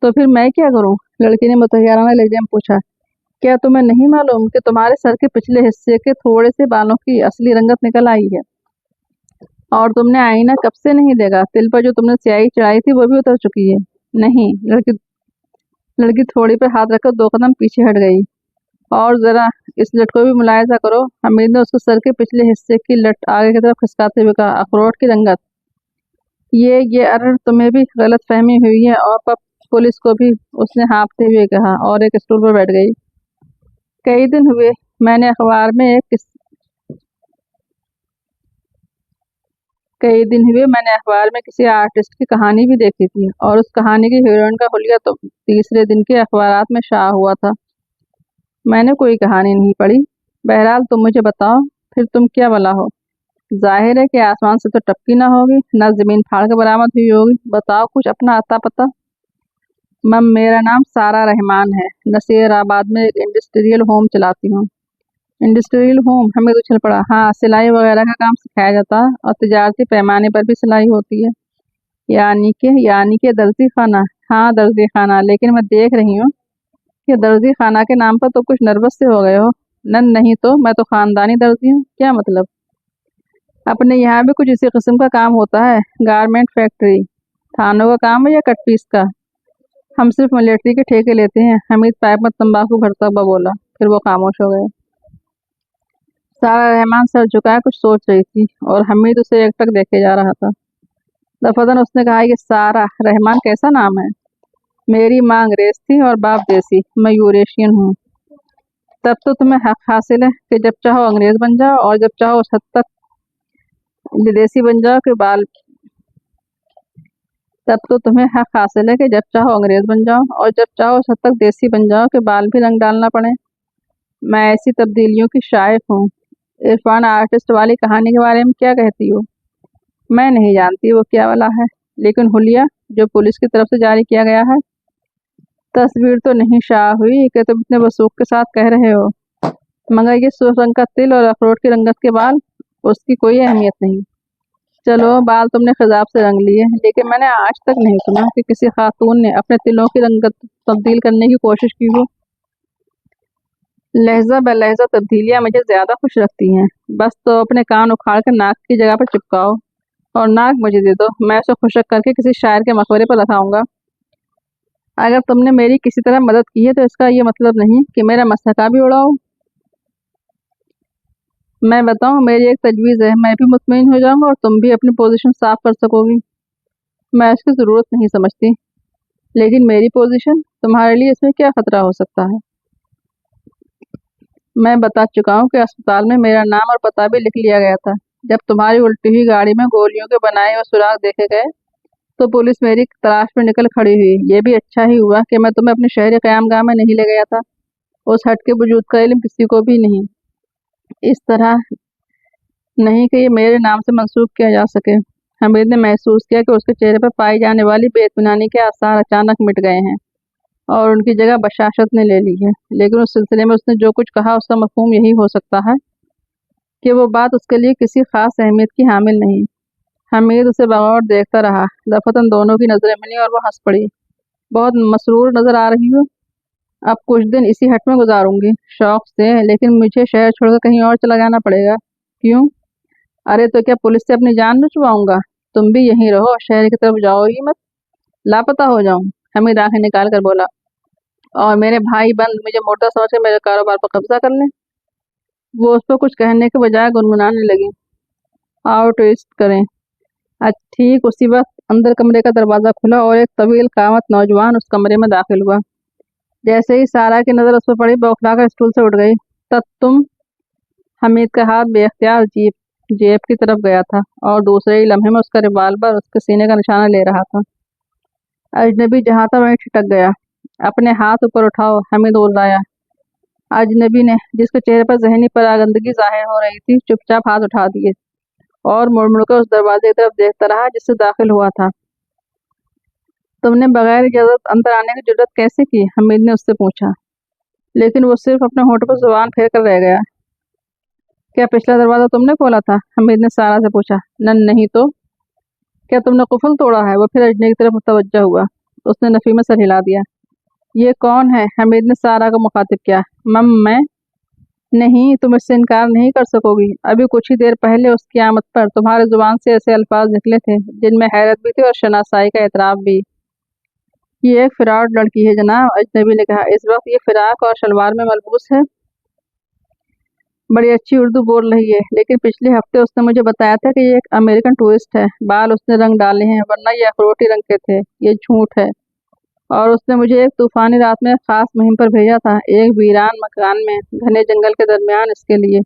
तो फिर मैं क्या करूं? लड़की ने मुतहय्याराना लहजे में पूछा। क्या तुम्हें नहीं मालूम कि तुम्हारे सर के पिछले हिस्से के थोड़े से बालों की असली रंगत निकल आई है? और तुमने आईना कब से नहीं देखा? तिल पर जो तुमने स्याही चढ़ाई थी वो भी उतर चुकी है। नहीं। लड़की लड़की थोड़ी पर हाथ रखकर 2 कदम पीछे हट गई। और जरा इस लट को भी मुलायजा करो। हमीद ने उसके सर के पिछले हिस्से की लट आगे की तरफ खिसकाते हुए कहा। अखरोट की रंगत। ये अरे तुम्हें भी गलत फहमी हुई है, और पुलिस को भी। उसने हाँफते हुए कहा और एक स्टूल पर बैठ गई। कई दिन हुए मैंने अखबार में एक किस कई दिन हुए मैंने अखबार में किसी आर्टिस्ट की कहानी भी देखी थी, और उस कहानी की हीरोइन का हुलिया तो तीसरे दिन के अखबारात में शाया हुआ था। मैंने कोई कहानी नहीं पढ़ी। बहरहाल तुम मुझे बताओ, फिर तुम क्या भला हो? जाहिर है कि आसमान से तो टपकी ना होगी, ना जमीन फाड़ के बरामद हुई होगी। बताओ कुछ अपना अता पता। मम, मेरा नाम सारा रहमान है। नसीराबाद में एक इंडस्ट्रियल होम चलाती हूँ। Industrial home? हमें तो उछल पड़ा। हाँ, सिलाई वगैरह का काम सिखाया जाता है, और तिजारती पैमाने पर भी सिलाई होती है। यानी कि दर्जी खाना? हाँ, दर्जी खाना। लेकिन मैं देख रही हूँ कि दर्जी खाना के नाम पर तो कुछ नर्वस से हो गए हो। नन नहीं तो मैं तो खानदानी दर्जी हूँ। क्या मतलब? अपने यहाँ भी कुछ इसी किस्म का काम होता है? गारमेंट फैक्ट्री, थानों का काम है या कट पीस का? हम सिर्फ मिलिट्री के ठेके लेते हैं। हमीद पाइप में तंबाकू भरता हुआ बोला। फिर वो खामोश हो गए। सारा रहमान सर झुकाए कुछ सोच रही थी, और हमीद उसे एकटक देखे जा रहा था। दफादन उसने कहा, ये सारा रहमान कैसा नाम है? मेरी माँ अंग्रेज थी और बाप देसी। मैं यूरेशियन हूँ। तब तो तुम्हें हक हासिल है कि जब चाहो अंग्रेज बन जाओ, और जब चाहो उस हद तक विदेशी बन जाओ कि बाल तब तो तुम्हें हक हासिल है कि जब चाहो अंग्रेज बन जाओ, और जब चाहो उस हद तक देसी बन जाओ कि बाल भी रंग डालना पड़े। मैं ऐसी तब्दीलियों की शाइक हूँ। इरफान आर्टिस्ट वाली कहानी के बारे में क्या कहती हो? मैं नहीं जानती वो क्या वाला है, लेकिन हुलिया जो पुलिस की तरफ से जारी किया गया है, तस्वीर तो नहीं शाया हुई कि तुम इतने वसूख के साथ कह रहे हो। मगर ये सुर्ख रंग का तिल और अखरोट की रंगत के बाल, उसकी कोई अहमियत नहीं। चलो, बाल तुमने खिजाब से रंग लिए, लेकिन मैंने आज तक नहीं सुना कि किसी खातून ने अपने तिलों की रंगत तब्दील करने की कोशिश की हो। लहजा बलहजा तब्दीलियां मुझे ज्यादा खुश रखती हैं। बस तो अपने कान उखाड़ कर नाक की जगह पर चिपकाओ, और नाक मुझे दे दो। मैं उसे खुशक करके किसी शायर के मकबरे पर रखाऊंगा। अगर तुमने मेरी किसी तरह मदद की है तो इसका ये मतलब नहीं कि मेरा मसहका भी उड़ाओ। मैं बताऊं, मेरी एक तजवीज़ है, मैं भी मुतमईन हो जाऊंगा और तुम भी अपनी पोजीशन साफ कर सकोगी। मैं इसकी ज़रूरत नहीं समझती, लेकिन मेरी पोजीशन, तुम्हारे लिए इसमें क्या खतरा हो सकता है? मैं बता चुका हूँ कि अस्पताल में मेरा नाम और पता भी लिख लिया गया था। जब तुम्हारी उल्टी हुई गाड़ी में गोलियों के बनाए हुए सुराग देखे गए तो पुलिस मेरी तलाश में निकल खड़ी हुई। ये भी अच्छा ही हुआ कि मैं तुम्हें अपने शहर क़यामगाह में नहीं ले गया था। उस हट के वजूद का इल्म किसी को भी नहीं, इस तरह नहीं कि ये मेरे नाम से मंसूब किया जा सके। हमीद ने महसूस किया कि उसके चेहरे पर पाई जाने वाली बेइत्मीनानी के आसार अचानक मिट गए हैं और उनकी जगह बशाशत ने ले ली है। लेकिन उस सिलसिले में उसने जो कुछ कहा उसका मफहूम यही हो सकता है कि वो बात उसके लिए किसी खास अहमियत की हामिल नहीं। हमीद उसे बगौर देखता रहा। दफतन दोनों की नजरें मिली और वो हंस पड़ी। बहुत मसरूर नजर आ रही हो। अब कुछ दिन इसी हट में गुजारूंगी, शौक से, लेकिन मुझे शहर छोड़कर कहीं और चला जाना पड़ेगा। क्यों? अरे तो क्या पुलिस से अपनी जान न छुड़ाऊंगा? तुम भी यहीं रहो, शहर की तरफ जाओ ही मत, लापता हो जाऊं। हमीद आंखें निकाल कर बोला। और मेरे भाई बंद मुझे मोटा समझ कर मेरे कारोबार पर कब्जा कर लें। वो उस पर कुछ कहने के बजाय गुनगुनाने लगी। आओ ट्विस्ट करें। ठीक उसी वक्त अंदर कमरे का दरवाजा खुला और एक तवील कामत नौजवान उस कमरे में दाखिल हुआ। जैसे ही सारा की नजर उस पर पड़ी, बौखला कर स्टूल से उठ गई। तब तुम? हमीद का हाथ बेख्तियार जेब की तरफ गया था और दूसरे ही लम्हे में उसका रिवाल्वर उसके सीने का निशाना ले रहा था। अजनबी जहाँ था वहीं ठिठक गया। अपने हाथ ऊपर उठाओ, हमीद उर्राया। अजनबी ने, जिसके चेहरे पर जहनी परागंदगी जाहिर हो रही थी, चुपचाप हाथ उठा दिए और मुड़ मुड़ कर उस दरवाजे की तरफ देखता रहा जिससे दाखिल हुआ था। तुमने बगैर इजाजत अंदर आने की जुर्रत कैसे की? हमीद ने उससे पूछा, लेकिन वो सिर्फ अपने होंठ पर जुबान फेर कर रह गया। क्या पिछला दरवाजा तुमने खोला था? हमीद ने सारा से पूछा। नहीं तो। क्या तुमने कुफल तोड़ा है? वो फिर अजनबी की तरफ मुतवज्जा हुआ। उसने नफी में सर हिला दिया। ये कौन है? हमीद ने सारा को मुखातिब किया। मैं नहीं, तुम इससे इनकार नहीं कर सकोगी। अभी कुछ ही देर पहले उसकी आमद पर तुम्हारे जुबान से ऐसे अल्फाज निकले थे जिनमें हैरत भी थी और शनासाई का एतराफ भी। ये एक फिराड लड़की है जनाब, अजनबी ने कहा। इस वक्त ये फिराक और शलवार में मलबूस है। बड़ी अच्छी उर्दू बोल रही है, लेकिन पिछले हफ्ते उसने मुझे बताया था कि ये एक अमेरिकन टूरिस्ट है। बाल उसने रंग डाले हैं, वरना ये अखरोटी रंग के थे। ये झूठ है। और उसने मुझे एक तूफानी रात में खास मुहिम पर भेजा था, एक वीरान मकान में घने जंगल के दरमियान, इसके लिए।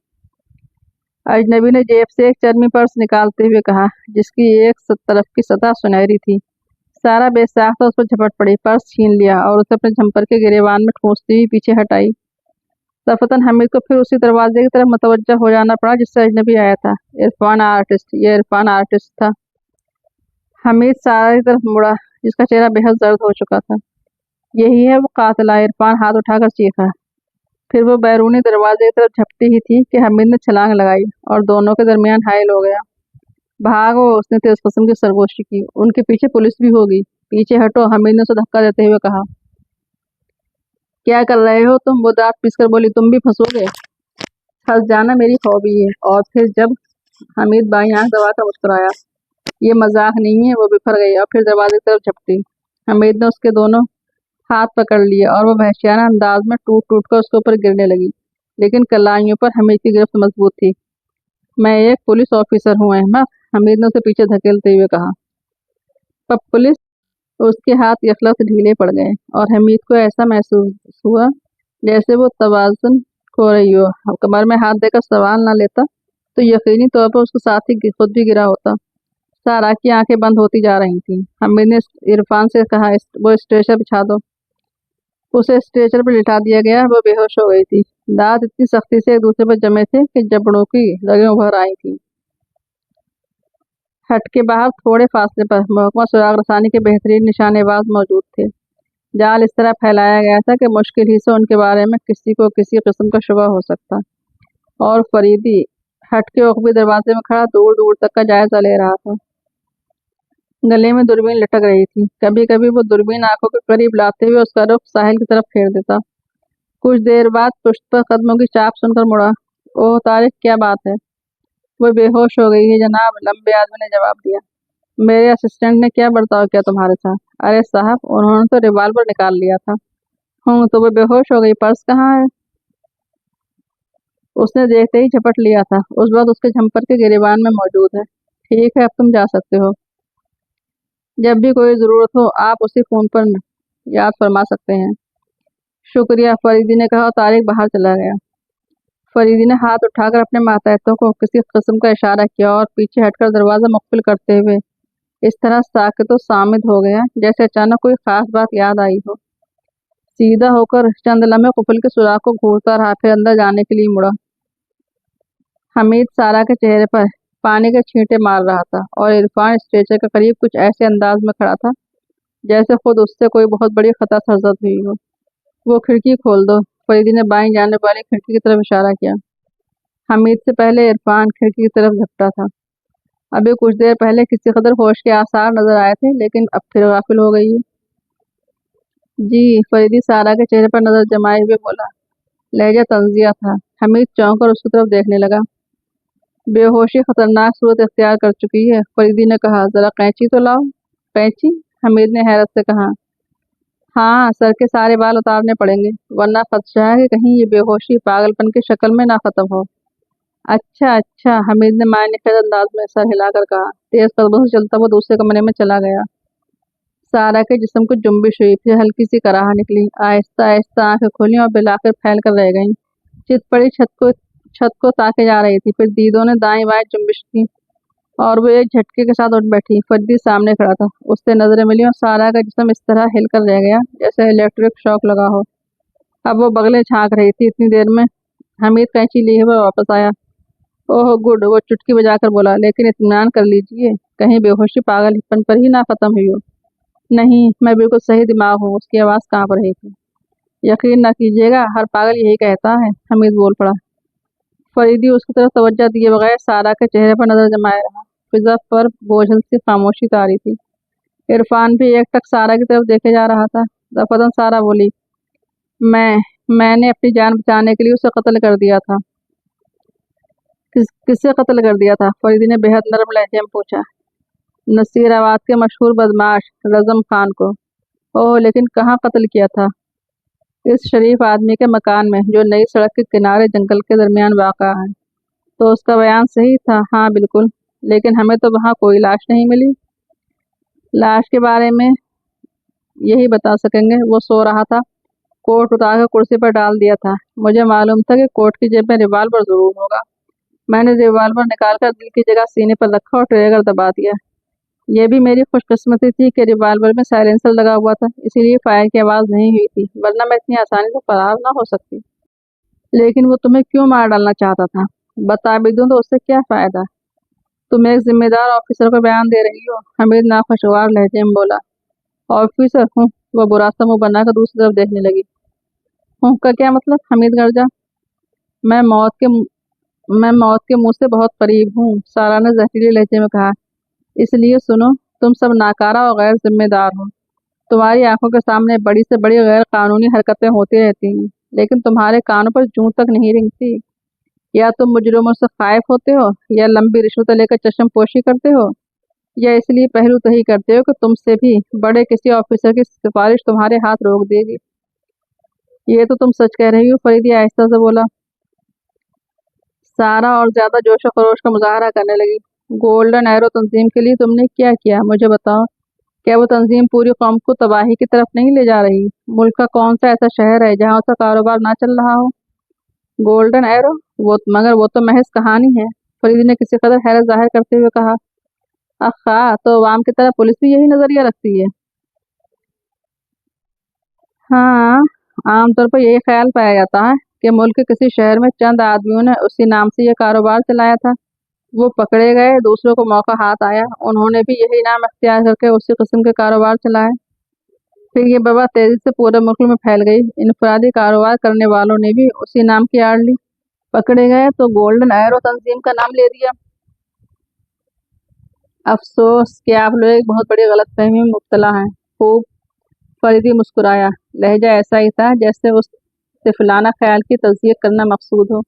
अजनबी ने जेब से एक चर्मी पर्स निकालते हुए कहा, जिसकी एक तरफ की सतह सुनहरी थी। सारा बेसाख्ता उस पर झपट पड़ी, पर्स छीन लिया और उसे अपने झंपर के गिरेबान में ठूंसती हुई पीछे हटाई। दफतन हमीद को फिर उसी दरवाजे की तरफ मुतवज्जा हो जाना पड़ा जिससे अजनबी आया था। इरफान आर्टिस्ट, ये इरफान आर्टिस्ट था। हमीद सारा की तरफ मुड़ा, जिसका चेहरा बेहद जर्द हो चुका था। यही है वो कातिला, इरफान हाथ उठाकर चीखा। फिर वो बैरूनी दरवाजे की तरफ झपटी ही थी कि हमीद ने छलांग लगाई और दोनों के दरमियान हायल हो गया। भागो, उसने तेज कस्म की सरगोशी की। उनके पीछे पुलिस भी होगी। पीछे हटो, हमीद ने उसे धक्का देते हुए कहा। क्या कर रहे हो तुम? वो दांत पीसकर बोली। तुम भी फंसोगे। फंस जाना मेरी हॉबी है। और फिर जब हमीद बाई आंख दबाकर मुस्कुराया। ये मजाक नहीं है। वो बिफर गई और फिर दरवाजे की तरफ झपटी। हमीद ने उसके दोनों हाथ पकड़ लिए और वो वहशियाना अंदाज में टूट टूट कर उसके ऊपर गिरने लगी, लेकिन कलाइयों पर हमीद की गिरफ्त मजबूत थी। मैं एक पुलिस ऑफिसर हूँ अहमद, हमीद ने उसे पीछे धकेलते हुए कहा। पर पुलिस? उसके हाथ यकलख्त ढीले पड़ गए और हमीद को ऐसा महसूस हुआ जैसे वो तवाज़ुन खो रही हो। कमर में हाथ देकर सवाल न लेता तो यकीनी तौर पर उसके साथ ही खुद भी गिरा होता। सारा की आंखें बंद होती जा रही थीं। हमीद ने इरफान से कहा, वो स्ट्रेचर बिछा दो। उसे स्ट्रेचर पर लिटा दिया गया। वो बेहोश हो गई थी। दांत इतनी सख्ती से एक दूसरे पर जमे थे कि जबड़ों की रगें उभर आई थीं। हट के बाहर थोड़े फासले पर महकमा सुराग रसानी के बेहतरीन निशानेबाज मौजूद थे। जाल इस तरह फैलाया गया था कि मुश्किल ही से उनके बारे में किसी को किसी किस्म का शुबा हो सकता। और फरीदी हट के उकबी दरवाजे में खड़ा दूर दूर तक का जायजा ले रहा था। गले में दूरबीन लटक रही थी। कभी कभी वो दूरबीन आंखों के करीब लाते हुए उसका रुख साहिल की तरफ फेर देता। कुछ देर बाद पुश्त पर कदमों की चाप सुनकर मुड़ा। ओह तारिक, क्या बात है? वो बेहोश हो गई है जनाब, लंबे आदमी ने जवाब दिया। मेरे असिस्टेंट ने क्या बर्ताव किया तुम्हारे साथ? अरे साहब, उन्होंने तो रिवाल्वर निकाल लिया था। हूँ तो वो बेहोश हो गई। पर्स कहाँ है? उसने देखते ही झपट लिया था। उस वक्त उसके झंपर के गिरेबान में मौजूद है। ठीक है, अब तुम जा सकते हो। जब भी कोई ज़रूरत हो आप उसी फ़ोन पर याद फरमा सकते हैं। शुक्रिया, फरीदी ने कहा और तारिक बाहर चला गया। फरीदी ने हाथ उठाकर अपने मातहतों को किसी किस्म का इशारा किया और पीछे हटकर दरवाज़ा मुक़्बिल करते हुए इस तरह साकित और सामित हो गया जैसे अचानक कोई ख़ास बात याद आई हो। सीधा होकर चंद लम्हे कुफल के सुराख को घूरता रहा, फिर अंदर जाने के लिए मुड़ा। हमीद सारा के चेहरे पर पानी के छींटे मार रहा था और इरफान स्ट्रेचर के करीब कुछ ऐसे अंदाज में खड़ा था जैसे खुद उससे कोई बहुत बड़ी खता सरजद हुई हो। वो खिड़की खोल दो, फरीदी ने बाईं जाने वाली खिड़की की तरफ इशारा किया। हमीद से पहले इरफान खिड़की की तरफ झपटा था। अभी कुछ देर पहले किसी कदर होश के आसार नजर आए थे, लेकिन अब फिर गाफिल हो गई है। जी, फरीदी सारा के चेहरे पर नजर जमाए हुए बोला। लहजा तंजिया था। हमीद चौंक कर उसकी तरफ देखने लगा। बेहोशी खतरनाक सूरत इख्तियार कर चुकी है, फरीदी ने कहा। जरा कैंची तो लाओ। कैंची? हमीद ने हैरत से कहा। हाँ, सर के सारे बाल उतारने पड़ेंगे, वरना खदशा है कि कहीं ये बेहोशी पागलपन की शक्ल में ना खत्म हो। अच्छा अच्छा, हमीद ने मायने खेद अंदाज में सर हिलाकर कहा। तेज कदमों से चलता वो दूसरे कमरे में चला गया। सारा के जिस्म को जुम्बिश हुई, फिर हल्की सी कराह निकली। आहिस्ता आहिस्ता आंखें खुली और बिलाकर फैल कर रह गईं। चित पड़ी छत को ताके जा रही थी, फिर दीदों ने दाएं बाएं जुम्बिश की और वो एक झटके के साथ उठ बैठी। फद्दी सामने खड़ा था, उससे नजरें मिली और सारा का जिस्म इस तरह हिलकर रह गया जैसे इलेक्ट्रिक शॉक लगा हो। अब वो बगले झांक रही थी। इतनी देर में हमीद कैंची लिए हुए वापस आया। ओह गुड, वो चुटकी बजाकर बोला। लेकिन इत्मीनान कर लीजिए, कहीं बेहोशी पागलपन पर ही ना खत्म हुई हो। नहीं, मैं बिल्कुल सही दिमाग हूँ। उसकी आवाज़ कांप रही थी। यकीन न कीजिएगा, हर पागल यही कहता है, हमीद बोल पड़ा। फरीदी उसकी तरफ तवज्जो दिए बगैर सारा के चेहरे पर नजर जमाए रहा। फिजा पर बोझल सी खामोशी तारी थी। इरफान भी एकटक सारा की तरफ देखे जा रहा था। दफदन सारा बोली। मैं मैंने अपनी जान बचाने के लिए उसे कत्ल कर दिया था। किससे कत्ल कर दिया था? फरीदी ने बेहद नरम लहजे में पूछा। नसीराबाद के मशहूर बदमाश रज़म खान को। ओह, लेकिन कहाँ कत्ल किया था? इस शरीफ आदमी के मकान में, जो नई सड़क के किनारे जंगल के दरमियान वाक़ा है। तो उसका बयान सही था। हाँ बिल्कुल, लेकिन हमें तो वहाँ कोई लाश नहीं मिली। लाश के बारे में यही बता सकेंगे, वो सो रहा था। कोट उतारकर कुर्सी पर डाल दिया था। मुझे मालूम था कि कोट की जेब में रिवाल्वर जरूर होगा। मैंने रिवाल्वर निकालकर दिल की जगह सीने पर रखा और ट्रिगर दबा दिया। यह भी मेरी खुशकिस्मती थी कि रिवाल्वर में साइलेंसर लगा हुआ था, इसीलिए फायर की आवाज़ नहीं हुई थी, वरना मैं इतनी आसानी से फरार ना हो सकती। लेकिन वो तुम्हें क्यों मार डालना चाहता था? बता भी दूं तो उससे क्या फ़ायदा? तुम एक जिम्मेदार ऑफिसर को बयान दे रही हो, हमीद नाखुशगवार लहजे में बोला। ऑफिसर हूँ? वह बुरा सा मुंह बनाकर दूसरी तरफ देखने लगी। हूँ का क्या मतलब? हमीद गरजा। मैं मौत के मैं मौत के मुंह से बहुत करीब हूँ, सारा ने जहरीले लहजे में कहा। इसलिए सुनो, तुम सब नाकारा और गैर जिम्मेदार हो। तुम्हारी आंखों के सामने बड़ी से बड़ी गैर कानूनी हरकतें होती रहती हैं, लेकिन तुम्हारे कानों पर जूं तक नहीं रेंगती। या तुम मुजरिमों से खाइफ होते हो, या लंबी रिश्वतें लेकर चश्म पोशी करते हो, या इसलिए पहलू तही करते हो कि तुमसे भी बड़े किसी ऑफिसर की सिफारिश तुम्हारे हाथ रोक देगी। ये तो तुम सच कह रही हो, फरीदी आहिस्ता से बोला। सारा और ज्यादा जोश और खरोश का मुजाहरा करने लगी। गोल्डन एरो तंजीम के लिए तुमने क्या किया, मुझे बताओ। क्या वो तंजीम पूरी कौम को तबाही की तरफ नहीं ले जा रही? मुल्क का कौन सा ऐसा शहर है जहाँ उसका कारोबार ना चल रहा हो? Golden arrow? मगर वो तो महज कहानी है, फरीदी ने किसी कदर हैरत जाहिर करते हुए कहा। अखा, तो अवाम की तरह पुलिस भी यही नजरिया रखती है? हाँ, आमतौर पर यही ख्याल पाया जाता है कि मुल्क के किसी शहर में चंद आदमियों ने उसी नाम से यह कारोबार चलाया था। वो पकड़े गए, दूसरों को मौका हाथ आया, उन्होंने भी यही नाम अख्तियार करके उसी किस्म के कारोबार चलाए। फिर ये वबा तेजी से पूरे मुल्क में फैल गई। इनफरादी कारोबार करने वालों ने भी उसी नाम की आड़ ली। पकड़े गए तो गोल्डन एरो तंजीम का नाम ले दिया। अफसोस कि आप लोग एक बहुत बड़ी गलतफहमी में मुब्तला हैं। खूब। फरीदी मुस्कुराया। लहजा ऐसा ही था जैसे उस तिफलाना ख्याल की तस्दीक करना मकसूद हो।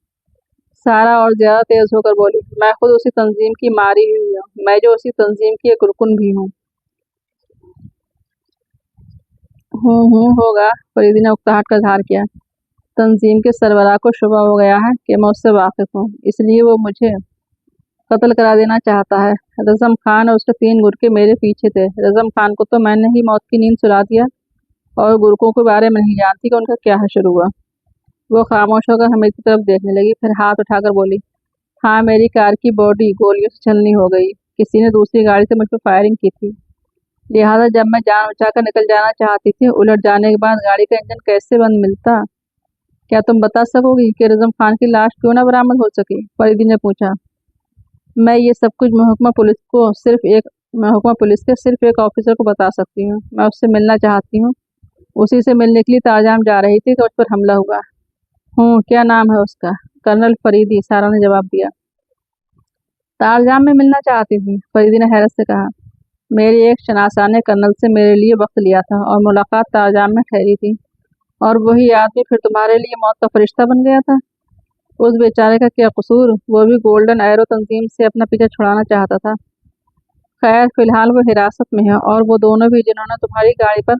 सारा और ज्यादा तेज होकर बोली। मैं खुद उसी तंजीम की मारी हुई हूँ, मैं जो उसी तंजीम की एक रुकन भी हूँ। होगा, फरीदी ने उकताहट का इजहार किया। तंजीम के सरबराह को शुबा हो गया है कि मैं उससे वाकिफ हूँ, इसलिए वो मुझे कत्ल करा देना चाहता है। रज़म खान और उसके 3 गुरके मेरे पीछे थे। रज़म खान को तो मैंने ही मौत की नींद सुला दिया और गुरकों के बारे में नहीं जानती कि उनका क्या हशर हुआ। वो खामोश होकर हमीद की तरफ देखने लगी, फिर हाथ उठाकर बोली, हाँ, मेरी कार की बॉडी गोलियों से छलनी हो गई। किसी ने दूसरी गाड़ी से मुझ पर फायरिंग की थी, लिहाजा जब मैं जान बचाकर निकल जाना चाहती थी, उलट जाने के बाद गाड़ी का इंजन कैसे बंद मिलता? क्या तुम बता सकोगी कि रज़म खान की लाश क्यों ना बरामद हो सकी? फरीदी ने पूछा। मैं ये सब कुछ महकमा पुलिस के सिर्फ एक ऑफिसर को बता सकती हूँ। मैं उससे मिलना चाहती हूँ। उसी से मिलने के लिए तारजाम जा रही थी कि उस पर हमला हुआ। क्या नाम है उसका? कर्नल फरीदी, सारा ने जवाब दिया। तारजाम में मिलना चाहती थी? फरीदी ने हैरत से कहा। मेरी एक शनासा ने कर्नल से मेरे लिए वक्त लिया था और मुलाकात तारजाम में ठहरी थी, और वही आदमी फिर तुम्हारे लिए मौत का फरिश्ता बन गया था। उस बेचारे का क्या कसूर? वो भी गोल्डन एरो तंजीम से अपना पीछा छुड़ाना चाहता था। खैर, फिलहाल वो हिरासत में है, और वो दोनों भी जिन्होंने तुम्हारी गाड़ी पर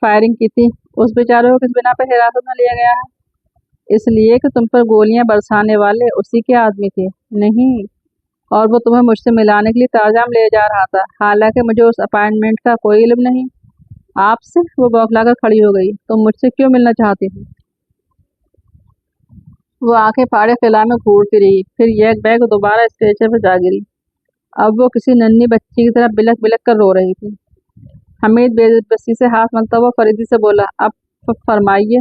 फायरिंग की थी, उस बेचारे को किस बिना पर हिरासत में लिया गया है? इसलिए कि तुम पर गोलियां बरसाने वाले उसी के आदमी थे। नहीं, और वो तुम्हें मुझसे मिलाने के लिए तारजाम ले जा रहा था, हालांकि मुझे उस अपॉइंटमेंट का कोई इल्म नहीं। आपसे? वो बौखलाकर खड़ी हो गई। तुम मुझसे क्यों मिलना चाहती थी? वो आंखें फाड़े किला में घूरती रही, फिर एक बैग दोबारा स्टेशन पर जा गिरी। अब वो किसी नन्ही बच्ची की तरह बिलख बिलख कर रो रही थी। हमीद बेबसी से हाथ मलता हुआ फरीदी से बोला, अब फरमाइए।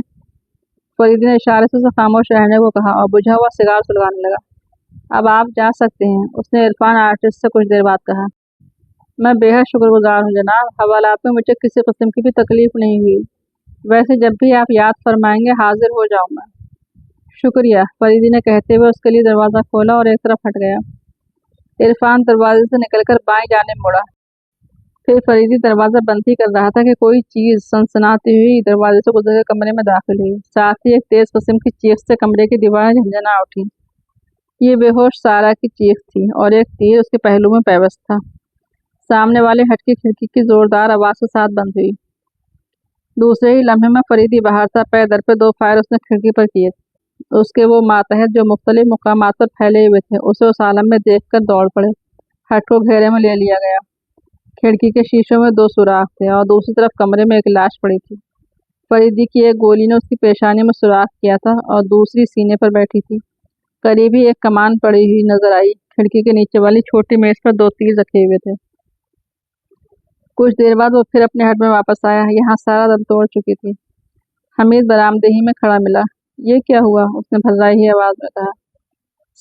फरीदी ने इशारे से उसे खामोश रहने को कहा और बुझा हुआ सिगार सुलगाने लगा। अब आप जा सकते हैं, उसने इरफान आर्टिस्ट से कुछ देर बाद कहा। मैं बेहद शुक्रगुजार हूँ जनाब, हवालात में मुझे किसी किस्म की भी तकलीफ नहीं हुई। वैसे जब भी आप याद फरमाएंगे हाजिर हो जाऊंगा। शुक्रिया, फरीदी ने कहते हुए उसके लिए दरवाज़ा खोला और एक तरफ हट गया। इरफान दरवाजे से निकलकर बाएं जाने मुड़ा। फिर फरीदी दरवाज़ा बंद ही कर रहा था कि कोई चीज़ सनसनाती हुई दरवाजे से गुजरकर कमरे में दाखिल हुई। साथ ही एक तेज किस्म की चीख से कमरे की दीवारें झंझना उठी। ये बेहोश सारा की चीख थी और एक तीर उसके पहलू में पैवस्त था। सामने वाले हट की खिड़की की जोरदार आवाज़ के साथ बंद हुई। दूसरे ही लम्हे में फरीदी बाहर था। पैर दर पे 2 फायर उसने खिड़की पर किए। उसके वो मातहत जो मुख्तलिफ मुकामात पर फैले हुए थे, उसे उस आलम में देखकर दौड़ पड़े। हट को घेरे में ले लिया गया। खिड़की के शीशों में 2 सुराख थे और दूसरी तरफ कमरे में एक लाश पड़ी थी। फरीदी की एक गोली ने उसकी पेशानी में सुराख किया था और दूसरी सीने पर बैठी थी। करीब ही एक कमान पड़ी हुई नजर आई। खिड़की के नीचे वाली छोटी मेज पर 2 तीर रखे हुए थे। कुछ देर बाद वो फिर अपने हट में वापस आया। यहाँ सारा दम तोड़ चुकी थी। हमीद बरामदही में खड़ा मिला। ये क्या हुआ? उसने भर्राई हुई आवाज में कहा।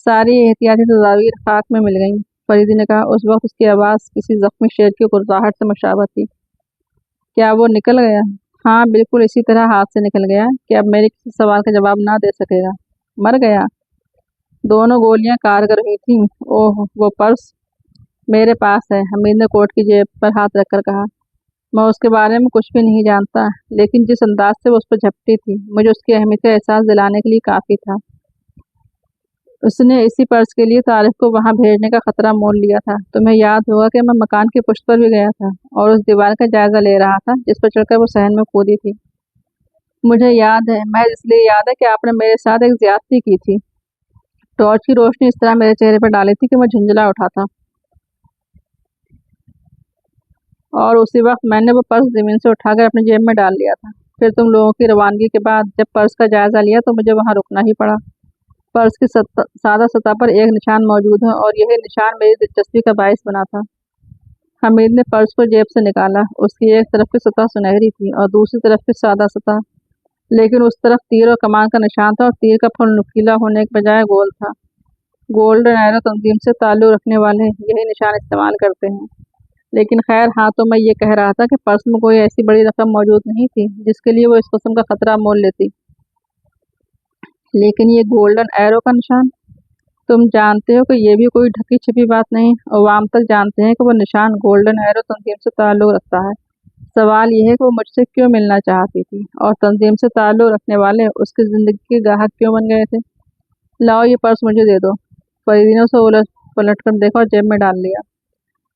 सारी एहतियाती तदाबीर खाक में मिल गईं, फरीदी ने कहा। उस वक्त उसकी आवाज़ किसी जख्मी शेर की गुर्राहट से मुशाबह थी। क्या वो निकल गया? हाँ, बिल्कुल इसी तरह हाथ से निकल गया कि अब मेरे किसी सवाल का जवाब ना दे सकेगा। मर गया? दोनों गोलियां कारगर हुई थीं। ओह, वो पर्स मेरे पास है, हमीद ने कोट की जेब पर हाथ रखकर कहा। मैं उसके बारे में कुछ भी नहीं जानता, लेकिन जिस अंदाज से वो उस पर झपटी थी, मुझे उसकी अहमियत का एहसास दिलाने के लिए काफ़ी था। उसने इसी पर्स के लिए तारिक को वहां भेजने का खतरा मोल लिया था। तुम्हें याद होगा कि मैं मकान की पुष्ट पर भी गया था और उस दीवार का जायजा ले रहा था जिस पर चढ़कर वो सहन में कूदी थी। मुझे याद है, महज इसलिए याद है कि आपने मेरे साथ एक ज्यादती की थी। टॉर्च की रोशनी इस तरह मेरे चेहरे पर डाली थी कि मैं झुंझला उठा था, और उसी वक्त मैंने वो पर्स जमीन से उठाकर अपनी जेब में डाल लिया था। फिर तुम लोगों की रवानगी के बाद जब पर्स का जायजा लिया तो मुझे वहां रुकना ही पड़ा। पर्स की सादा सतह पर एक निशान मौजूद है और यही निशान मेरी दिलचस्पी का बायस बना था। हमीद ने पर्स को जेब से निकाला। उसकी एक तरफ की सतह सुनहरी थी और दूसरी तरफ की सादा सतह, लेकिन उस तरफ तीर और कमान का निशान था और तीर का फल नुकीला होने के बजाय गोल था। गोल्डन एरो तंजीम से ताल्लुक रखने वाले यही निशान इस्तेमाल करते हैं। लेकिन खैर, हाँ, तो मैं ये कह रहा था कि पर्स में कोई ऐसी बड़ी रकम मौजूद नहीं थी जिसके लिए वो इस किस्म का खतरा मोल लेती। लेकिन ये गोल्डन एरो का निशान, तुम जानते हो कि ये भी कोई ढकी छिपी बात नहीं। अवाम तक जानते हैं कि वो निशान गोल्डन एरो तंजीम से ताल्लुक रखता है। सवाल यह है कि वो मुझसे क्यों मिलना चाहती थी और तंजीम से ताल्लुक रखने वाले उसकी ज़िंदगी के गाहक क्यों बन गए थे। लाओ, ये पर्स मुझे दे दो। फरीदी ने उसे उलट पलट कर देखा और जेब में डाल लिया।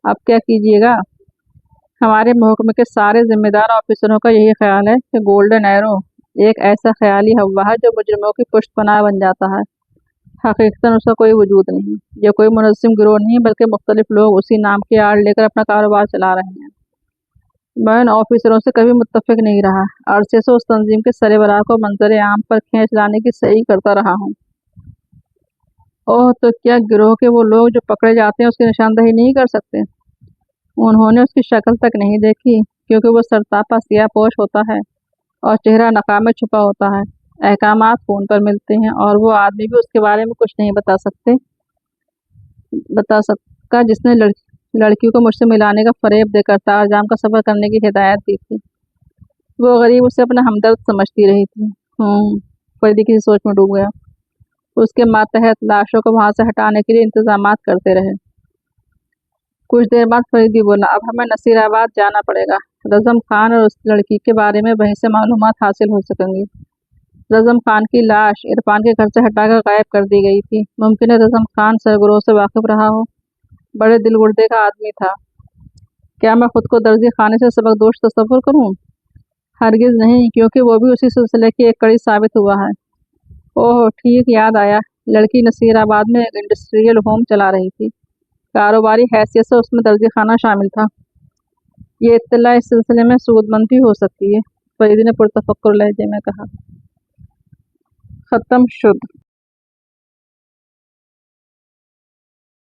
अब क्या कीजिएगा? हमारे महकमे के सारे जिम्मेदार ऑफिसरों का यही ख्याल है कि गोल्डन एरो एक ऐसा ख्याली हवा है जो मुजरिमों की पुष्टपनाह बन जाता है। हकीकतन उसका कोई वजूद नहीं। ये कोई मुनज़्ज़म गिरोह नहीं बल्कि मुख्तलिफ लोग उसी नाम की आड़ लेकर अपना कारोबार चला रहे हैं। मैं उन ऑफिसरों से कभी मुत्तफिक नहीं रहा। अरसे से उस तंजीम के सरबराह को मंजर आम पर खींच लाने की सही करता रहा हूँ। ओह, तो क्या गिरोह के वो लोग जो पकड़े जाते हैं उसकी निशानदही नहीं कर सकते? उन्होंने उसकी शक्ल तक नहीं देखी, क्योंकि वो सरतापा सियाहपोश होता है और चेहरा नकाब में छुपा होता है। अहकामात फ़ोन पर मिलते हैं और वो आदमी भी उसके बारे में कुछ नहीं बता सका जिसने लड़कियों को मुझसे मिलाने का फ़रेब देकर तारजाम का सफ़र करने की हिदायत दी थी। वो गरीब उसे अपना हमदर्द समझती रही थी। फरीदी किसी सोच में डूब गया। उसके मातहत लाशों को वहाँ से हटाने के लिए इंतजामात करते रहे। कुछ देर बाद फरीदी बोला, अब हमें नसीराबाद जाना पड़ेगा। रज़म खान और उस लड़की के बारे में वहीं से मालूमात हासिल हो सकेंगी। रज़म खान की लाश इरफान के घर से हटाकर गायब कर दी गई थी। मुमकिन है रज़म खान सरगरोह से वाकिफ रहा हो। बड़े दिल गुर्दे का आदमी था। क्या मैं खुद को दर्जी खाने से सबकदोश तस्वुर करूं? हरगिज नहीं, क्योंकि वो भी उसी सिलसिले की एक कड़ी साबित हुआ है। ओह ठीक याद आया, लड़की नसीराबाद में एक इंडस्ट्रियल होम चला रही थी। कारोबारी हैसियत से उसमें दर्जी खाना शामिल था। ये इत्तला इस सिलसिले में सूदमंद भी हो सकती है, फरीदी ने पुरतफक्कुर लहजे में कहा। ख़त्म शुद।